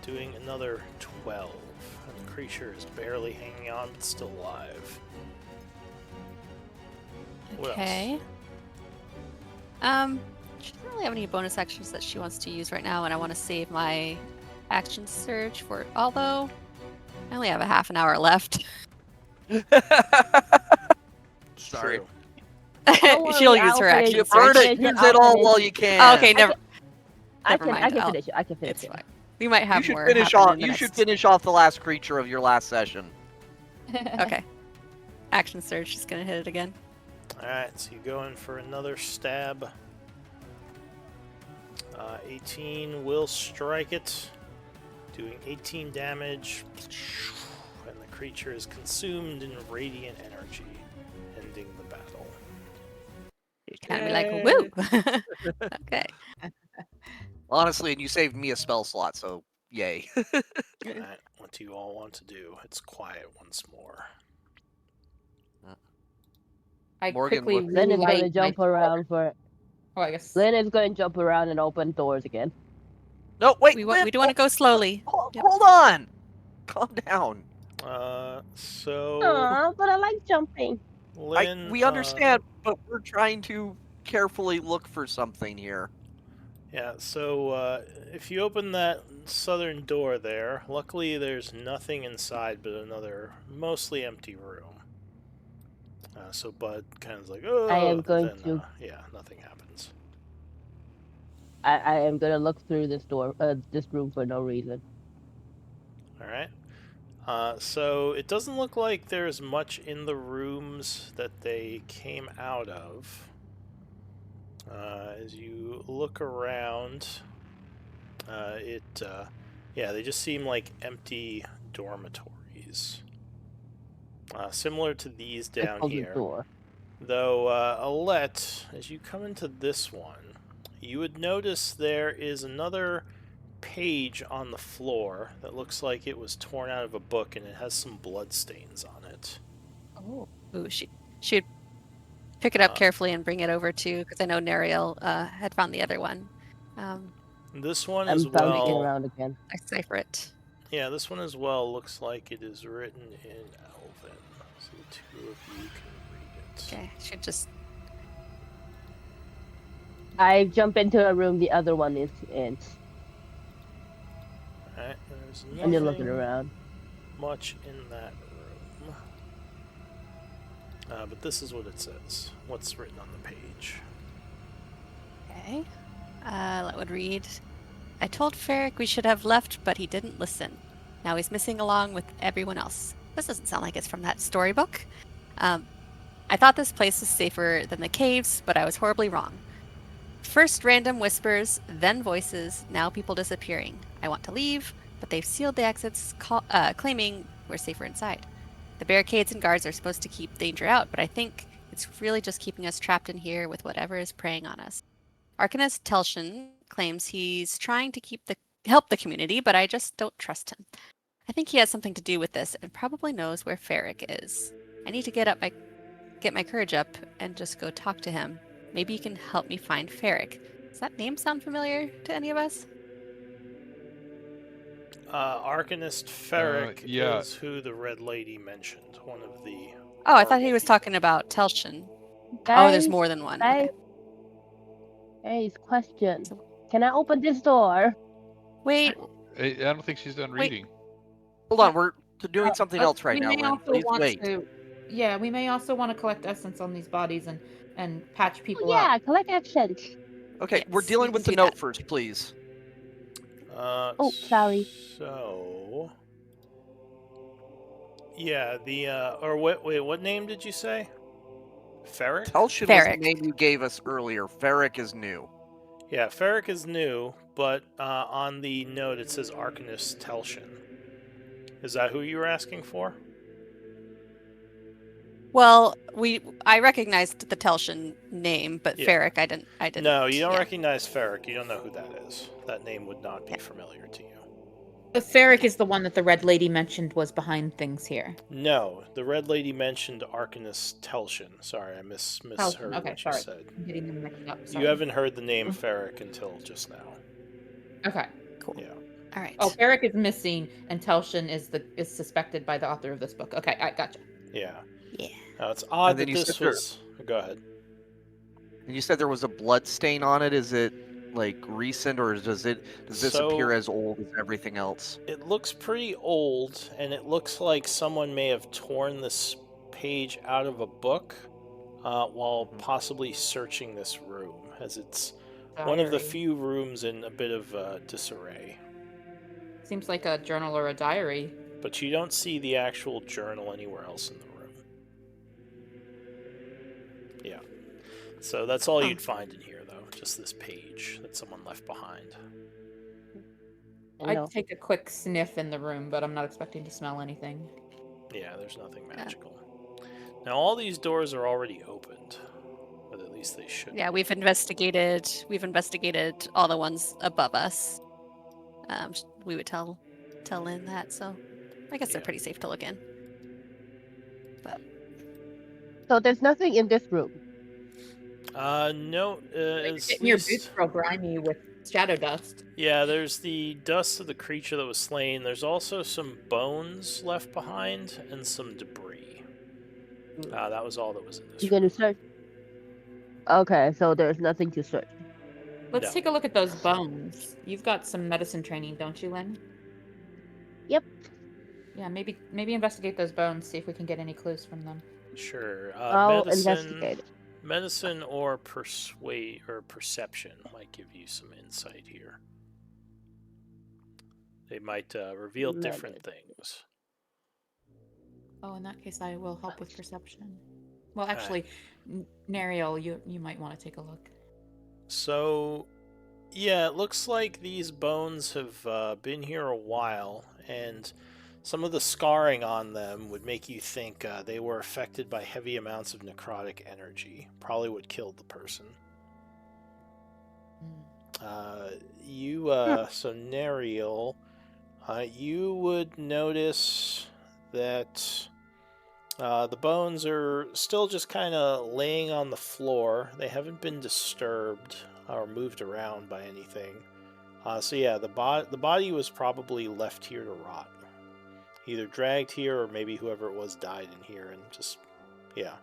Doing another 12. And the creature is barely hanging on, but still alive. What Okay. She doesn't really have any bonus actions that she wants to use right now, and I want to save my action surge for it. Although I only have a half an hour left. Sorry. True. Don't She'll worry, use I'll her finish action it. Burn surge. it. Use I'll it all finish while it. you can. Oh, okay, never I never can mind. finish it. I can finish It's it. fine. We might have You should more. finish happen off. in the You should next- finish off the last creature of your last session. Okay. Action surge. She's gonna hit it again. Alright, so you go in for another stab. 18 will strike it, doing 18 damage. And the creature is consumed in radiant energy, ending the battle. Kind of be like, woo. Okay. Honestly, and you saved me a spell slot, so yay. Alright, what do you all want to do? It's quiet once more. I Morgan quickly looks- Then it's gonna relight jump my around for Oh, I guess. Lynn is going to jump around and open doors again. No, wait. We Lynn, do want to go slowly. Yep. hold on. Calm down. So Aw, but I like jumping. Lynn, We understand, but we're trying to carefully look for something here. Yeah, so if you open that southern door there, luckily there's nothing inside but another mostly empty room. So Bud kind of like, oh, I am going then, to. yeah, nothing happens. I am going to look through this door, this room for no reason. All right. So it doesn't look like there's much in the rooms that they came out of. As you look around, yeah, they just seem like empty dormitories. Similar to these down here. Door. Though, Alette, as you come into this one, you would notice there is another page on the floor that looks like it was torn out of a book, and it has some blood stains on it. Oh. Ooh, she would pick it up carefully and bring it over to, because I know Nariel had found the other one. This one I'm as bouncing well. around again. I cipher it. Yeah, this one as well looks like it is written in Elven. So the two of you can read it. Okay, should just. I jump into a room the other one is in. Alright, there's And you're looking nothing around. much in that room. But this is what it says. What's written on the page. Okay. That would read, I told Ferric we should have left, but he didn't listen. Now he's missing along with everyone else. This doesn't sound like it's from that storybook. I thought this place was safer than the caves, but I was horribly wrong. First random whispers, then voices, now people disappearing. I want to leave, but they've sealed the exits, claiming we're safer inside. The barricades and guards are supposed to keep danger out, but I think it's really just keeping us trapped in here with whatever is preying on us. Arcanist Telshin claims he's trying to help the community, but I just don't trust him. I think he has something to do with this and probably knows where Ferric is. I need to get my courage up and just go talk to him. Maybe he can help me find Ferric. Does that name sound familiar to any of us? Arcanist Ferric yeah. is who the Red Lady mentioned. One of the. Oh, I thought he was talking about Telshin. Guys, Oh, there's more than one. Guys, Okay. Guys, question. Can I open this door? Wait. I don't think she's done reading. Hold on, we're doing something else right now, We may Lynn. also Please want wait. to. Yeah, we may also want to collect essence on these bodies and patch people Yeah, up. collect accents. Okay, Yes, we're dealing we with can the do note that. first, please. Oh, sorry. So. Yeah, or what name did you say? Ferric? Telshin was the Ferric. name you gave us earlier. Ferric is new. Yeah, Ferric is new, but on the note it says Arcanist Telshin. Is that who you were asking for? Well, I recognized the Telshin name, but Yeah. Ferric I didn't. No, you don't yeah. recognize Ferric. You don't know who that is. That name would not be familiar to you. The Ferric is the one that the Red Lady mentioned was behind things here. No, the Red Lady mentioned Arcanist Telshin. Sorry, I misheard Okay, what you sorry. said. I'm getting them mixed up. You Sorry. haven't heard the name Ferric until just now. Okay. Cool. Yeah. All right. Oh, Ferric is missing, and Telshin is suspected by the author of this book. Okay, I gotcha. Yeah. Yeah. Now, it's odd And then that you this said there- was. Go ahead. And you said there was a blood stain on it. Is it like recent, or does this appear as old as everything else? It looks pretty old, and it looks like someone may have torn this page out of a book while possibly searching this room, as it's one of the Diary. few rooms in a bit of disarray. Seems like a journal or a diary. But you don't see the actual journal anywhere else in the room. Yeah. So that's all you'd find in here, though. Just this page that someone left behind. I'd take a quick sniff in the room, but I'm not expecting to smell anything. Yeah, there's nothing magical. Now, all these doors are already opened. But at least they should. Yeah, we've investigated all the ones above us. We would tell Lynn that, so I guess they're pretty safe to look in. But So there's nothing in this room. No, Like, it's getting your boots real grimy with shadow dust. Yeah, there's the dust of the creature that was slain. There's also some bones left behind and some debris. That was all that was in this You room. gonna search? Okay, so there's nothing to search. Let's No. take a look at those bones. You've got some medicine training, don't you, Lynn? Yep. Yeah, maybe investigate those bones, see if we can get any clues from them. Sure. I'll investigate it. Medicine or persuade or perception might give you some insight here. They might reveal different things. Oh, in that case, I will help with perception. Well, actually, Nariel, you might want to take a look. So, yeah, it looks like these bones have been here a while, and some of the scarring on them would make you think they were affected by heavy amounts of necrotic energy. Probably what killed the person. So Nariel, you would notice that the bones are still just kind of laying on the floor. They haven't been disturbed or moved around by anything. So yeah, the body was probably left here to rot. Either dragged here or maybe whoever it was died in here and just, yeah.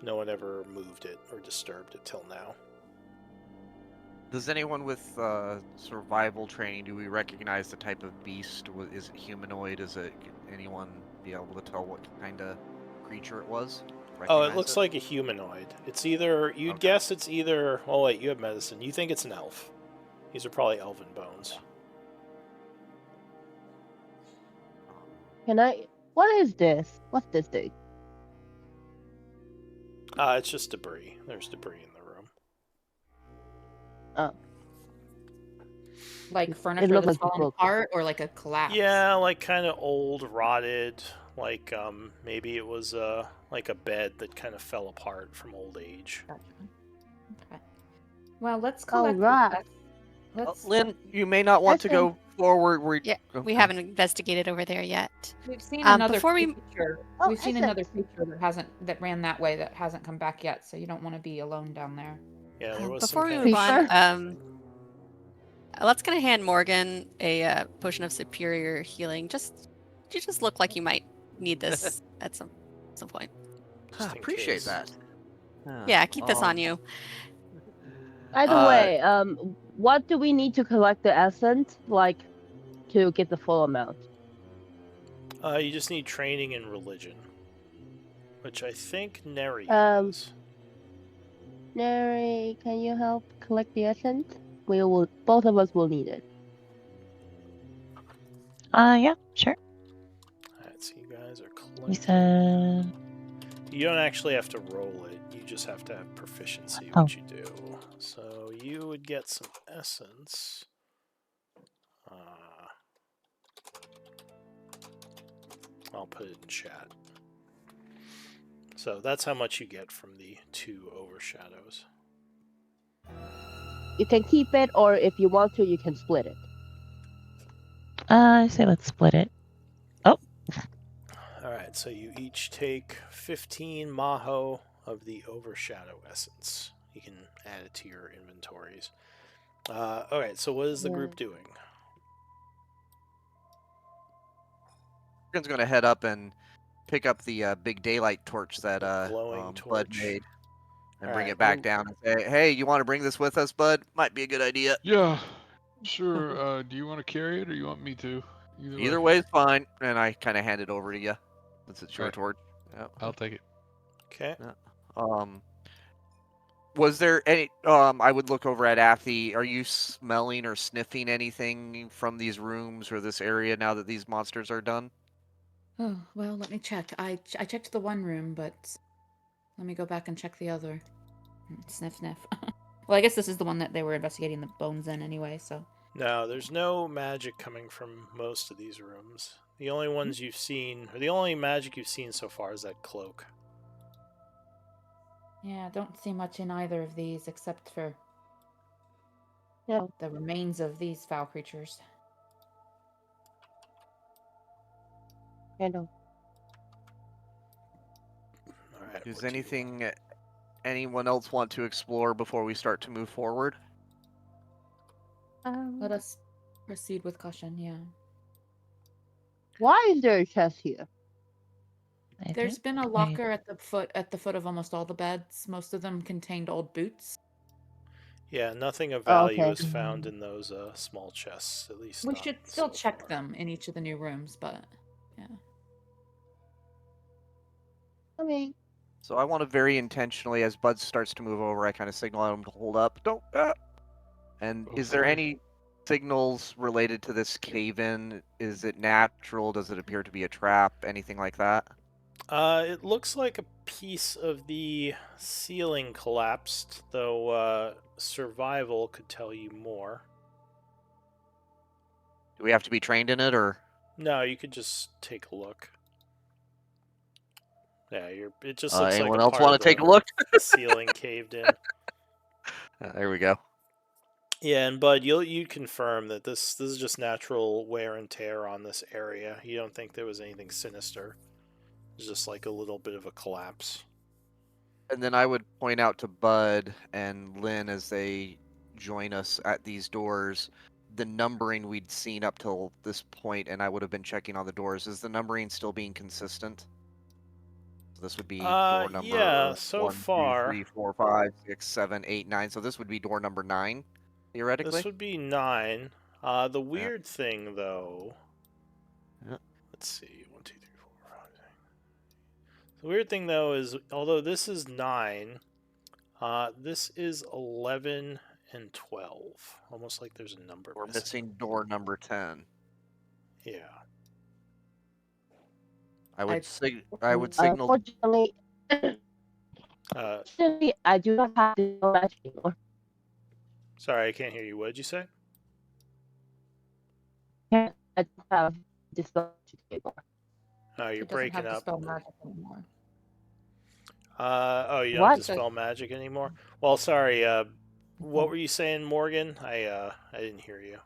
No one ever moved it or disturbed it till now. Does anyone with survival training, do we recognize the type of beast? Is it humanoid? Anyone be able to tell what kind of creature it was? Oh, it looks like a humanoid. It's either, you'd guess it's either, oh wait, you have medicine. You think it's an elf. These are probably elven bones. What is this? What's this thing? It's just debris. There's debris in the room. Oh. Like furniture that's fallen apart, or like a collapse? Yeah, like kind of old, rotted. Like maybe it was like a bed that kind of fell apart from old age. Gotcha. Okay. Well, let's collect. Lynn, you may not want to go forward. We haven't investigated over there yet. We've seen another before creature. We've seen another creature that ran that way that hasn't come back yet. So you don't want to be alone down there. Yeah, there was before we move on, let's gonna hand Morgan a potion of superior healing. You just look like you might need this at some point. Appreciate that. Yeah, keep this on you. Either way, what do we need to collect the essence, like, to get the full amount? You just need training in religion, which I think Neri has. Neri, can you help collect the essence? Both of us will need it. Yeah, sure. Alright, so you guys are collecting. You said... You don't actually have to roll it, you just have to have proficiency, which you do. So you would get some essence. I'll put it in chat. So that's how much you get from the 2 overshadows. You can keep it, or if you want to, you can split it. I say let's split it. Oh. Alright, so you each take 15 Maho of the overshadow essence. You can add it to your inventories. Alright, so what is the group doing? Morgan's going to head up and pick up the big daylight torch that Bud made and bring it back down and say, hey, you want to bring this with us, Bud? Might be a good idea. Yeah, sure. Do you want to carry it or you want me to? Either way is fine. And I kind of hand it over to you since it's your torch. Yep. I'll take it. Okay. Was there any, I would look over at Athy. Are you smelling or sniffing anything from these rooms or this area now that these monsters are done? Oh, well, let me check. I checked the one room, but let me go back and check the other. Sniff, sniff. Well, I guess this is the one that they were investigating the bones in anyway, so. No, there's no magic coming from most of these rooms. The only ones you've seen, or the only magic you've seen so far is that cloak. Yeah, don't see much in either of these except for the remains of these foul creatures. I know. All right, Is anything anyone else want to explore before we start to move forward? Let us proceed with caution, yeah. Why is there a chest here? There's been a locker at the foot of almost all the beds. Most of them contained old boots. Yeah, nothing of Oh, value okay. is found in those small chests, at least. We not should still so check far. them in each of the new rooms, but yeah. I mean, So I want to very intentionally, as Bud starts to move over, I kind of signal at him to hold up. Don't. And Oh, is there sorry. any signals related to this cave-in? Is it natural? Does it appear to be a trap? Anything like that? It looks like a piece of the ceiling collapsed, though survival could tell you more. Do we have to be trained in it, or? No, you could just take a look. Yeah, it just looks like Anyone a else part want of to take a look? the ceiling caved in. There we go. Yeah, and Bud, you confirm that this is just natural wear and tear on this area. You don't think there was anything sinister. It's just like a little bit of a collapse. And then I would point out to Bud and Lynn as they join us at these doors the numbering we'd seen up till this point, and I would have been checking on the doors. Is the numbering still being consistent? So this would be door number Yeah, so 1, 2, far 3, 4, 5, 6, 7, 8, 9. So this would be door number 9, theoretically. this would be 9. The weird thing, though. Yeah. Let's see. 1, 2, 3, 4, 5, 6. The weird thing, though, is although this is 9, this is 11 and 12. Almost like there's a number We're missing. missing door number 10. Yeah. I would signal. unfortunately, unfortunately, I do not have to go back anymore. Sorry, I can't hear you. What did you say? I don't have dispel anymore. Oh, you're It doesn't breaking have up. dispel magic anymore. Oh, you don't What? dispel magic anymore? Well, sorry. What were you saying, Morgan? I didn't hear you.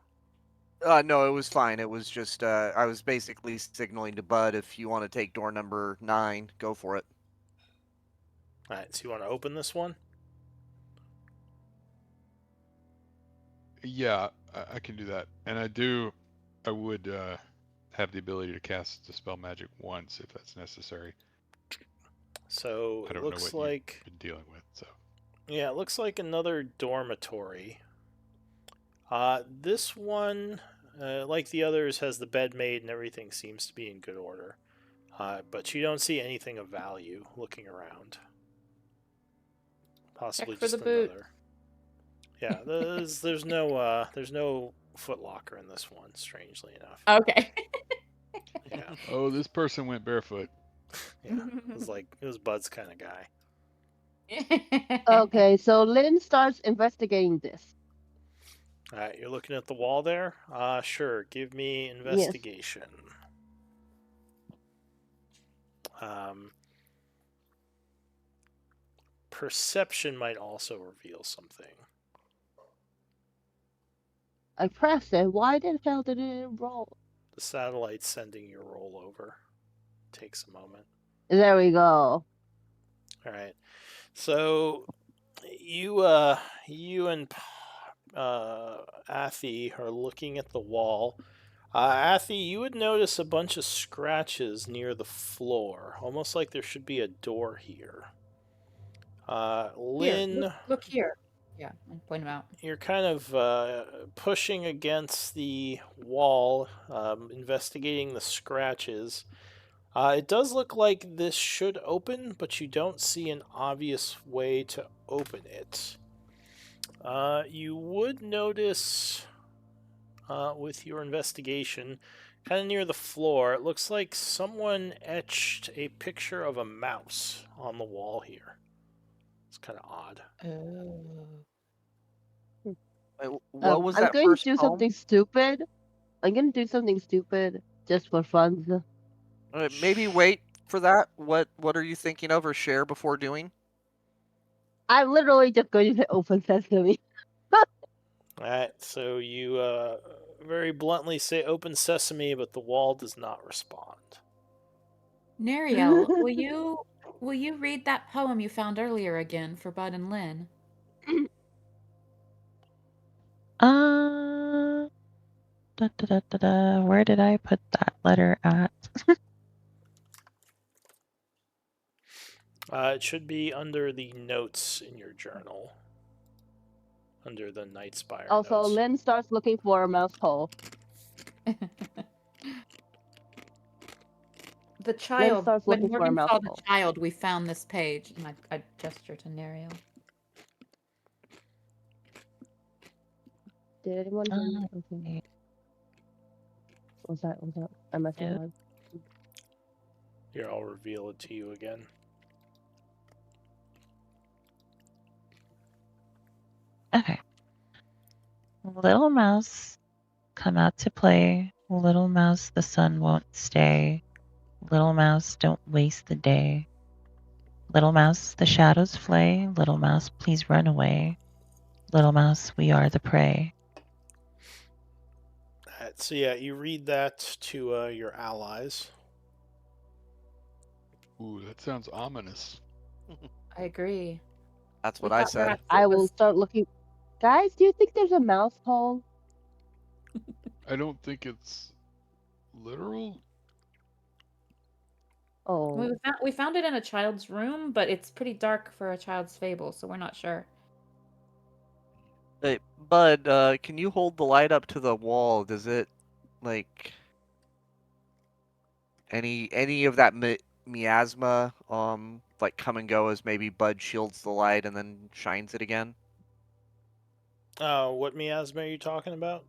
No, it was fine. It was just I was basically signaling to Bud, if you want to take door number 9, go for it. All right. So you want to open this one? Yeah, I can do that, and I would have the ability to cast dispel magic once if that's necessary. So I it don't know looks what like you've been dealing with. So yeah, it looks like another dormitory. This one, like the others, has the bed made and everything seems to be in good order. But you don't see anything of value looking around. Possibly Check for just the boot. another. Yeah, there's no footlocker in this one. Strangely enough. Okay. Yeah, oh, this person went barefoot. yeah. It was Bud's kind of guy. Okay, so Lynn starts investigating this. All right, you're looking at the wall there. Sure. Give me investigation. Perception might also reveal something. I pressed it. Why the hell did it roll? The satellite's sending your roll over. Takes a moment. There we go. All right. So you and Athy are looking at the wall. Athy, you would notice a bunch of scratches near the floor, almost like there should be a door here. Lynn, Here, look here. Yeah, I'll point him out. you're kind of pushing against the wall, investigating the scratches. It does look like this should open, but you don't see an obvious way to open it. You would notice with your investigation, kind of near the floor, it looks like someone etched a picture of a mouse on the wall here. It's kind of odd. What was I'm that going first to do poem? something stupid. I'm going to do something stupid just for fun. Maybe wait for that. What are you thinking of or share before doing? I'm literally just going to open sesame. Alright, so you very bluntly say open sesame, but the wall does not respond. Nariel, will Will you read that poem you found earlier again for Bud and Lynn? Where did I put that letter at? It should be under the notes in your journal. Under the Night Spire Also, notes. Lynn starts looking for a mouse hole. The child, starts when looking for a Morgan saw the mouthful. child, we found this page, and I gesture to Neriel. Did anyone hear me? Okay. Was that? Am I still Yep. alive? Here, I'll reveal it to you again. Okay. Little mouse, come out to play. Little mouse, the sun won't stay. Little mouse, don't waste the day. Little mouse, the shadows flay. Little mouse, please run away. Little mouse, we are the prey. So yeah, you read that to your allies. Ooh, that sounds ominous. I agree. That's We what I thought said. perhaps it I will was- start looking. Guys, do you think there's a mouse hole? I don't think it's literal. Oh, We found it in a child's room, but it's pretty dark for a child's fable, so we're not sure. Hey, Bud, can you hold the light up to the wall? Does it, like, any of that miasma, like come and go as maybe Bud shields the light and then shines it again? What miasma are you talking about?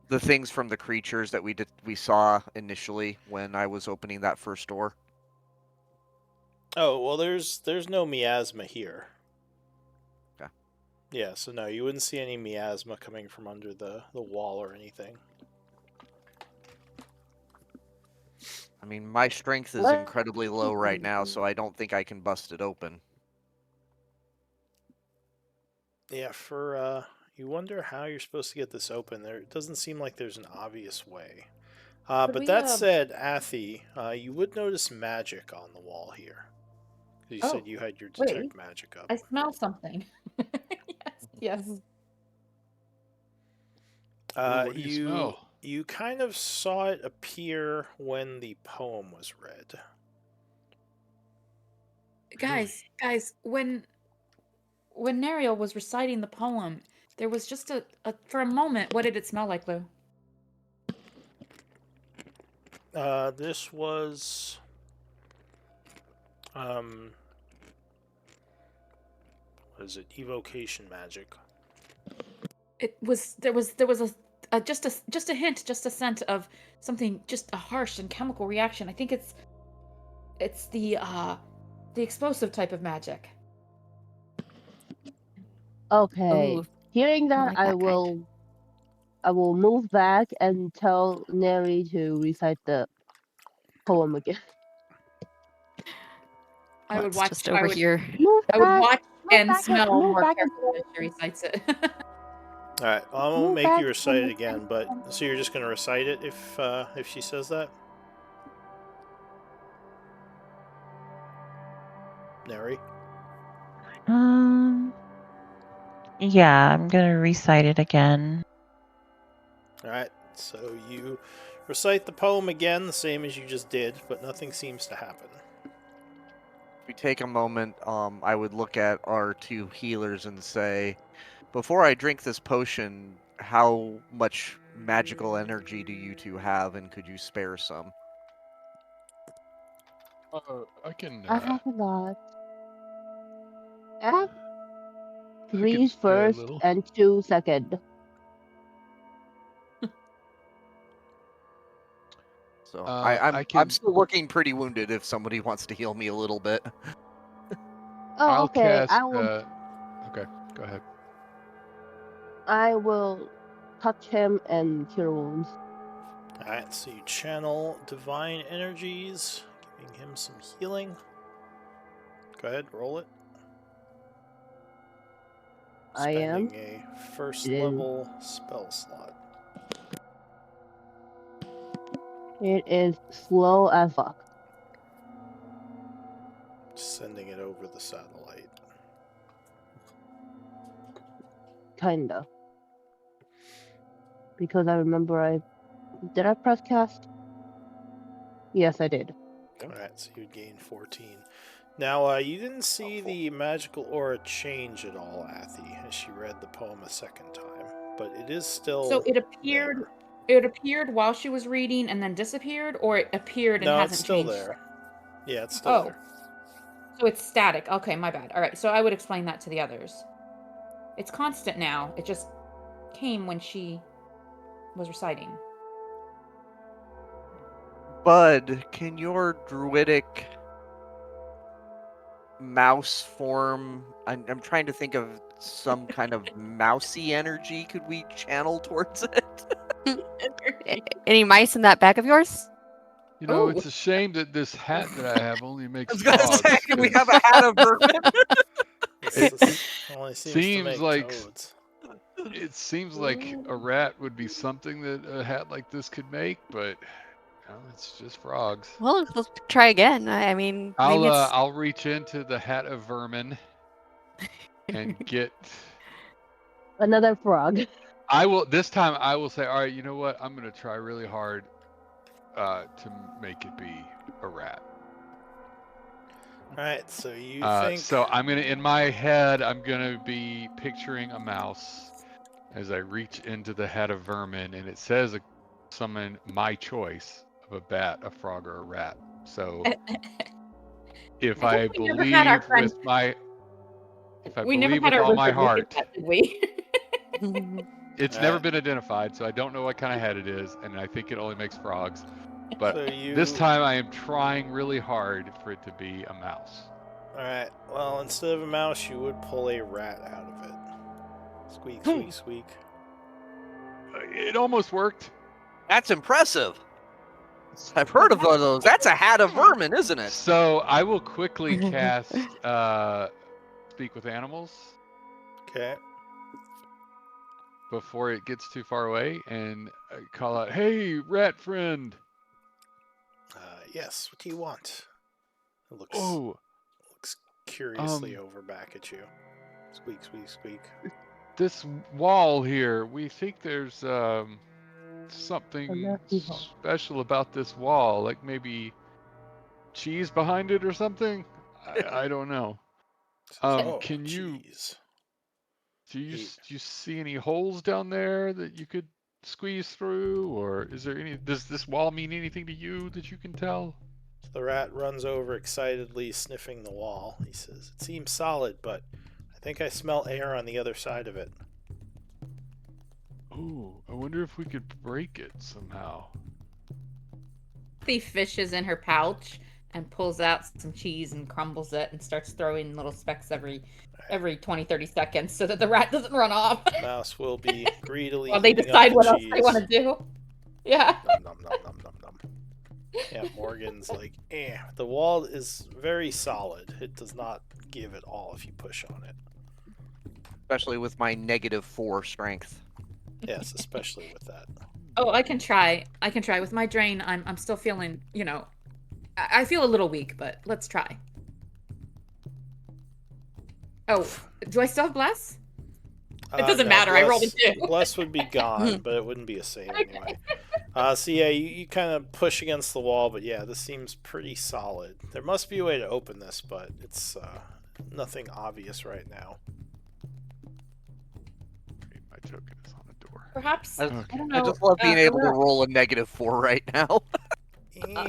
The things from the creatures that we saw initially when I was opening that first door. Oh, well, there's no miasma here. Okay. Yeah, so no, you wouldn't see any miasma coming from under the wall or anything. I mean, my strength is What? incredibly low right now, so I don't think I can bust it open. Yeah, you wonder how you're supposed to get this open. It doesn't seem like there's an obvious way. But we, that said, Athy, you would notice magic on the wall here. You Oh, said you had your wait. detect magic up. I smell something. yes. Ooh, what do you smell? You kind of saw it appear when the poem was read. Guys, when Neriel was reciting the poem, there was just a for a moment. What did it smell like, Lou? This was what is it? Evocation magic. It was there was just a hint, just a scent of something, just a harsh and chemical reaction. I think it's the explosive type of magic. okay. Ooh, Hearing I that, like that kind. I will move back and tell Neri to recite the poem again. I would Let's watch. just overhear. Move I would back. watch and back smell move more back carefully as she recites it. All right, well, I won't Move make back you recite and it again, but so you're just gonna recite it if she says that. Neri. Yeah, I'm gonna recite it again. All right, so you recite the poem again, the same as you just did, but nothing seems to happen. If we take a moment, I would look at our two healers and say, before I drink this potion, how much magical energy do you two have, and could you spare some? I can. I have a lot. I have I 3 can spare a first little. and 2 second. So I I'm can. still looking pretty wounded. If somebody wants to heal me a little bit. Oh, I'll okay. cast. Okay, go ahead. I will touch him and cure wounds. All right, so you channel divine energies, giving him some healing. Go ahead, roll it. I am. Spending a first It is. level spell slot. It is slow as fuck. over the satellite. Kinda. Because I remember did I press cast? Yes, I did. Alright, so you'd gain 14. Now, you didn't see the magical aura change at all, Athy, as she read the poem a second time, but it is still So it appeared. there. It appeared while she was reading and then disappeared, or it appeared and No, hasn't it's still changed. there. Yeah, it's still Oh, there. so it's static. Okay, my bad. All right, so I would explain that to the others. It's constant now. It just came when she was reciting. Bud, can your druidic mouse form? I'm trying to think of some kind of mousy energy. Could we channel towards it? Any mice in that bag of yours? You know, Ooh. it's a shame that this hat that I have only I makes was gonna frogs. say, can we 'cause have a hat of vermin? This only seems to seems make like toads. it seems like a rat would be something that a hat like this could make, but it's just frogs. Well, let's try again. I mean, maybe it's. I'll reach into the hat of vermin and get. Another frog. I will this time. I will say, all right. You know what? I'm gonna try really hard to make it be a rat. Alright, so you think... So I'm gonna, in my head, I'm gonna be picturing a mouse as I reach into the head of vermin, and it says summon my choice of a bat, a frog, or a rat. So if I believe with my, if I We never believe had with our all my wizard look at heart, that, did we? it's never been identified, so I don't know what kind of head it is, and I think it only makes frogs. But So you... this time I am trying really hard for it to be a mouse. Alright, well, instead of a mouse, you would pull a rat out of it. Squeak, squeak, squeak. It almost worked. That's impressive. I've heard of those. That's a hat of vermin, isn't it? So I will quickly cast Speak with Animals. Okay. Before it gets too far away, and call out, "Hey, rat friend!" Yes. What do you want? It looks curiously over back at you. Squeak, squeak, squeak. This wall here, we think there's something special about this wall, like maybe cheese behind it or something. I don't know. Can you? Cheese. Do you see any holes down there that you could squeeze through, or is there any? Does this wall mean anything to you that you can tell? The rat runs over excitedly, sniffing the wall. He says, "It seems solid, but I think I smell air on the other side of it." Oh, I wonder if we could break it somehow. The fishes in her pouch and pulls out some cheese and crumbles it and starts throwing little specks every 20-30 seconds so that the rat doesn't run off. Mouse will be greedily while they eating decide up what the else cheese. they want to do. Yeah. Nom, nom, nom, nom, nom. Yeah, Morgan's like, the wall is very solid. It does not give at all if you push on it. Especially with my -4 strength. Yes, especially with that. Oh, I can try. With my drain, I'm still feeling, I feel a little weak, but let's try. Oh, do I still have bless? It doesn't matter. Bless, I rolled a 2. Bless would be gone, but it wouldn't be a save anyway. So yeah, you kind of push against the wall, but yeah, this seems pretty solid. There must be a way to open this, but it's nothing obvious right now. My token is on the door. Perhaps I don't know. I just love being able to roll a -4 right now.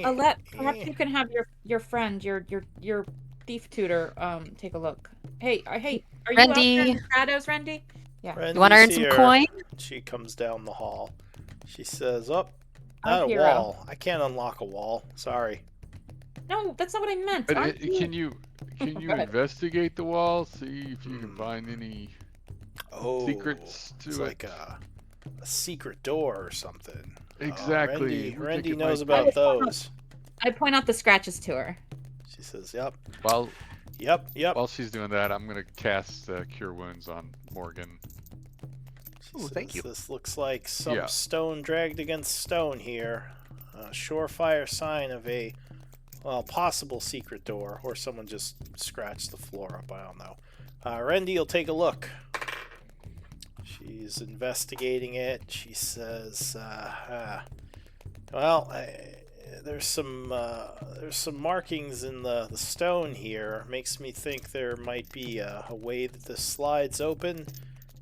Alette, perhaps you can have your friend, your thief tutor, take a look. Hey, are you out there in the shadows, Rendy? Yeah. Randy's You want to earn some here. coin? She comes down the hall. She says, not Oh, a hero. wall. I can't unlock a wall. Sorry. No, that's not what I meant. But can you ahead. investigate the wall, see if you can find any secrets to it's it? like a secret door or something. Exactly. Randy knows about those. I point out the scratches to her. She says, "Yep." Well, Yep. While she's doing that, I'm gonna cast Cure Wounds on Morgan. She thank you. This looks like some stone dragged against stone here. A surefire sign of a well, possible secret door, or someone just scratched the floor up. I don't know. Rendy will take a look. She's investigating it. She says, "Well, there's some markings in the stone here. Makes me think there might be a way that this slides open,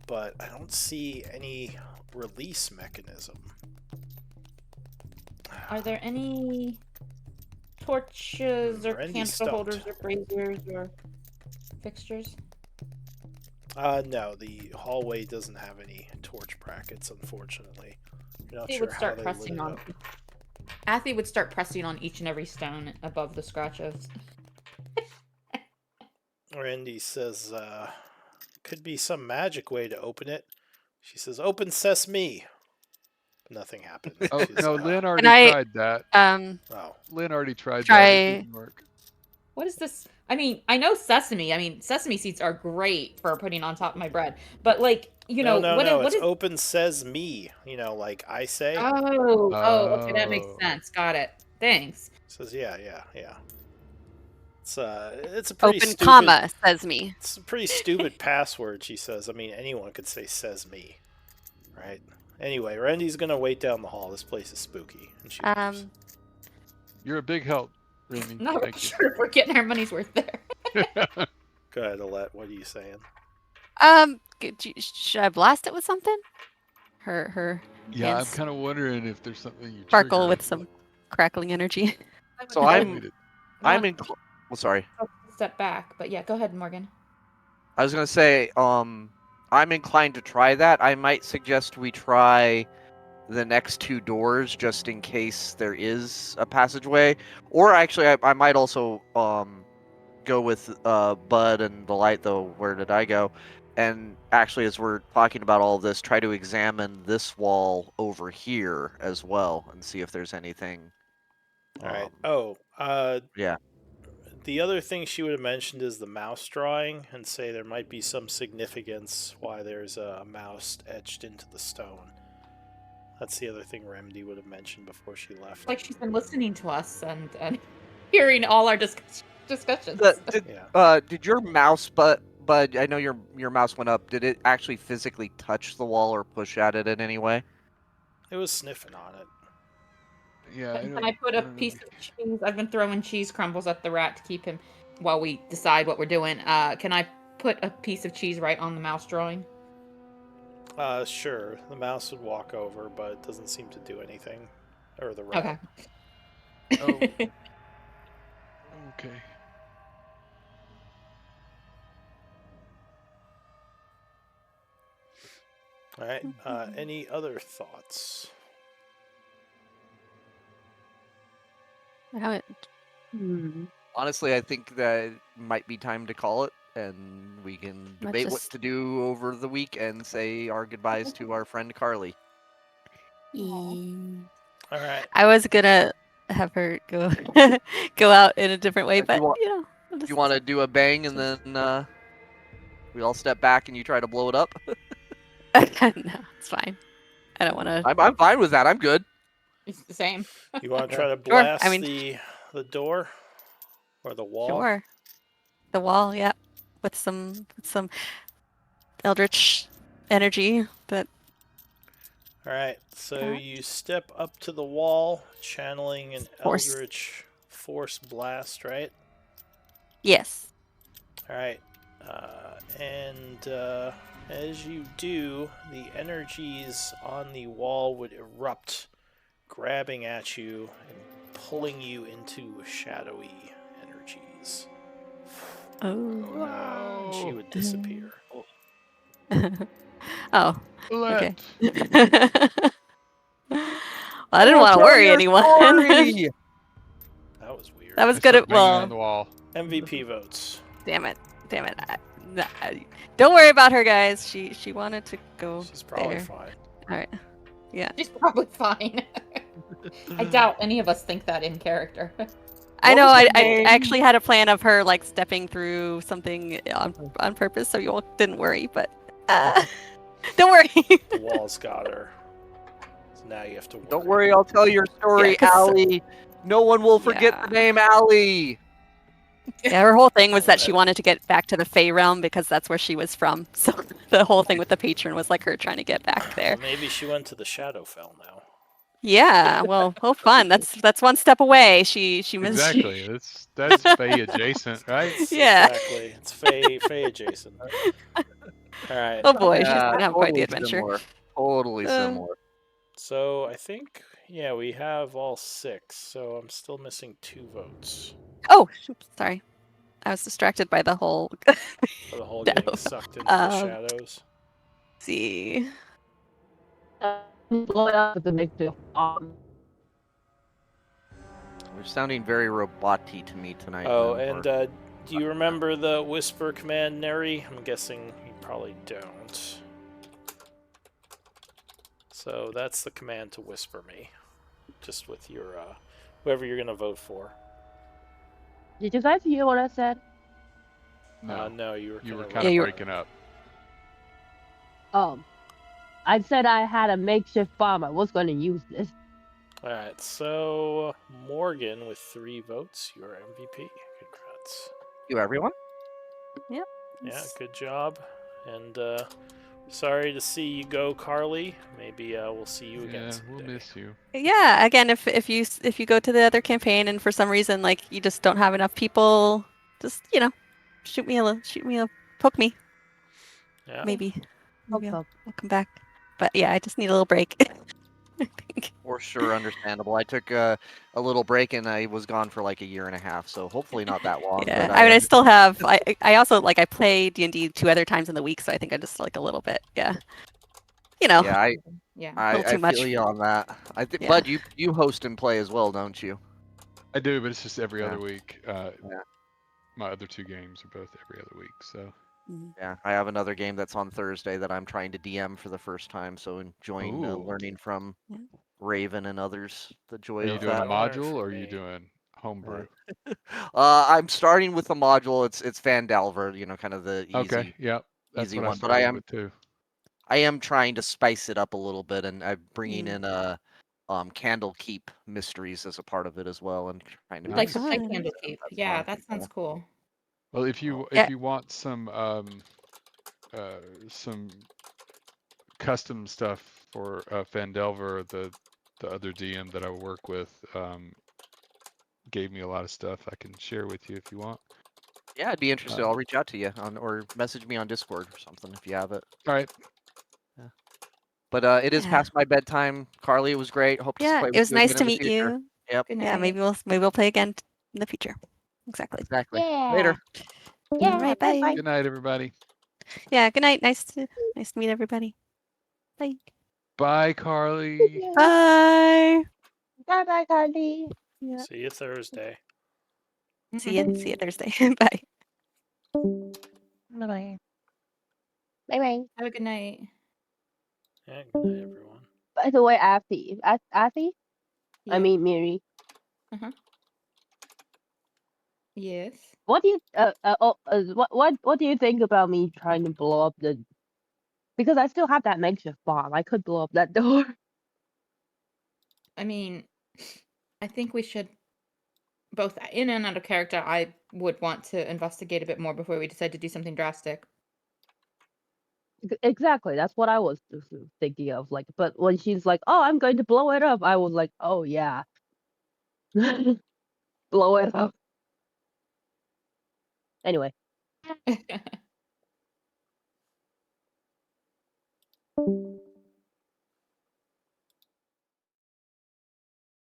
but I don't see any release mechanism." Are there any torches or Randy's candle holders stumped. or braziers or fixtures? No, the hallway doesn't have any torch brackets, unfortunately. I'm not Athy sure would how start they pressing lit it on. up. Athy would start pressing on each and every stone above the scratches. Randy says, could be some magic way to open it. She says, "Open sesame." Nothing happened. Oh She's, no, Lynn already Can I tried that. Oh. Lynn already tried that. It try? didn't work. What is this? I mean, I know sesame. I mean, sesame seeds are great for putting on top of my bread. But like, No, what it's is? open says me. Like I say. Okay, that makes Oh. sense. Got it. Thanks. Says yeah. It's a pretty Open stupid comma says me. It's a pretty stupid password, she says. I mean, anyone could say says me. Right? Anyway, Randy's gonna wait down the hall. This place is spooky. And she leaves. You're a big help, Remy. Not Thank you. sure if we're getting our money's worth there. Go ahead, Alette. What are you saying? Should I blast it with something? Her Yeah, I'm hands kind of wondering if there's something you sparkle trigger. with some crackling energy. So I'm well, sorry. Step back, but yeah, go ahead, Morgan. I was gonna say, I'm inclined to try that. I might suggest we try the next two doors just in case there is a passageway. Or actually, I might also go with Bud and the light. Though, where did I go? And actually, as we're talking about all of this, try to examine this wall over here as well and see if there's anything. All right. Yeah. The other thing she would have mentioned is the mouse drawing, and say there might be some significance why there's a mouse etched into the stone. That's the other thing Remedy would have mentioned before she left. Like she's been listening to us and hearing all our discussions. Did your mouse, Bud? I know your mouse went up. Did it actually physically touch the wall or push at it in any way? It was sniffing on it. Yeah. Can I put a piece of cheese? I've been throwing cheese crumbles at the rat to keep him while we decide what we're doing. Can I put a piece of cheese right on the mouse drawing? Sure. The mouse would walk over, but it doesn't seem to do anything. Or the rat. Okay. Okay. All right. Any other thoughts? Honestly, I think that it might be time to call it, and we can debate what to do over the week and say our goodbyes to our friend Carly. All right. I was gonna have her go go out in a different way, but Do you want to do a bang and then we all step back and you try to blow it up? No, it's fine. I don't want to. I'm fine with that. I'm good. It's the same. You want to try to Sure, blast I mean- the door or the wall? Sure. The wall, yeah, with some eldritch energy. But All right. So you step up to the wall, channeling an Force. eldritch force blast, right? yes. All right. And as you do, the energies on the wall would erupt, grabbing at you and pulling you into shadowy energies. Oh. She would disappear. Oh. Okay. Let. Well, I didn't want to worry anyone. That was weird. That was I good. start banging Well, on the wall. MVP votes. damn it. Don't worry about her, guys. She wanted to go. She's probably there. fine. All right. Yeah. She's probably fine. I doubt any of us think that in character. I know. was her I name? actually had a plan of her like stepping through something on purpose, so you all didn't worry. But don't worry. The wall's got her. So now you have to worry. Don't worry, I'll tell your story, 'cause- Allie. No one will forget the name Allie. Yeah, her whole thing was that she wanted to get back to the Fey realm because that's where she was from. So the whole thing with the patron was like her trying to get back there. Well, maybe she went to the Shadowfell now. Yeah, well, oh fun. That's one step away. She missed. Exactly. That's Fey adjacent, right? Yeah. Exactly. It's Fey adjacent. All right. Oh boy, she's Yeah, gonna have quite the totally adventure. similar. Totally similar. So I think, yeah, we have all 6. So I'm still missing 2 votes Oh, sorry. I was distracted by the whole. for the whole No. getting sucked into the shadows. See. Blow it up with a mixture of You're sounding very robot-y to me tonight. Oh, Moon, and or- do you remember the whisper command, Neri? I'm guessing you probably don't. So that's the command to whisper me, just with your whoever you're gonna vote for. Did you guys hear what I said? No. No, you were kind of breaking up. I said I had a makeshift farm. I was going to use this. All right, so Morgan with 3 votes, you're MVP. Congrats. You everyone? Yep. Yeah, good job. And sorry to see you go, Carly. Maybe we'll see you again. Yeah, we'll miss you. Yeah, again, if you go to the other campaign and for some reason like you just don't have enough people, just shoot me a poke me. Yeah. Maybe I'll come back. But yeah, I just need a little break. I think. For sure, understandable. I took a little break and I was gone for like a year and a half, so hopefully not that long. Yeah, But I mean, I still have. I also I play D&D 2 other times in the week, so I think I just like a little bit. Yeah. Yeah, a little too I much. feel you on that. I think, Yeah. Bud, you host and play as well, don't you? I do, but it's just every Yeah. other week. Yeah. My other 2 games are both every other week, so. Yeah, I have another game that's on Thursday that I'm trying to DM for the first time, so enjoying learning from Raven and others, the joy Are you of doing a that. module or are you doing homebrew? I'm starting with the module. It's Fandalver, kind of the Okay, yep. That's easy what I one. But started with too. I am trying to spice it up a little bit, and I'm bringing in Candlekeep mysteries as a part of it as well, and trying to I'd make like to play Fun. Candlekeep. Yeah, that sounds cool. Well, if you want some custom stuff for Fandelver, the other DM that I work with gave me a lot of stuff I can share with you if you want. Yeah, I'd be interested. I'll reach out to you or message me on Discord or something if you have it. All right. Yeah. But it is past my bedtime. Carly, it was great. Hope to play with it was you nice again to in the meet future. you. Yep. Yeah, maybe we'll play again in the future. Exactly. Yeah. Later. Yeah. All right, bye. Good night, everybody. Yeah, good night. Nice to meet everybody. Bye. Bye, Carly. Bye. Bye, Carly. Yeah. See you Thursday. See you Thursday. Bye. Bye-bye. Bye. Have a good night. Yeah, good night, everyone. By the way, Afi. Afi? I mean, Miri. Yes. What do you what do you think about me trying to blow up the? Because I still have that makeshift bomb. I could blow up that door. I mean, I think we should both in and out of character. I would want to investigate a bit more before we decide to do something drastic. Exactly. That's what I was thinking of. Like, but when she's like, "Oh, I'm going to blow it up," I was like, "Oh yeah, blow it up." Anyway.